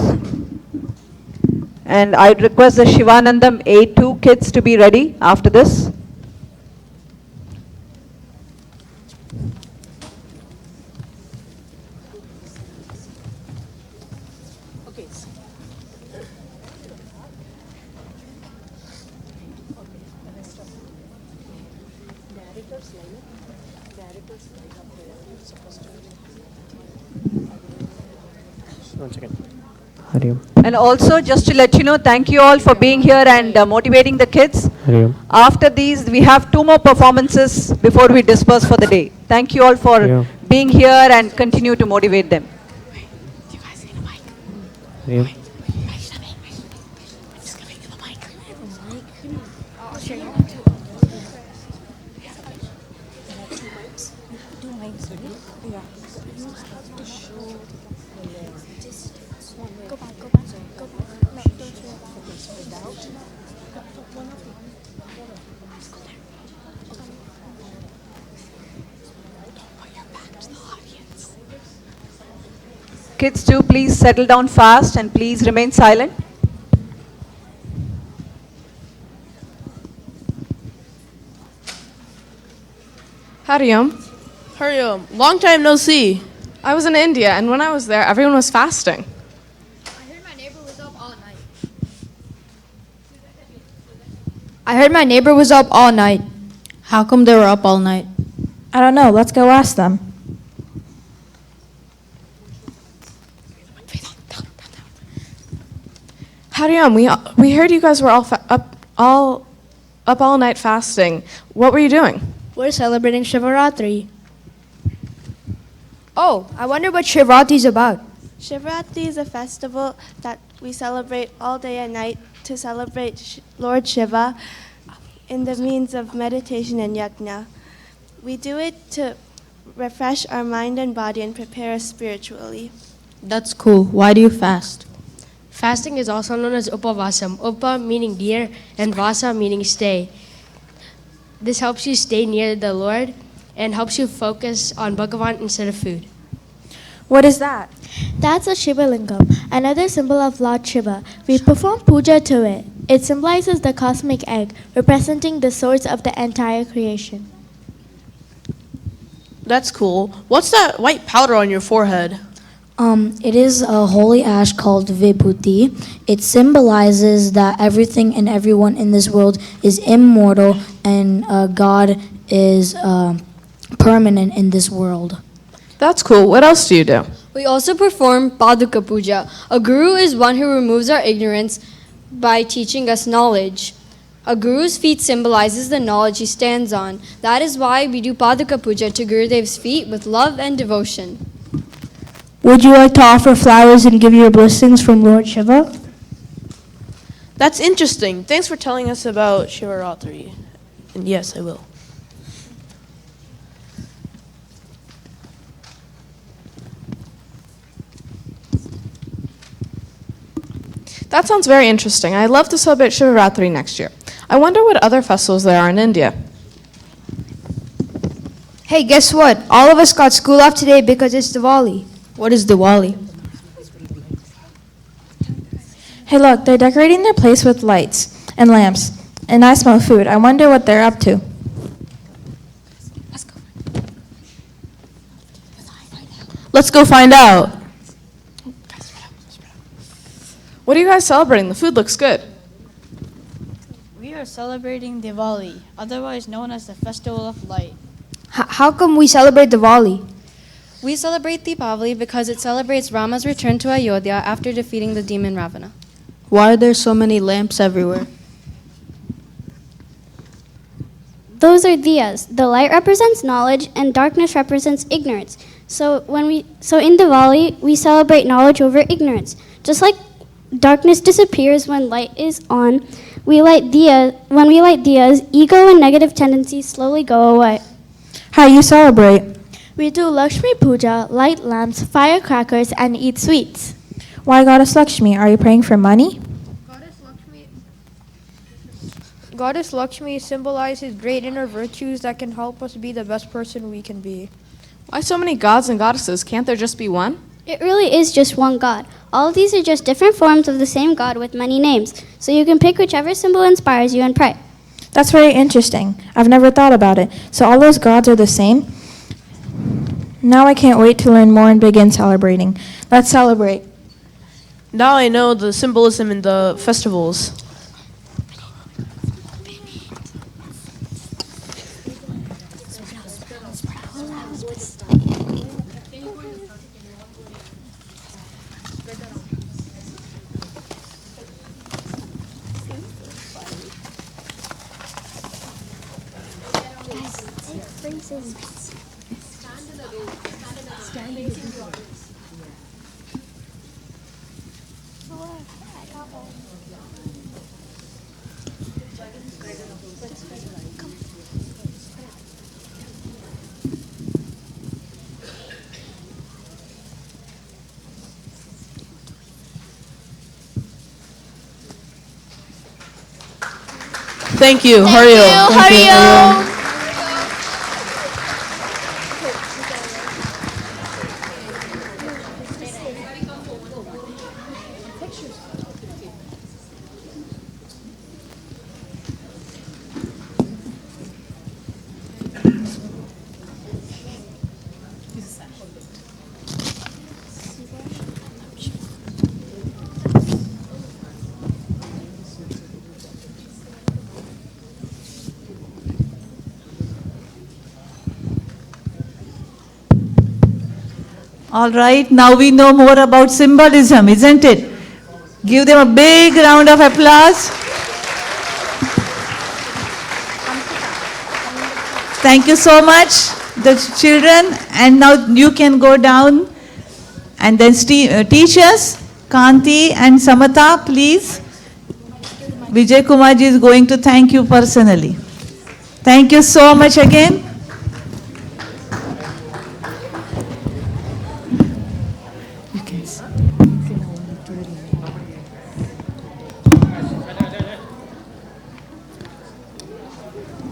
And I'd request the Shivanandam A2 kids to be ready after this. And also, just to let you know, thank you all for being here and motivating the kids. After these, we have 2 more performances before we disperse for the day. Thank you all for being here and continue to motivate them. Kids too, please settle down fast and please remain silent. Howdy, Hurry up. Long time no see. I was in India, and when I was there, everyone was fasting. I heard my neighbor was up all night. How come they were up all night? I don't know. Let's go ask them. Howdy, we heard you guys were up all night fasting. What were you doing? We're celebrating Shivaratri. Oh, I wonder what Shivaratri is about. Shivaratri is a festival that we celebrate all day and night to celebrate Lord Shiva in the means of meditation and yajna. We do it to refresh our mind and body and prepare us spiritually. That's cool. Why do you fast? Fasting is also known as upavasam. Upa meaning near and vasa meaning stay. This helps you stay near the Lord and helps you focus on Bhagavan instead of food. What is that? That's a Shiva Lingam, another symbol of Lord Shiva. We perform puja to it. It symbolizes the cosmic egg, representing the source of the entire creation. That's cool. What's that white powder on your forehead? It is a holy ash called Vibhuti. It symbolizes that everything and everyone in this world is immortal and God is permanent in this world. That's cool. What else do you do? We also perform Paduka Puja. A guru is one who removes our ignorance by teaching us knowledge. A guru's feet symbolizes the knowledge he stands on. That is why we do Paduka Puja to Gurudev's feet with love and devotion. Would you like to offer flowers and give your blessings from Lord Shiva? That's interesting. Thanks for telling us about Shivaratri. And yes, I will. That sounds very interesting. I'd love to celebrate Shivaratri next year. I wonder what other festivals there are in India. Hey, guess what? All of us got school off today because it's Diwali. What is Diwali? Hey, look, they're decorating their place with lights and lamps, and I smell food. I wonder what they're up to. Let's go find out. What are you guys celebrating? The food looks good. We are celebrating Diwali, otherwise known as the Festival of Light. How come we celebrate Diwali? We celebrate Deepavali because it celebrates Rama's return to Ayodhya after defeating the demon Ravana. Why are there so many lamps everywhere? Those are diyas. The light represents knowledge and darkness represents ignorance. So in Diwali, we celebrate knowledge over ignorance. Just like darkness disappears when light is on, when we light diyas, ego and negative tendencies slowly go away. How you celebrate? We do Lakshmi Puja, light lamps, firecrackers, and eat sweets. Why Goddess Lakshmi? Are you praying for money? Goddess Lakshmi symbolizes great inner virtues that can help us be the best person we can be. Why so many gods and goddesses? Can't there just be one? It really is just one God. All of these are just different forms of the same God with many names. So you can pick whichever symbol inspires you and pray. That's very interesting. I've never thought about it. So all those gods are the same? Now I can't wait to learn more and begin celebrating. Let's celebrate. Now I know the symbolism in the festivals. Thank you. Hurry up. Hurry up. All right, now we know more about symbolism, isn't it? Give them a big round of applause. Thank you so much, the children. And now you can go down. And then teachers, Kanti and Samatha, please. Vijay Kumarji is going to thank you personally. Thank you so much again.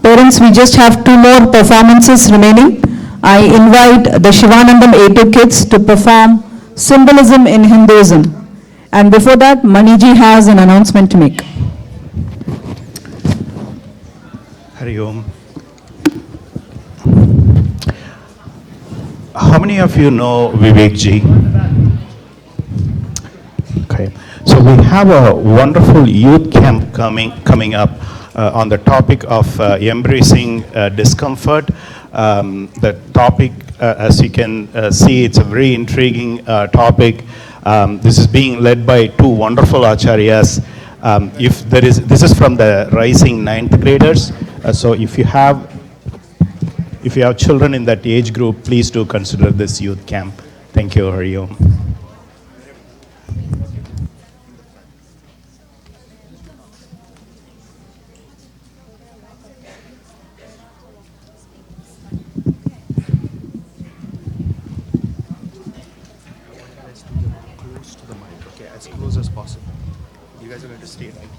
Parents, we just have 2 more performances remaining. I invite the Shivanandam A2 kids to perform Symbolism in Hinduism. And before that, Maniji has an announcement to make. Hari Om. How many of you know Vivek ji? Okay. So we have a wonderful youth camp coming up on the topic of embracing discomfort. The topic, as you can see, it's a very intriguing topic. This is being led by 2 wonderful acharyas. This is from the rising 9th graders. So if you have children in that age group, please do consider this youth camp. Thank you, Hari Om. As close as possible. You guys are going to stay right here.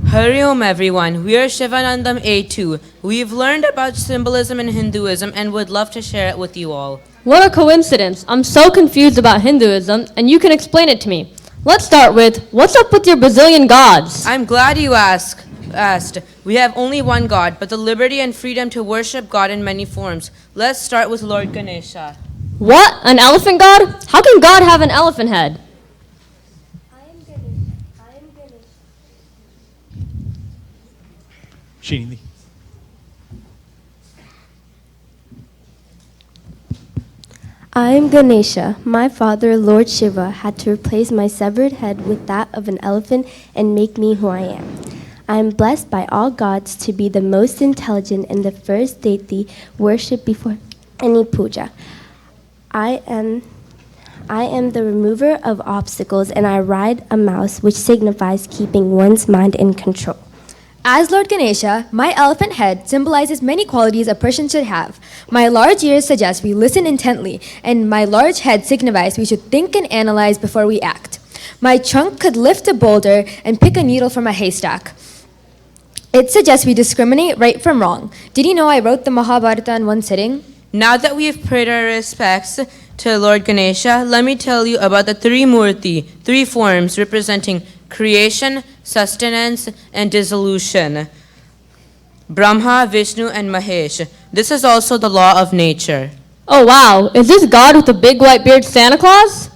Hari Om everyone, we are Shivanandam A2. We've learned about symbolism in Hinduism and would love to share it with you all. What a coincidence. I'm so confused about Hinduism and you can explain it to me. Let's start with, what's up with your bazillion gods? I'm glad you asked. We have only one God, but the liberty and freedom to worship God in many forms. Let's start with Lord Ganesha. What? An elephant god? How can God have an elephant head? Srinidhi. I am Ganesha. My father, Lord Shiva, had to replace my severed head with that of an elephant and make me who I am. I am blessed by all gods to be the most intelligent and the first deity worshipped before any puja. I am the remover of obstacles, and I ride a mouse, which signifies keeping one's mind in control. As Lord Ganesha, my elephant head symbolizes many qualities a person should have. My large ears suggest we listen intently, and my large head signifies we should think and analyze before we act. My trunk could lift a boulder and pick a needle from a haystack. It suggests we discriminate right from wrong. Did you know I wrote the Mahabharata in one sitting? Now that we have paid our respects to Lord Ganesha, let me tell you about the 3 Murti, 3 forms representing creation, sustenance, and dissolution. Brahma, Vishnu, and Mahesh. This is also the law of nature. Oh wow, is this God with the big white beard Santa Claus?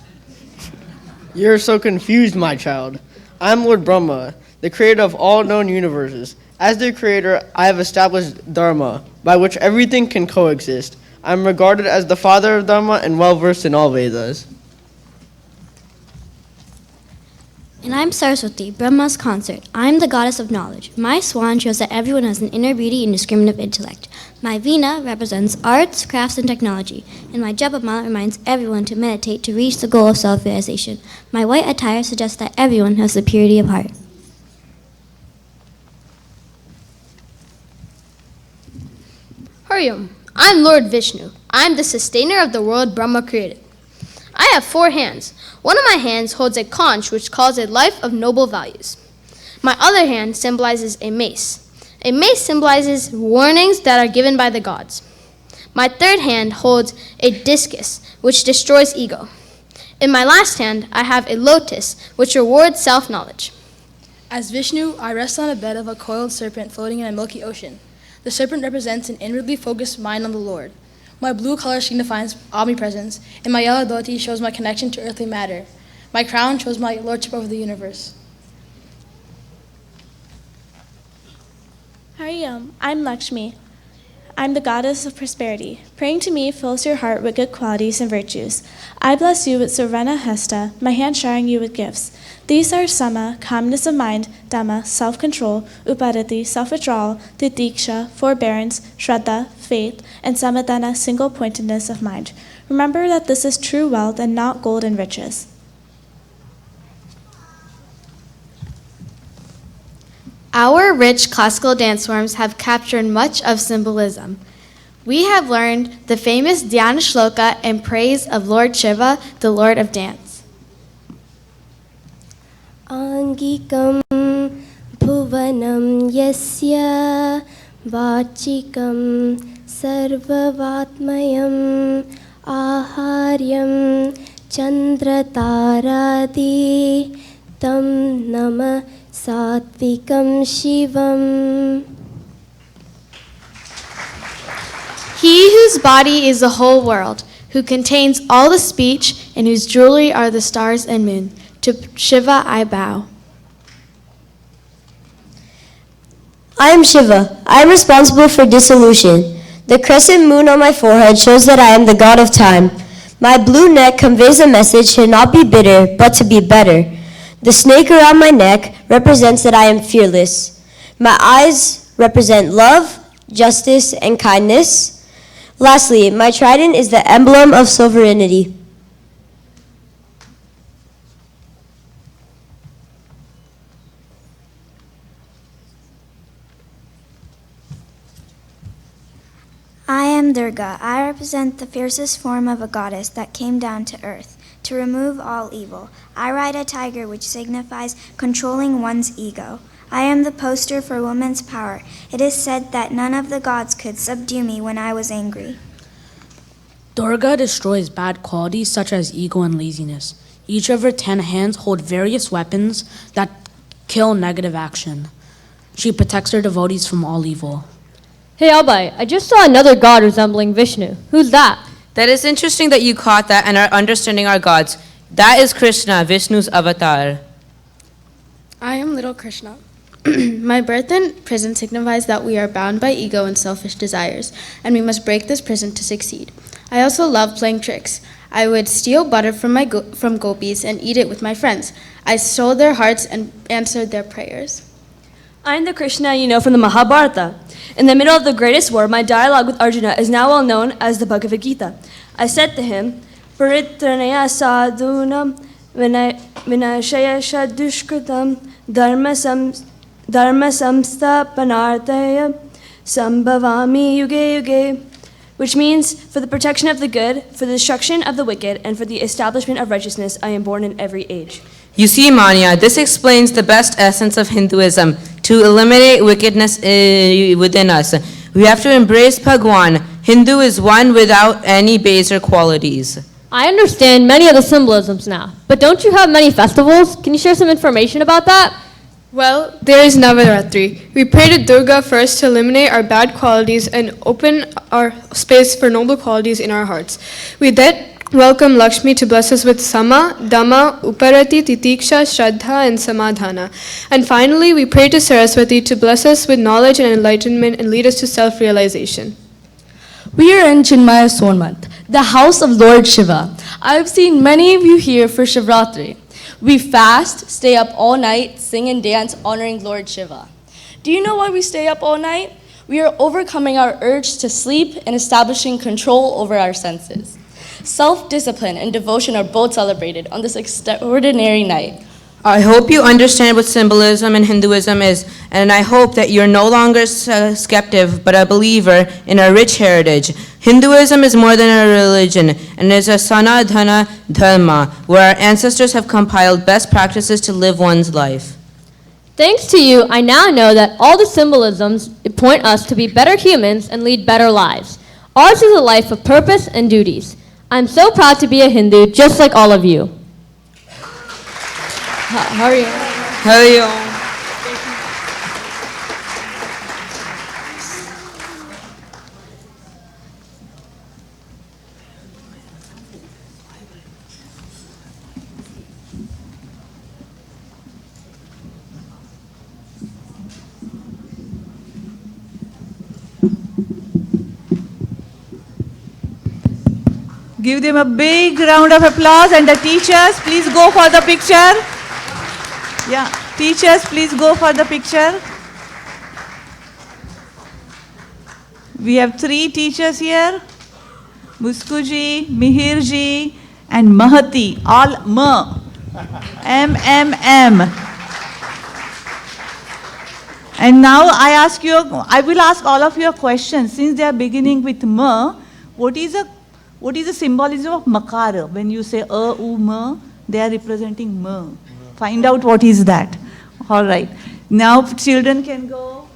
You're so confused, my child. I'm Lord Brahma, the creator of all known universes. As their creator, I have established Dharma, by which everything can coexist. I'm regarded as the father of Dharma and well-versed in all Vedas. And I'm Saraswati, Brahma's consort. I'm the goddess of knowledge. My swan shows that everyone has an inner beauty and discriminative intellect. My Veena represents arts, crafts, and technology. And my Japamala reminds everyone to meditate to reach the goal of self-realization. My white attire suggests that everyone has the purity of heart. Hariom, I'm Lord Vishnu. I'm the sustainer of the world Brahma created. I have 4 hands. One of my hands holds a conch which calls a life of noble values. My other hand symbolizes a mace. A mace symbolizes warnings that are given by the gods. My third hand holds a discus which destroys ego. In my last hand, I have a lotus which rewards self-knowledge. As Vishnu, I rest on a bed of a coiled serpent floating in a milky ocean. The serpent represents an inwardly focused mind on the Lord. My blue color signifies omnipresence, and my yellow dhoti shows my connection to earthly matter. My crown shows my lordship over the universe. Hariom, I'm Lakshmi. I'm the goddess of prosperity. Praying to me fills your heart with good qualities and virtues. I bless you with Sarvana Hesta, my hand showering you with gifts. These are Sama, calmness of mind, Dhamma, self-control, Uparati, self-withdrawal, Titiksha, forbearance, Shraddha, faith, and Samadhana, single-pointedness of mind. Remember that this is true wealth and not gold and riches. Our rich classical dance forms have captured much of symbolism. We have learned the famous Dhyana Shloka in praise of Lord Shiva, the Lord of Dance. Angikam bhuvanam yasya vachikam sarvavatmayam aharyam chandrataradi tam nama Satvikam Shivam. He whose body is the whole world, who contains all the speech, and whose jewelry are the stars and moon. To Shiva I bow. I am Shiva. I am responsible for dissolution. The crescent moon on my forehead shows that I am the god of time. My blue neck conveys a message to not be bitter, but to be better. The snake around my neck represents that I am fearless. My eyes represent love, justice, and kindness. Lastly, my trident is the emblem of sovereignty. I am Durga. I represent the fiercest form of a goddess that came down to earth to remove all evil. I ride a tiger, which signifies controlling one's ego. I am the poster for woman's power. It is said that none of the gods could subdue me when I was angry. Durga destroys bad qualities such as ego and laziness. Each of her 10 hands hold various weapons that kill negative action. She protects her devotees from all evil. Hey Albai, I just saw another god resembling Vishnu. Who's that? That is interesting that you caught that and are understanding our gods. That is Krishna, Vishnu's avatar. I am little Krishna. My birth in prison signifies that we are bound by ego and selfish desires, and we must break this prison to succeed. I also love playing tricks. I would steal butter from gopis and eat it with my friends. I stole their hearts and answered their prayers. I'm the Krishna you know from the Mahabharata. In the middle of the greatest war, my dialogue with Arjuna is now well known as the Bhagavad Gita. I said to him, Paritranaya sadhunam vinashaya shadushkritam dharma samstapanartaya sambhavami yuge yuge, which means, for the protection of the good, for the destruction of the wicked, and for the establishment of righteousness, I am born in every age. You see, Manya, this explains the best essence of Hinduism. To eliminate wickedness within us, we have to embrace Bhagwan. Hindu is one without any baser qualities. I understand many of the symbolisms now, but don't you have many festivals? Can you share some information about that? Well, there is Navaratri. We pray to Durga first to eliminate our bad qualities and open our space for noble qualities in our hearts. We then welcome Lakshmi to bless us with Sama, Dhamma, Uparati, Titiksha, Shraddha, and Samadhana. And finally, we pray to Saraswati to bless us with knowledge and enlightenment and lead us to self-realization. We are in Chinmaya Somnath, the house of Lord Shiva. I have seen many of you here for Shivratri. We fast, stay up all night, sing and dance, honoring Lord Shiva. Do you know why we stay up all night? We are overcoming our urge to sleep and establishing control over our senses. Self-discipline and devotion are both celebrated on this extraordinary night. I hope you understand what symbolism in Hinduism is, and I hope that you're no longer skeptic, but a believer in our rich heritage. Hinduism is more than a religion, and is a sanadhana dharma, where our ancestors have compiled best practices to live one's life. Thanks to you, I now know that all the symbolisms point us to be better humans and lead better lives. Ours is a life of purpose and duties. I'm so proud to be a Hindu, just like all of you. Hari Om. Hari Om. Give them a big round of applause, and the teachers, please go for the picture. Yeah, teachers, please go for the picture. We have 3 teachers here, Muskuji, Mihirji, and Mahati, all M. And now I will ask all of you a question. Since they are beginning with what is the symbolism of makara? When you say ma, they are representing ma. Find out what is that. All right. Now children can go.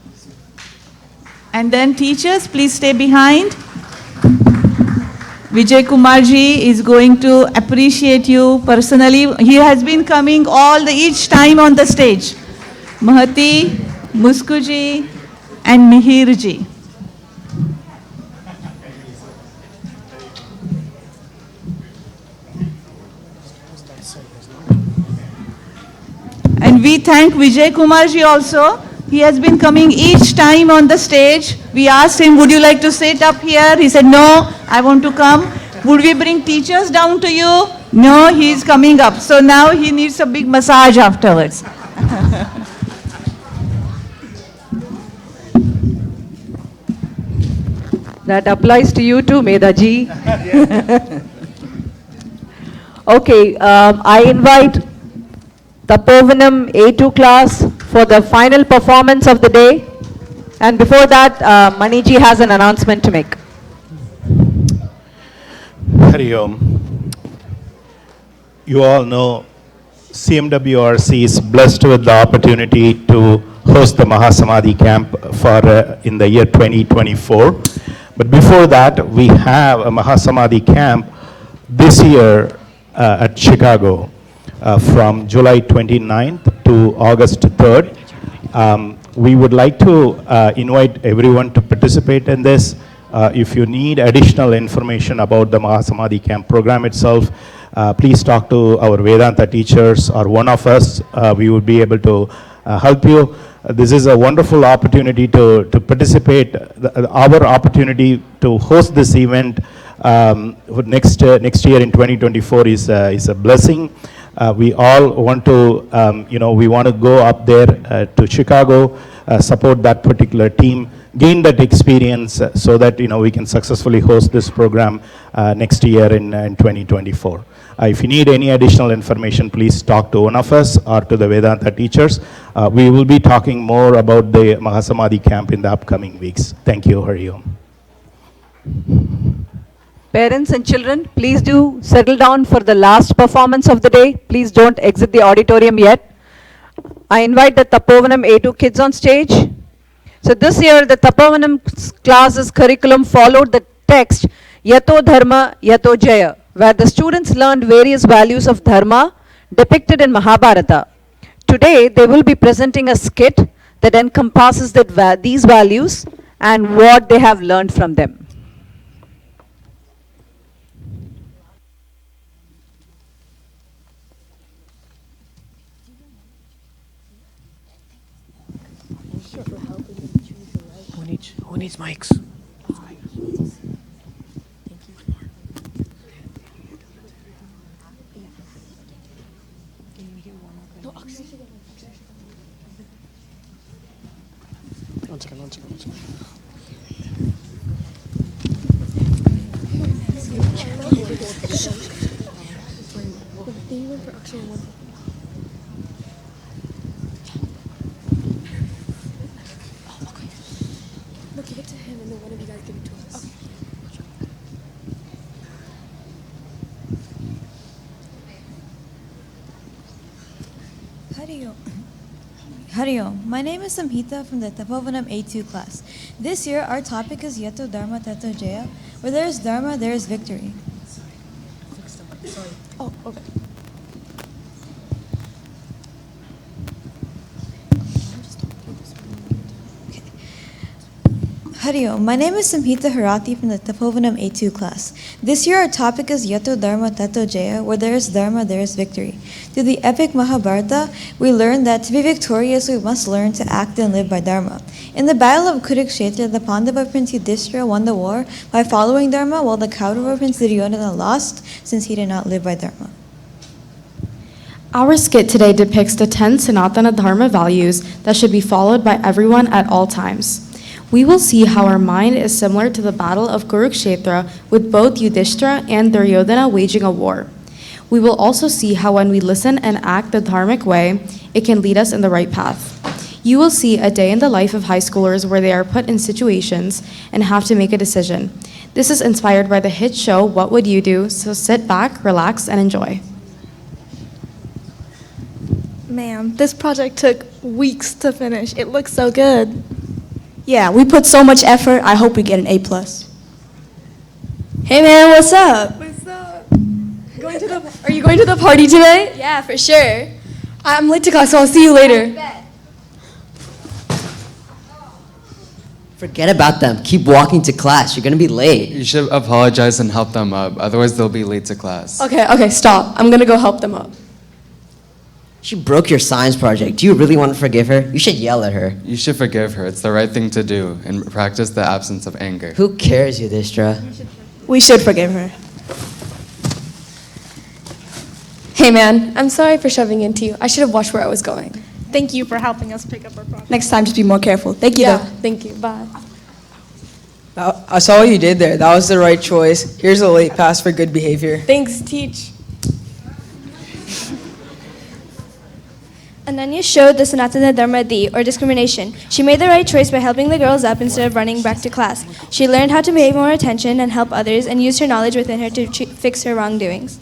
And then teachers, please stay behind. Vijay Kumarji is going to appreciate you personally. He has been coming each time on the stage. Mahati, Muskuji, and Mihirji. And we thank Vijay Kumarji also. He has been coming each time on the stage. We asked him, would you like to sit up here? He said, no, I want to come. Would we bring teachers down to you? No, he is coming up. So now he needs a big massage afterwards. That applies to you too, Medaji. Okay, I invite Tapovanam A2 class for the final performance of the day. And before that, Maniji has an announcement to make. Hari Om. You all know CMWRC is blessed with the opportunity to host the Mahasamadhi camp for in the year 2024. But before that, we have a Mahasamadhi camp this year at Chicago from July 29th to August 3rd. We would like to invite everyone to participate in this. If you need additional information about the Mahasamadhi camp program itself, please talk to our Vedanta teachers or one of us. We would be able to help you. This is a wonderful opportunity to participate. Our opportunity to host this event next year in 2024 is a blessing. We all want to, we want to go up there to Chicago, support that particular team, gain that experience so that, we can successfully host this program next year in 2024. If you need any additional information, please talk to one of us or to the Vedanta teachers. We will be talking more about the Mahasamadhi camp in the upcoming weeks. Thank you, Hari Om. Parents and children, please do settle down for the last performance of the day. Please don't exit the auditorium yet. I invite the Tapovanam A2 kids on stage. So this year, the Tapovanam class's curriculum followed the text Yato Dharma, Yato Jaya, where the students learned various values of Dharma depicted in Mahabharata. today they will be presenting a skit that encompasses these values and what they have learned from them. Who needs mics? One second. No, give it to him and then one of you guys give it to us. Okay. Hariom. My name is Samhita from the Tapovanam A2 class. This year, our topic is Yato Dharma Tato Jaya. Where there is Dharma, there is victory. Sorry. Oh, okay. Hariom. My name is Samhita Harati from the Tapovanam A2 class. This year, our topic is Yato Dharma Tato Jaya. Where there is Dharma, there is victory. Through the epic Mahabharata, we learn that to be victorious, we must learn to act and live by Dharma. In the battle of Kurukshetra, the Pandava prince Yudhishthira won the war by following Dharma, while the Kaurava prince Duryodhana lost since he did not live by Dharma. Our skit today depicts the 10 Sanatana Dharma values that should be followed by everyone at all times. We will see how our mind is similar to the battle of Kurukshetra, with both Yudhishthira and Duryodhana waging a war. We will also see how when we listen and act the dharmic way, it can lead us in the right path. You will see a day in the life of high schoolers where they are put in situations and have to make a decision. This is inspired by the hit show What Would You Do? So sit back, relax, and enjoy. Ma'am, this project took weeks to finish. It looks so good. Yeah, we put so much effort. I hope we get an A+. Hey man, what's up? What's up? Are you going to the party today? Yeah, for sure. I'm late to class, so I'll see you later. Forget about them. Keep walking to class. You're going to be late. You should apologize and help them up. Otherwise, they'll be late to class. Okay, stop. I'm going to go help them up. She broke your science project. Do you really want to forgive her? You should yell at her. You should forgive her. It's the right thing to do and practice the absence of anger. Who cares, Yudhishthira? We should forgive her. Hey man, I'm sorry for shoving into you. I should have watched where I was going. Thank you for helping us pick up our project. Next time, just be more careful. Thank you, Yeah, though. thank you. Bye. I saw what you did there. That was the right choice. Here's a late pass for good behavior. Thanks, teach. Ananya showed the Sanatana Dharma D, or discrimination. She made the right choice by helping the girls up instead of running back to class. She learned how to pay more attention and help others and used her knowledge within her to fix her wrongdoings.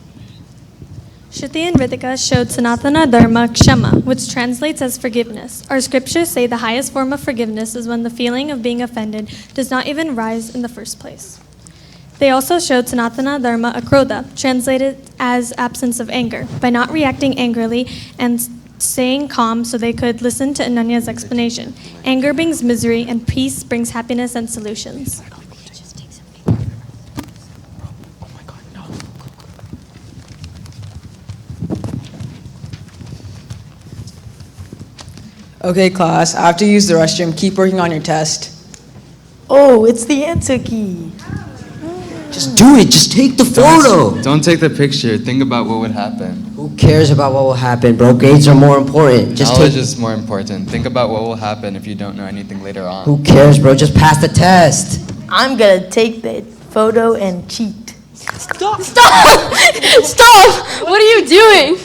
Shruti and Ritika showed Sanatana Dharma Kshama, which translates as forgiveness. Our scriptures say the highest form of forgiveness is when the feeling of being offended does not even rise in the first place. They also showed Sanatana Dharma Akrodha, translated as absence of anger, by not reacting angrily and staying calm so they could listen to Ananya's explanation. Anger brings misery and peace brings happiness and solutions. Okay, class, I have to use the restroom. Keep working on your test. Oh, it's the answer key. Just do it. Just take the photo. Don't take the picture. Think about what would happen. Who cares about what will happen, bro? Grades are more important. Just Knowledge take. is more important. Think about what will happen if you don't know anything later on. Who cares, bro? Just pass the test. I'm gonna take the photo and cheat. Stop! What are you doing?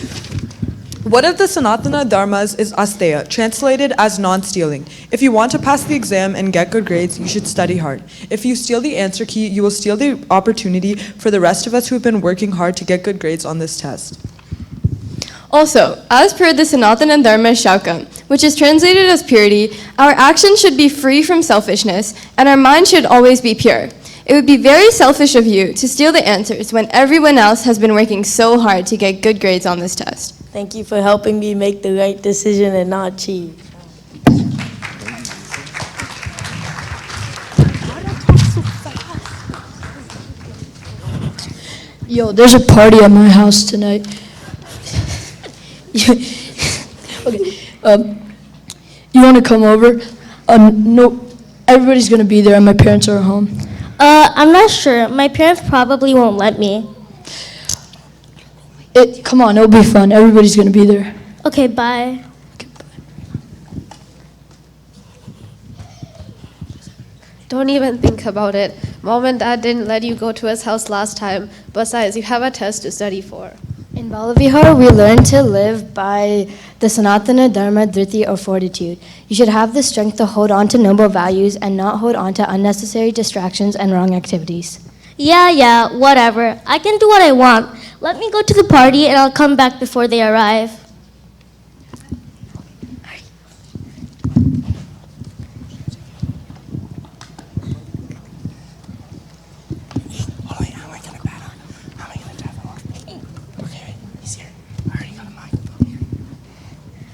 One of the Sanatana Dharmas is asteya, translated as non-stealing. If you want to pass the exam and get good grades, you should study hard. If you steal the answer key, you will steal the opportunity for the rest of us who have been working hard to get good grades on this test. Also, as per the Sanatana Dharma Shauka, which is translated as purity, our actions should be free from selfishness, and our mind should always be pure. It would be very selfish of you to steal the answers when everyone else has been working so hard to get good grades on this test. Thank you for helping me make the right decision and not cheat. Yo, there's a party at my house tonight. Okay, you want to come over? No, everybody's gonna be there, and my parents are at home. I'm not sure. My parents probably won't let me. Come on, it'll be fun. Everybody's gonna be there. Okay, bye. Don't even think about it. Mom and Dad didn't let you go to his house last time. Besides, you have a test to study for. In Bala Vihar, we learn to live by the Sanatana Dharma Dhriti or fortitude. You should have the strength to hold on to noble values and not hold on to unnecessary distractions and wrong activities. Yeah, whatever. I can do what I want. Let me go to the party and I'll come back before they arrive.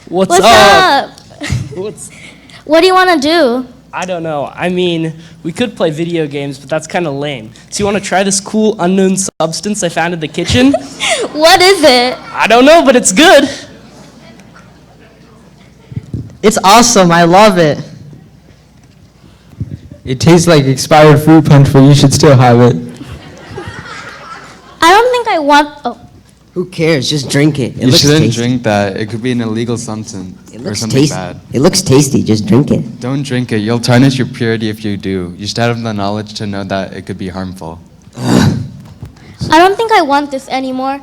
What's up? What's... What do you want to do? I don't know. I mean, we could play video games, but that's kind of lame. So you want to try this cool unknown substance I found in the kitchen? What is it? I don't know, but it's good. It's awesome. I love it. It tastes like expired fruit punch, but you should still have it. I don't think I want. Oh. Who cares? Just drink it. You shouldn't drink that. It could be an illegal substance or something bad. It looks tasty. Just drink it. Don't drink it. You'll tarnish your purity if you do. You should have the knowledge to know that it could be harmful. I don't think I want this anymore.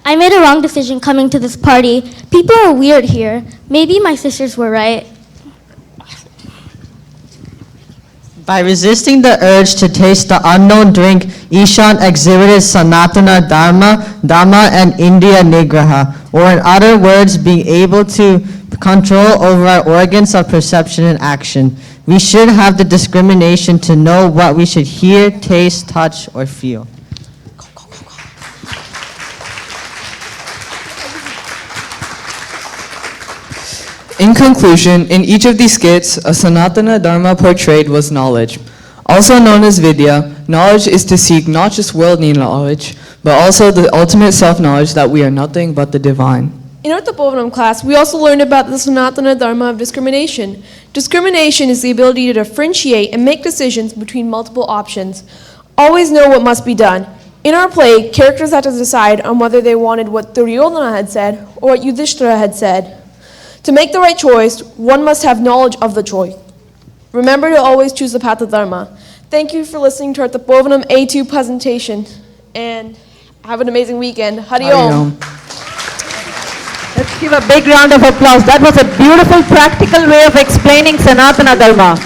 I made a wrong decision coming to this party. People are weird here. Maybe my sisters were right. By resisting the urge to taste the unknown drink, Ishan exhibited Sanatana Dhamma and Indriya Nigraha, or in other words, being able to control over our organs of perception and action. We should have the discrimination to know what we should hear, taste, touch, or feel. In conclusion, in each of these skits, a Sanatana Dharma portrayed was knowledge. Also known as Vidya, knowledge is to seek not just worldly knowledge, but also the ultimate self-knowledge that we are nothing but the divine. In our Tapovanam class, we also learned about the Sanatana Dharma of discrimination. Discrimination is the ability to differentiate and make decisions between multiple options. Always know what must be done. In our play, characters had to decide on whether they wanted what Duryodhana had said or what Yudhishthira had said. To make the right choice, one must have knowledge of the choice. Remember to always choose the path of Dharma. Thank you for listening to our Tapovanam A2 presentation, and have an amazing weekend. Hari Om. Let's give a big round of applause. That was a beautiful, practical way of explaining Sanatana Dharma.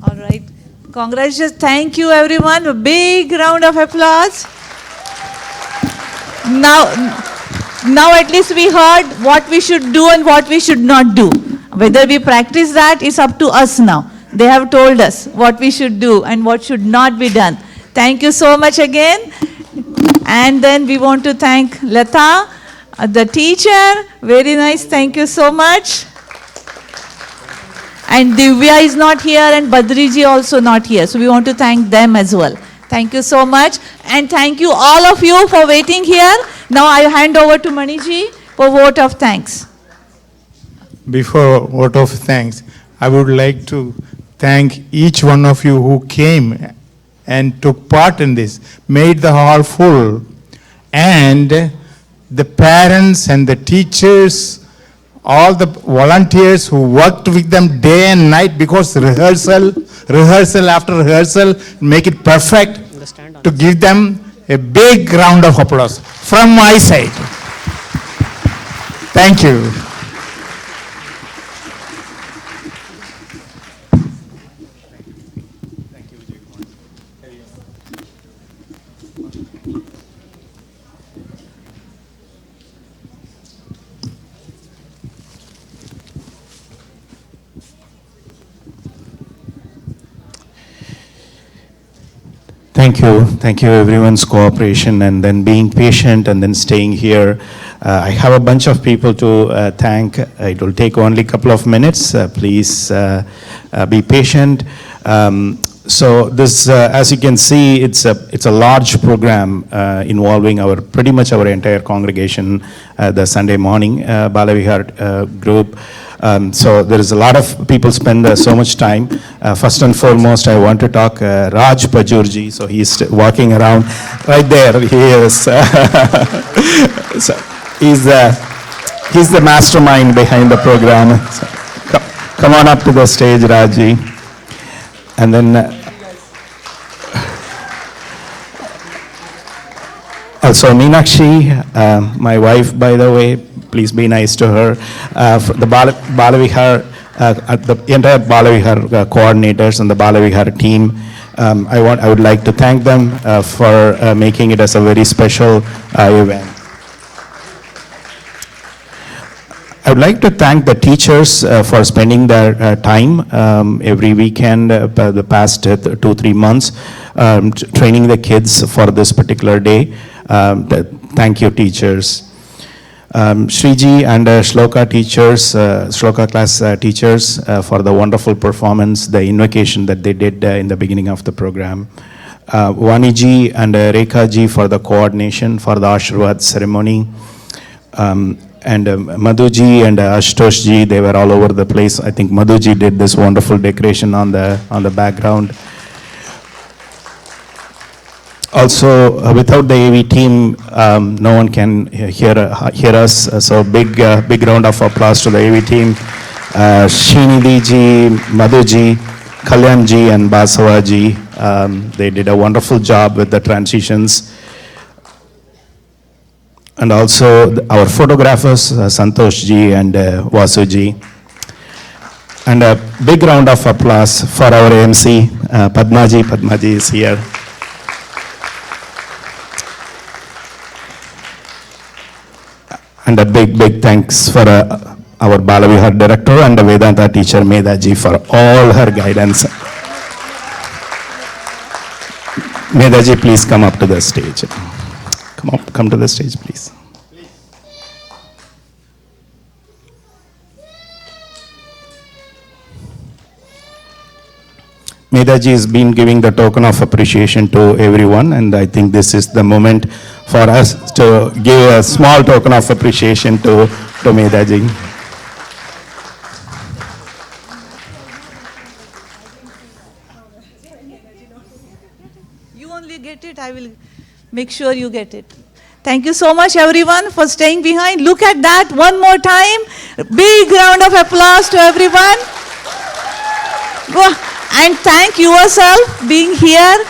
All right. Congratulations. Thank you, everyone. A big round of applause. Now at least we heard what we should do and what we should not do. Whether we practice that is up to us now. They have told us what we should do and what should not be done. Thank you so much again. And then we want to thank Lata, the teacher. Very nice. Thank you so much. And Divya is not here and Badriji also not here. So we want to thank them as well. Thank you so much. And thank you all of you for waiting here. Now I hand over to Maniji for vote of thanks. Before vote of thanks, I would like to thank each one of you who came and took part in this, made the hall full, and the parents and the teachers, all the volunteers who worked with them day and night, because rehearsal after rehearsal, make it perfect to give them A big round of applause from my side. Thank you. Thank you everyone's cooperation and then being patient and then staying here. I have a bunch of people to thank. It will take only a couple of minutes. Please be patient. So this, as you can see, it's a large program involving pretty much our entire congregation, the Sunday morning Bala Vihar group. So there is a lot of people spend so much time. First and foremost, I want to talk Raj Pajurji. So he's walking around right there. He is. So he's the mastermind behind the program. So come on up to the stage, Raji. And then also Meenakshi, my wife, by the way. Please be nice to her. The Bala Vihar, the entire Bala Vihar coordinators and the Bala Vihar team, I would like to thank them for making it as a very special event. I would like to thank the teachers for spending their time every weekend, the past 2-3 months, training the kids for this particular day. Thank you, teachers. Shriji and Shloka teachers, Shloka class teachers for the wonderful performance, the invocation that they did in the beginning of the program. Vaniji and Rekha ji for the coordination for the Ashirwad ceremony. And Madhuji and Ashutosh ji, they were all over the place. I think Madhuji did this wonderful decoration on the background. Also, without the AV team, no one can hear us. So big round of applause to the AV team. Shinidhi ji, Madhu ji, Kalyan ji, and Basava ji. They did a wonderful job with the transitions. And also our photographers, Santosh ji and Vasu ji. And a big round of applause for our MC, Padmaji. Padmaji is here. And a big thanks for our Bala Vihar director and the Vedanta teacher Medha ji for all her guidance. Medha ji, please come up to the stage. Come to the stage, please. Medha ji has been giving the token of appreciation to everyone, and I think this is the moment for us to give a small token of appreciation to Medha ji. You only get it, I will make sure you get it. Thank you so much everyone for staying behind. Look at that one more time. Big round of applause to everyone. And thank yourself being here.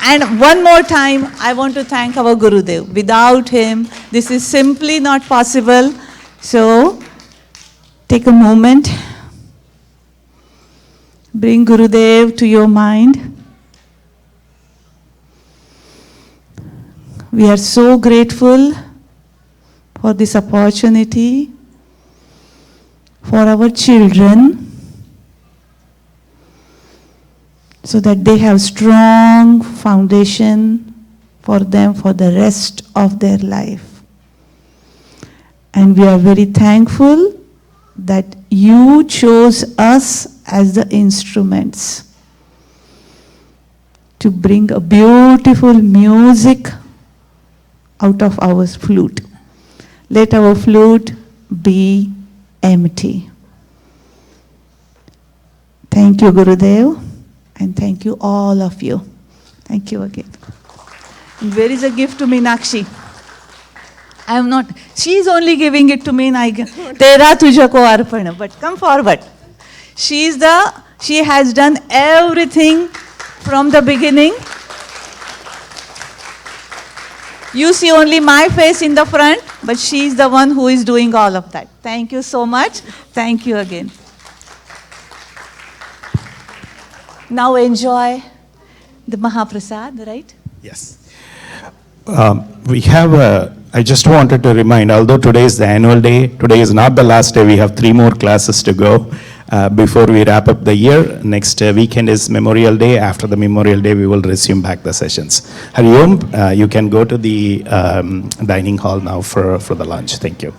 And one more time, I want to thank our Gurudev. Without him, this is simply not possible. So, take a moment. Bring Gurudev to your mind. We are so grateful for this opportunity for our children, so that they have strong foundation for them for the rest of their life. And we are very thankful that you chose us as the instruments to bring a beautiful music out of our flute. Let our flute be empty. Thank you, Gurudev. And thank you, all of you. Thank you again. And where is a gift to Meenakshi? I am not. She is only giving it to me. Tera tujha ko arpana. But come forward. She has done everything from the beginning. You see only my face in the front, but she's the one who is doing all of that. Thank you so much. Thank you again. Now enjoy the Mahaprasad, right? Yes. I just wanted to remind, although today is the annual day, today is not the last day, we have 3 more classes to go before we wrap up the year. Next weekend is Memorial Day. After the Memorial Day, we will resume back the sessions. Hari Om, you can go to the dining hall now for the lunch. Thank you.